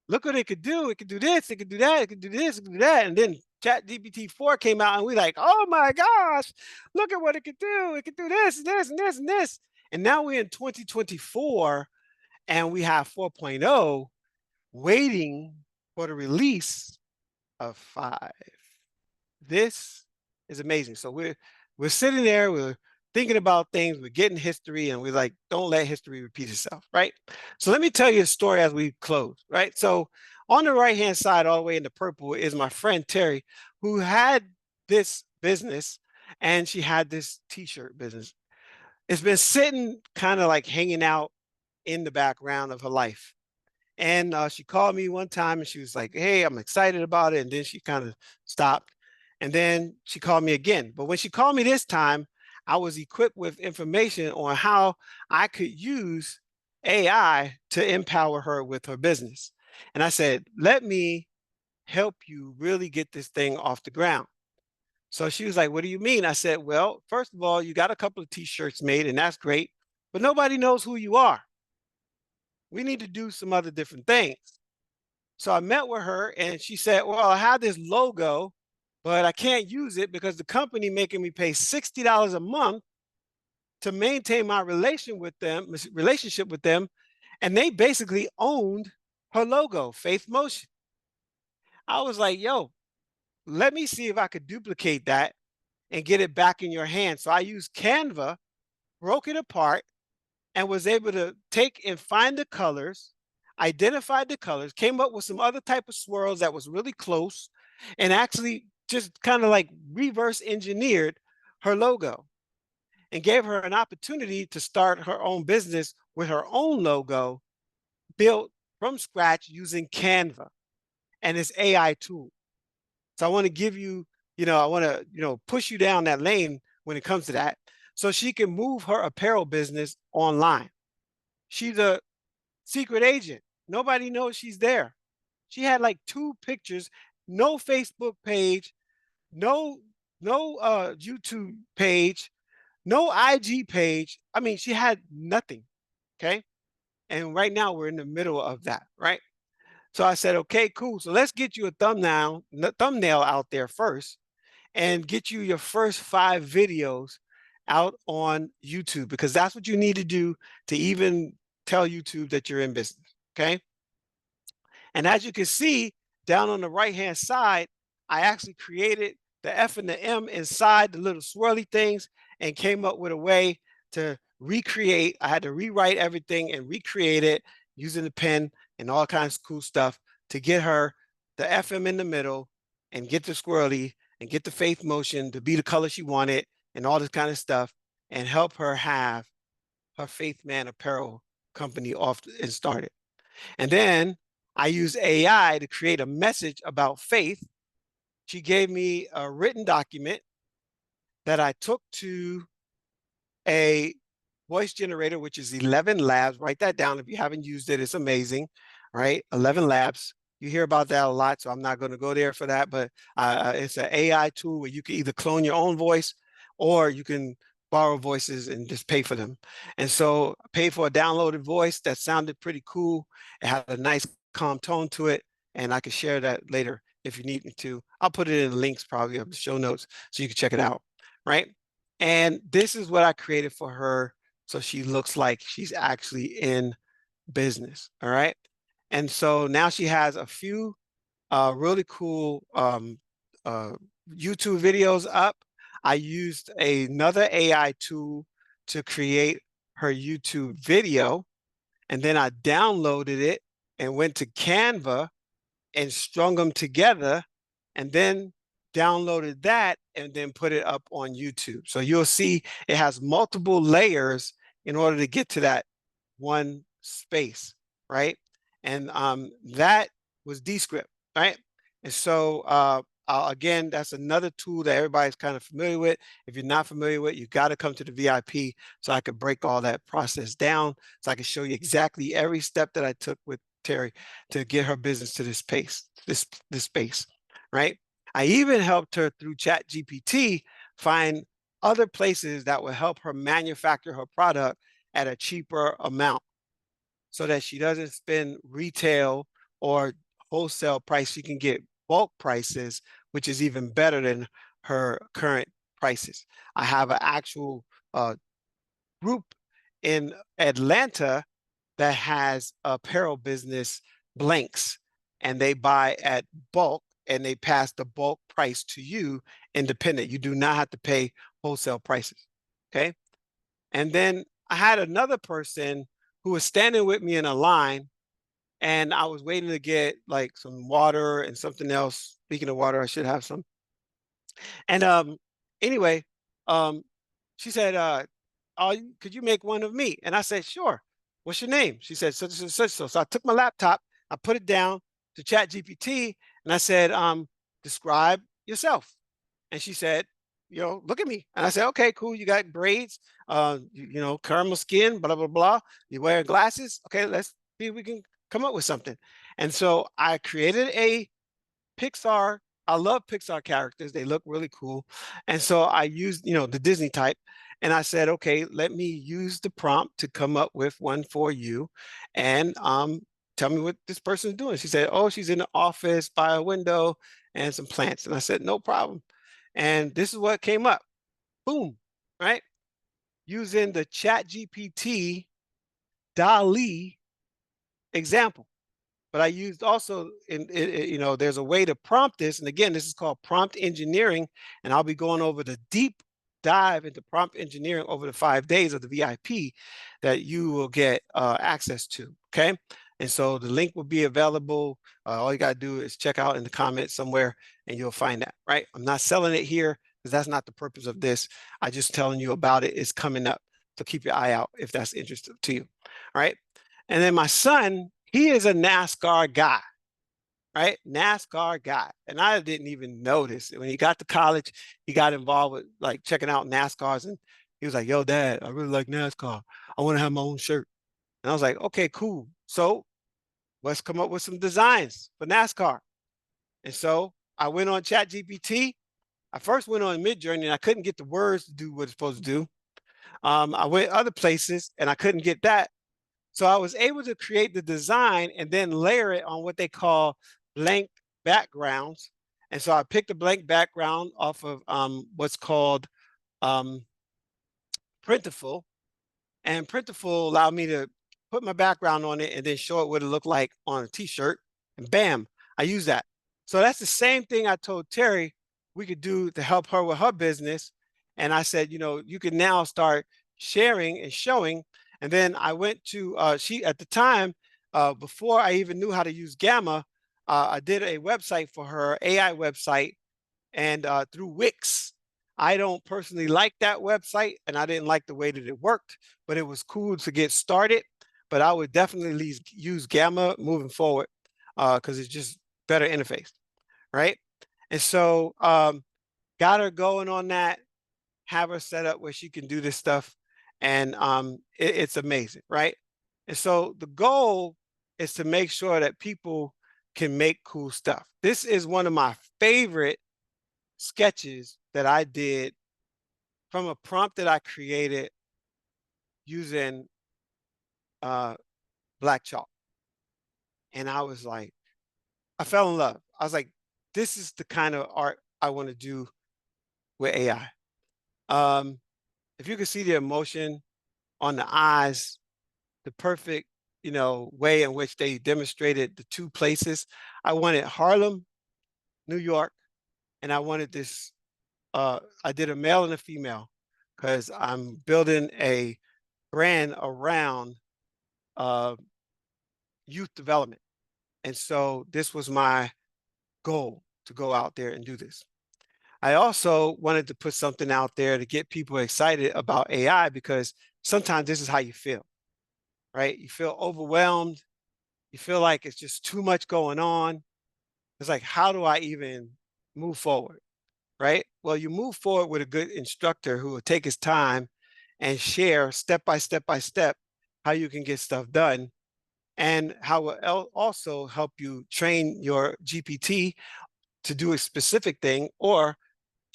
Look what it could do. It could do this, it could do that, it could do this, it could do that. And then ChatGPT 4 came out and we like, oh my gosh, look at what it could do. It could do this, and this, and this, and this. And now we're in 2024 and we have 4.0 waiting for the release of 5. This is amazing. So we're sitting there, we're thinking about things, we're getting history, and we're like, don't let history repeat itself, right? So let me tell you a story as we close, right? So on the right-hand side, all the way in the purple, is my friend Terry, who had this business, and she had this t-shirt business. It's been sitting kind of like hanging out in the background of her life. And she called me one time and she was like, "Hey, I'm excited about it." And then she kind of stopped. And then she called me again. But when she called me this time, I was equipped with information on how I could use AI to empower her with her business. And I said, "Let me help you really get this thing off the ground." So she was like, "What do you mean?" I said, "Well, first of all, you got a couple of t-shirts made, and that's great, but nobody knows who you are. We need to do some other different things." So I met with her and she said, "Well, I have this logo, but I can't use it because the company making me pay $60 a month to maintain my relationship with them, and they basically owned her logo, Faith Motion." I was like, "Yo, let me see if I could duplicate that and get it back in your hands." So I used Canva, broke it apart, and was able to take and find the colors, identified the colors, came up with some other type of swirls that was really close, and actually just kind of like reverse engineered her logo and gave her an opportunity to start her own business with her own logo built from scratch using Canva and its AI tool. So I want to give you, I want to, push you down that lane when it comes to that so she can move her apparel business online. She's a secret agent. Nobody knows she's there. She had like 2 pictures, no Facebook page, no YouTube page, no IG page. I mean, she had nothing. Okay. And right now we're in the middle of that, right? So I said, okay, cool. So let's get you a thumbnail out there first and get you your first 5 videos out on YouTube, because that's what you need to do to even tell YouTube that you're in business. Okay. And as you can see down on the right-hand side, I actually created the F and the M inside the little swirly things and came up with a way to recreate. I had to rewrite everything and recreate it using the pen and all kinds of cool stuff to get her the FM in the middle and get the swirly and get the faith motion to be the color she wanted and all this kind of stuff, and help her have her Faith Man apparel company off and started. And then I used AI to create a message about faith. She gave me a written document that I took to a voice generator, which is 11 Labs. Write that down if you haven't used it. It's amazing, right? 11 Labs. You hear about that a lot, so I'm not going to go there for that. But it's an AI tool where you can either clone your own voice or you can borrow voices and just pay for them. And so I paid for a downloaded voice that sounded pretty cool. It had a nice calm tone to it, and I can share that later if you need me to. I'll put it in the links probably of the show notes so you can check it out, right? And this is what I created for her so she looks like she's actually in business, all right? And so now she has a few really cool YouTube videos up. I used another AI tool to create her YouTube video, and then I downloaded it and went to Canva and strung them together, and then downloaded that and then put it up on YouTube. So you'll see it has multiple layers in order to get to that one space, right? And that was Descript, right? And so again, that's another tool that everybody's kind of familiar with. If you're not familiar with, you got to come to the VIP so I could break all that process down, so I can show you exactly every step that I took with Terry to get her business to this pace, this space, right? I even helped her through ChatGPT find other places that will help her manufacture her product at a cheaper amount so that she doesn't spend retail or wholesale price. She can get bulk prices, which is even better than her current prices. I have an actual group in Atlanta that has apparel business blanks, and they buy at bulk and they pass the bulk price to you independent. You do not have to pay wholesale prices. Okay. And then I had another person who was standing with me in a line, and I was waiting to get like some water and something else. Speaking of water, I should have some. And anyway, She said, could you make one of me? And I said, sure. What's your name? She said, such and such. So I took my laptop, I put it down to ChatGPT, and I said, describe yourself. And she said, look at me. And I said, okay, cool. You got braids, caramel skin, blah, blah, blah. You wear glasses. Okay, let's see if we can come up with something. And so I created a Pixar. I love Pixar characters. They look really cool. And so I used, the Disney type. And I said, okay, let me use the prompt to come up with one for you. And tell me what this person is doing. She said, oh, she's in the office by a window and some plants. And I said, no problem. And this is what came up. Boom, right? Using the ChatGPT DALL-E example. But I used also there's a way to prompt this. And again, this is called prompt engineering. And I'll be going over the deep dive into prompt engineering over the 5 days of the VIP that you will get access to. Okay. And so the link will be available. All you got to do is check out in the comments somewhere and you'll find that, right? I'm not selling it here because that's not the purpose of this. I just telling you about it. It's coming up. So keep your eye out if that's interesting to you. All right. And then my son, he is a NASCAR guy, right? NASCAR guy. And I didn't even notice. When he got to college, he got involved with like checking out NASCARs. And he was like, yo, Dad, I really like NASCAR. I want to have my own shirt. And I was like, okay, cool. So let's come up with some designs for NASCAR. And so I went on ChatGPT. I first went on Midjourney and I couldn't get the words to do what it's supposed to do. I went other places and I couldn't get that. So I was able to create the design and then layer it on what they call blank backgrounds. And so I picked a blank background off of what's called Printful. And Printful allowed me to put my background on it and then show it what it looked like on a t-shirt. And bam, I use that. So that's the same thing I told Terry we could do to help her with her business. And I said, you can now start sharing and showing. And then I went to, she at the time, before I even knew how to use Gamma, I did a website for her, AI website, and through Wix. I don't personally like that website and I didn't like the way that it worked, but it was cool to get started. But I would definitely use Gamma moving forward because it's just better interface, right? And so got her going on that, have her set up where she can do this stuff. And it's amazing, right? And so the goal is to make sure that people can make cool stuff. This is one of my favorite sketches that I did from a prompt that I created using black chalk. And I was like, I fell in love. I was like, this is the kind of art I want to do with AI. If you can see the emotion on the eyes, the perfect, way in which they demonstrated the two places. I wanted Harlem, New York, and I wanted this, I did a male and a female because I'm building a brand around youth development. And so this was my goal to go out there and do this. I also wanted to put something out there to get people excited about AI because sometimes this is how you feel, right? You feel overwhelmed. You feel like it's just too much going on. It's like, how do I even move forward, right? Well, you move forward with a good instructor who will take his time and share step by step by step how you can get stuff done and how will also help you train your GPT to do a specific thing or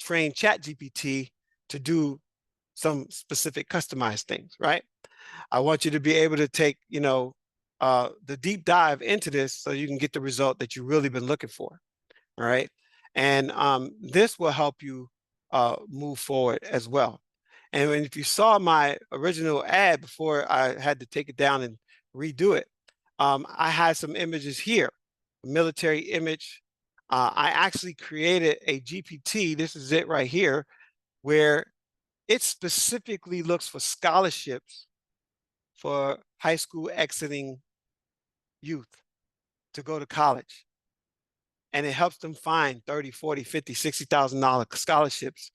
train ChatGPT to do some specific customized things, right? I want you to be able to take, the deep dive into this so you can get the result that you've really been looking for, all right? And this will help you move forward as well. And if you saw my original ad before I had to take it down and redo it, I had some images here, a military image. I actually created a GPT, this is it right here, where it specifically looks for scholarships for high school exiting youth to go to college. And it helps them find 30, 40, 50, $60,000 scholarships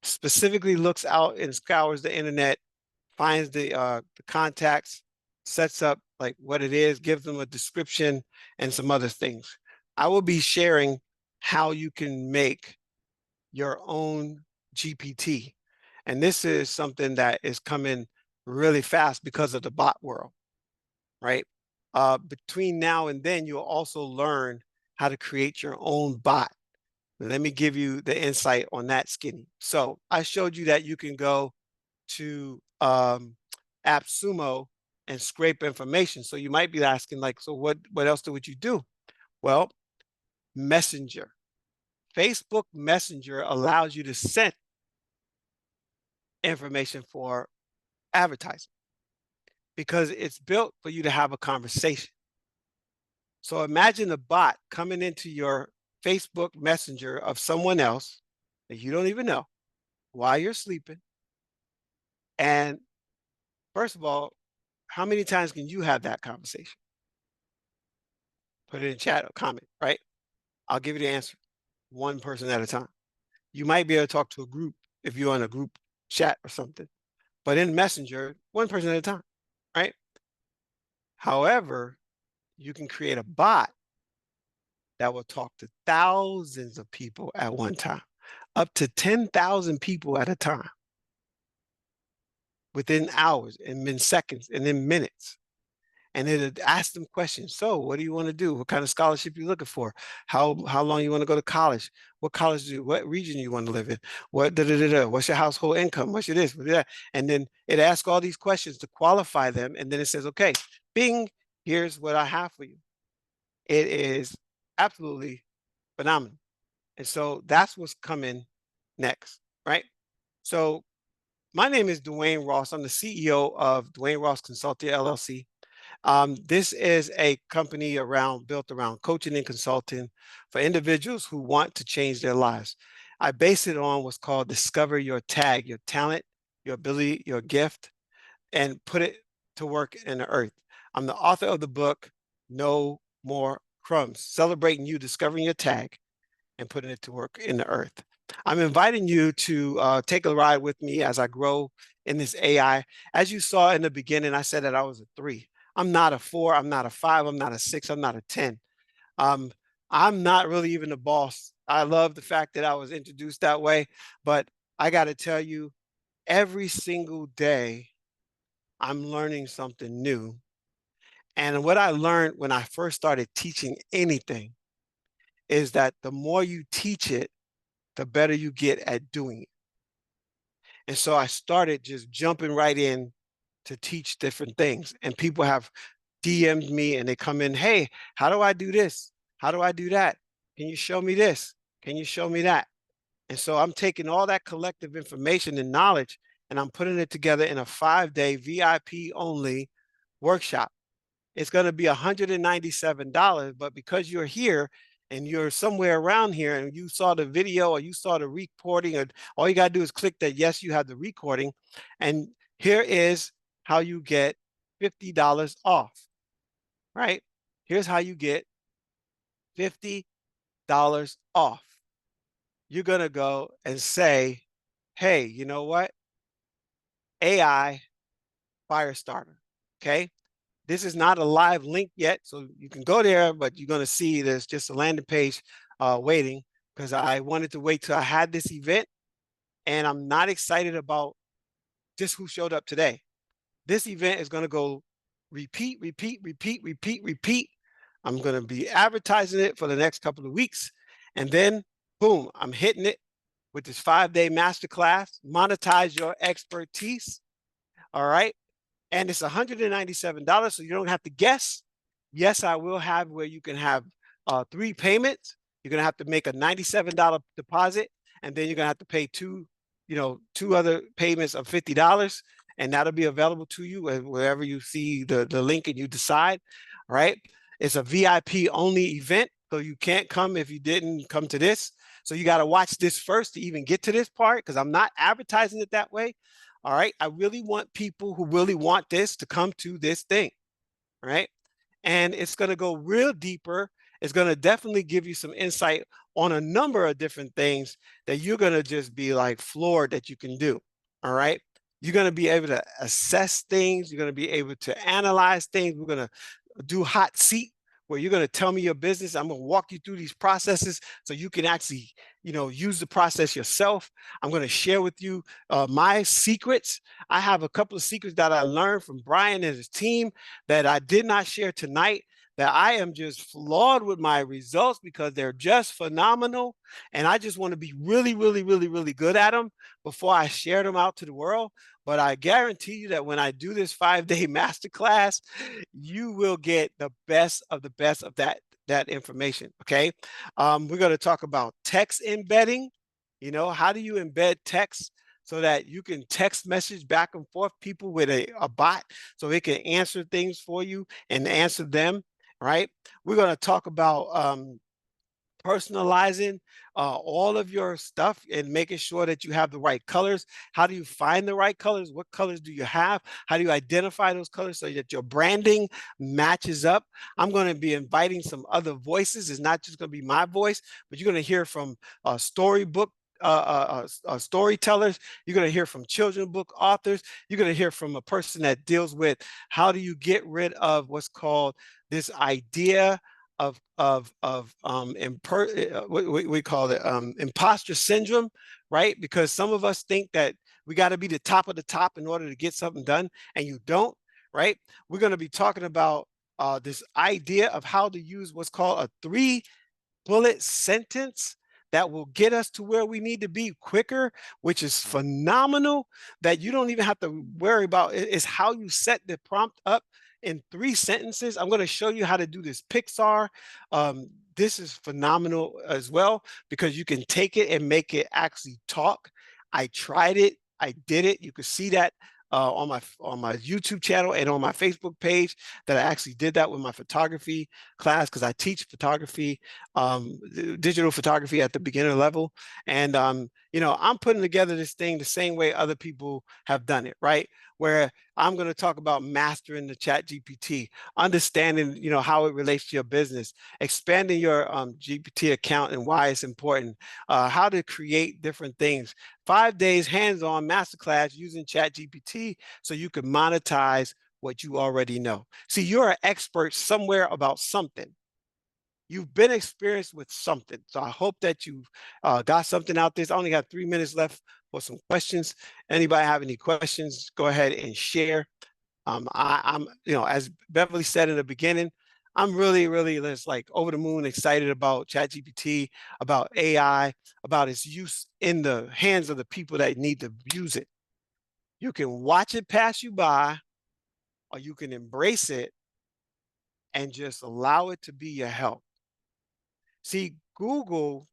specifically looks out and scours the internet, finds the contacts, sets up like what it is, gives them a description and some other things. I will be sharing how you can make your own GPT. And this is something that is coming really fast because of the bot world, right? Between now and then, you'll also learn how to create your own bot. Let me give you the insight on that, Skinny. So I showed you that you can go to AppSumo and scrape information. So you might be asking, like, so what else would you do? Well, Messenger. Facebook Messenger allows you to send information for advertising because it's built for you to have a conversation. So imagine a bot coming into your Facebook Messenger of someone else that you don't even know while you're sleeping. And first of all, how many times can you have that conversation? Put it in chat or comment, right? I'll give you the answer. One person at a time. You might be able to talk to a group if you're on a group chat or something, but in Messenger, one person at a time, right? However, you can create a bot that will talk to thousands of people at one time, up to 10,000 people at a time, within hours and in seconds and in minutes. And it ask them questions. So what do you want to do? What kind of scholarship you looking for? How long you want to go to college? What college do you, what region you want to live in? What what's your household income? What's your this? What's that? And then it asks all these questions to qualify them. And then it says, okay, bing, here's what I have for you. It is absolutely phenomenal. And so that's what's coming next, right? So my name is Dwayne Ross. I'm the CEO of Dwayne Ross Consulting LLC. This is a company built around coaching and consulting for individuals who want to change their lives. I base it on what's called discover your tag, your talent, your ability, your gift, and put it to work in the earth. I'm the author of the book, No More Crumbs, celebrating you discovering your tag and putting it to work in the earth. I'm inviting you to take a ride with me as I grow in this AI. As you saw in the beginning, I said that I was a 3. I'm not a 4, I'm not a 5, I'm not a 6, I'm not a 10. Um, I'm not really even a boss. I love the fact that I was introduced that way, but I got to tell you, every single day, I'm learning something new. And what I learned when I first started teaching anything is that the more you teach it, the better you get at doing it. And so I started just jumping right in to teach different things. And people have DM'd me and they come in, hey, how do I do this? How do I do that? Can you show me this? Can you show me that? And so I'm taking all that collective information and knowledge and I'm putting it together in a 5-day VIP only workshop. It's going to be $197, but because you're here and you're somewhere around here and you saw the video or you saw the recording, or all you got to do is click that yes, you have the recording. And here is how you get $50 off, right? Here's how you get $50 off. You're going to go and say, hey, you know what? AI Firestarter, okay? This is not a live link yet, so you can go there, but you're going to see there's just a landing page waiting because I wanted to wait till I had this event, and I'm not excited about just who showed up today. This event is going to go repeat, repeat, repeat, repeat, repeat. I'm going to be advertising it for the next couple of weeks, and then boom, I'm hitting it with this 5-day masterclass, monetize your expertise. All right. And it's $197, so you don't have to guess. Yes, I will have where you can have 3 payments. You're gonna have to make a $97 deposit, and then you're gonna have to pay two other payments of $50, and that'll be available to you wherever you see the link and you decide. All right. It's a VIP only event, so you can't come if you didn't come to this. So you got to watch this first to even get to this part because I'm not advertising it that way. All right. I really want people who really want this to come to this thing. Right. And it's going to go real deeper. It's going to definitely give you some insight on a number of different things that you're going to just be like floored that you can do. All right. You're going to be able to assess things. You're going to be able to analyze things. We're going to do hot seat where you're going to tell me your business. I'm going to walk you through these processes so you can actually, use the process yourself. I'm going to share with you my secrets. I have a couple of secrets that I learned from Brian and his team that I did not share tonight, that I am just flawed with my results because they're just phenomenal. And I just want to be really, really, really, really good at them before I share them out to the world. But I guarantee you that when I do this 5-day masterclass, you will get the best of that information. Okay. We're going to talk about text embedding. How do you embed text so that you can text message back and forth people with a bot so it can answer things for you and answer them, right? We're going to talk about personalizing all of your stuff and making sure that you have the right colors. How do you find the right colors? What colors do you have? How do you identify those colors so that your branding matches up? I'm going to be inviting some other voices. It's not just going to be my voice, but you're going to hear from storybook storytellers. You're going to hear from children's book authors. You're going to hear from a person that deals with how do you get rid of what's called this idea of what we call it imposter syndrome, right? Because some of us think that we got to be the top of the top in order to get something done, and you don't, right? We're going to be talking about this idea of how to use what's called a 3-bullet sentence that will get us to where we need to be quicker, which is phenomenal, that you don't even have to worry about. It's how you set the prompt up in 3 sentences. I'm going to show you how to do this Pixar. This is phenomenal as well because you can take it and make it actually talk. I tried it. I did it. You can see that on my YouTube channel and on my Facebook page that I actually did that with my photography class because I teach photography, digital photography at the beginner level. And, I'm putting together this thing the same way other people have done it, right? Where I'm going to talk about mastering the ChatGPT, understanding, how it relates to your business, expanding your GPT account and why it's important, how to create different things. 5 days hands-on masterclass using ChatGPT so you can monetize what you already know. See, you're an expert somewhere about something. You've been experienced with something. So I hope that you've got something out there. I only got 3 minutes left for some questions. Anybody have any questions, go ahead and share. I'm, as Beverly said in the beginning, I'm really, really just like over the moon excited about ChatGPT, about AI, about its use in the hands of the people that need to use it. You can watch it pass you by, or you can embrace it and just allow it to be your help. See, Google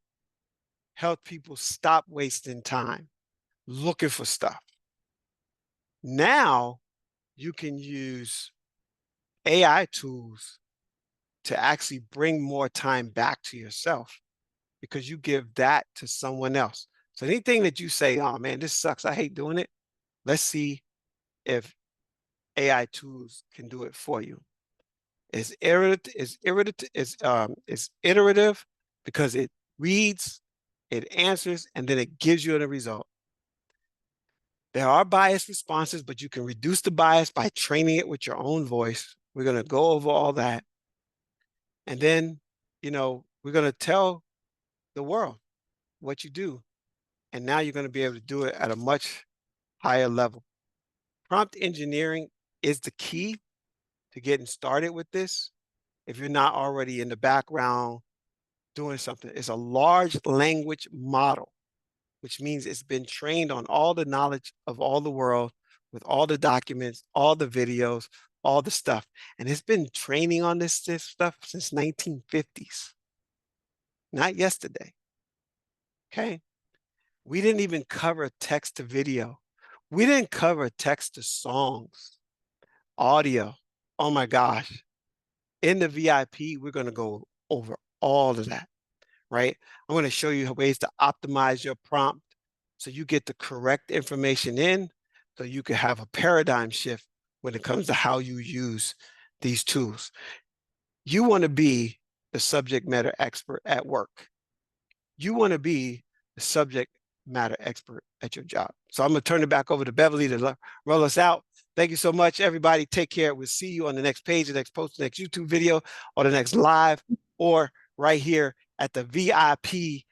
helped people stop wasting time looking for stuff. Now you can use AI tools to actually bring more time back to yourself because you give that to someone else. So anything that you say, oh man, this sucks, I hate doing it. Let's see if AI tools can do it for you. It's iterative because it reads, it answers, and then it gives you a result. There are biased responses, but you can reduce the bias by training it with your own voice. We're going to go over all that. And then, we're going to tell the world what you do. And now you're going to be able to do it at a much higher level. Prompt engineering is the key to getting started with this. If you're not already in the background doing something, it's a large language model, which means it's been trained on all the knowledge of all the world with all the documents, all the videos, all the stuff. And it's been training on this stuff since 1950s, not yesterday. Okay. We didn't even cover text to video. We didn't cover text to songs, audio. Oh my gosh. In the VIP, we're going to go over all of that, right? I'm going to show you ways to optimize your prompt so you get the correct information in so you can have a paradigm shift when it comes to how you use these tools. You want to be the subject matter expert at work. You want to be the subject matter expert at your job. So I'm going to turn it back over to Beverly to roll us out. Thank you so much, everybody. Take care. We'll see you on the next page, the next post, the next YouTube video, or the next live, or right here at the VIP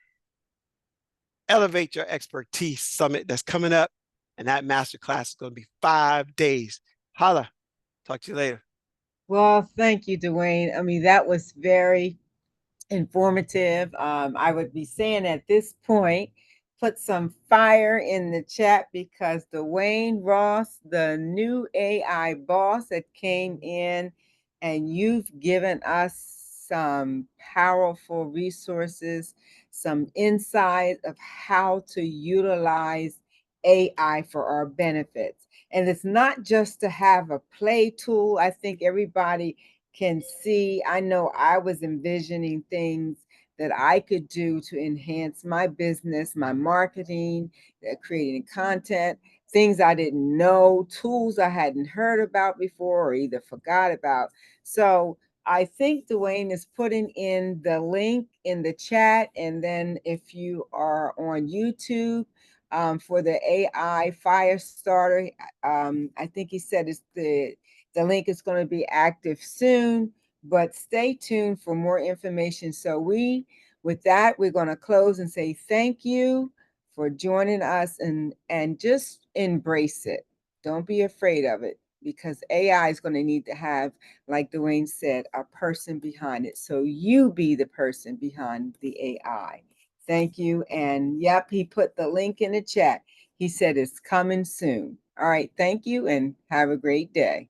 Elevate Your Expertise Summit that's coming up. And that masterclass is going to be 5 days. Holla. Talk to you later. Well, thank you, Dwayne. I mean, that was very informative. I would be saying at this point, put some fire in the chat because Dwayne Ross, the new AI boss that came in, and you've given us some powerful resources, some insight of how to utilize AI for our benefits. And it's not just to have a play tool. I think everybody can see. I know I was envisioning things that I could do to enhance my business, my marketing, creating content, things I didn't know, tools I hadn't heard about before or either forgot about. So I think Dwayne is putting in the link in the chat. And then if you are on YouTube, for the AI fire starter, I think he said it's the link is going to be active soon, but stay tuned for more information. So with that, we're going to close and say thank you for joining us, and just embrace it. Don't be afraid of it, because AI is going to need to have, like Dwayne said, a person behind it. So you be the person behind the AI. Thank you. And yep, he put the link in the chat. He said it's coming soon. All right. Thank you and have a great day.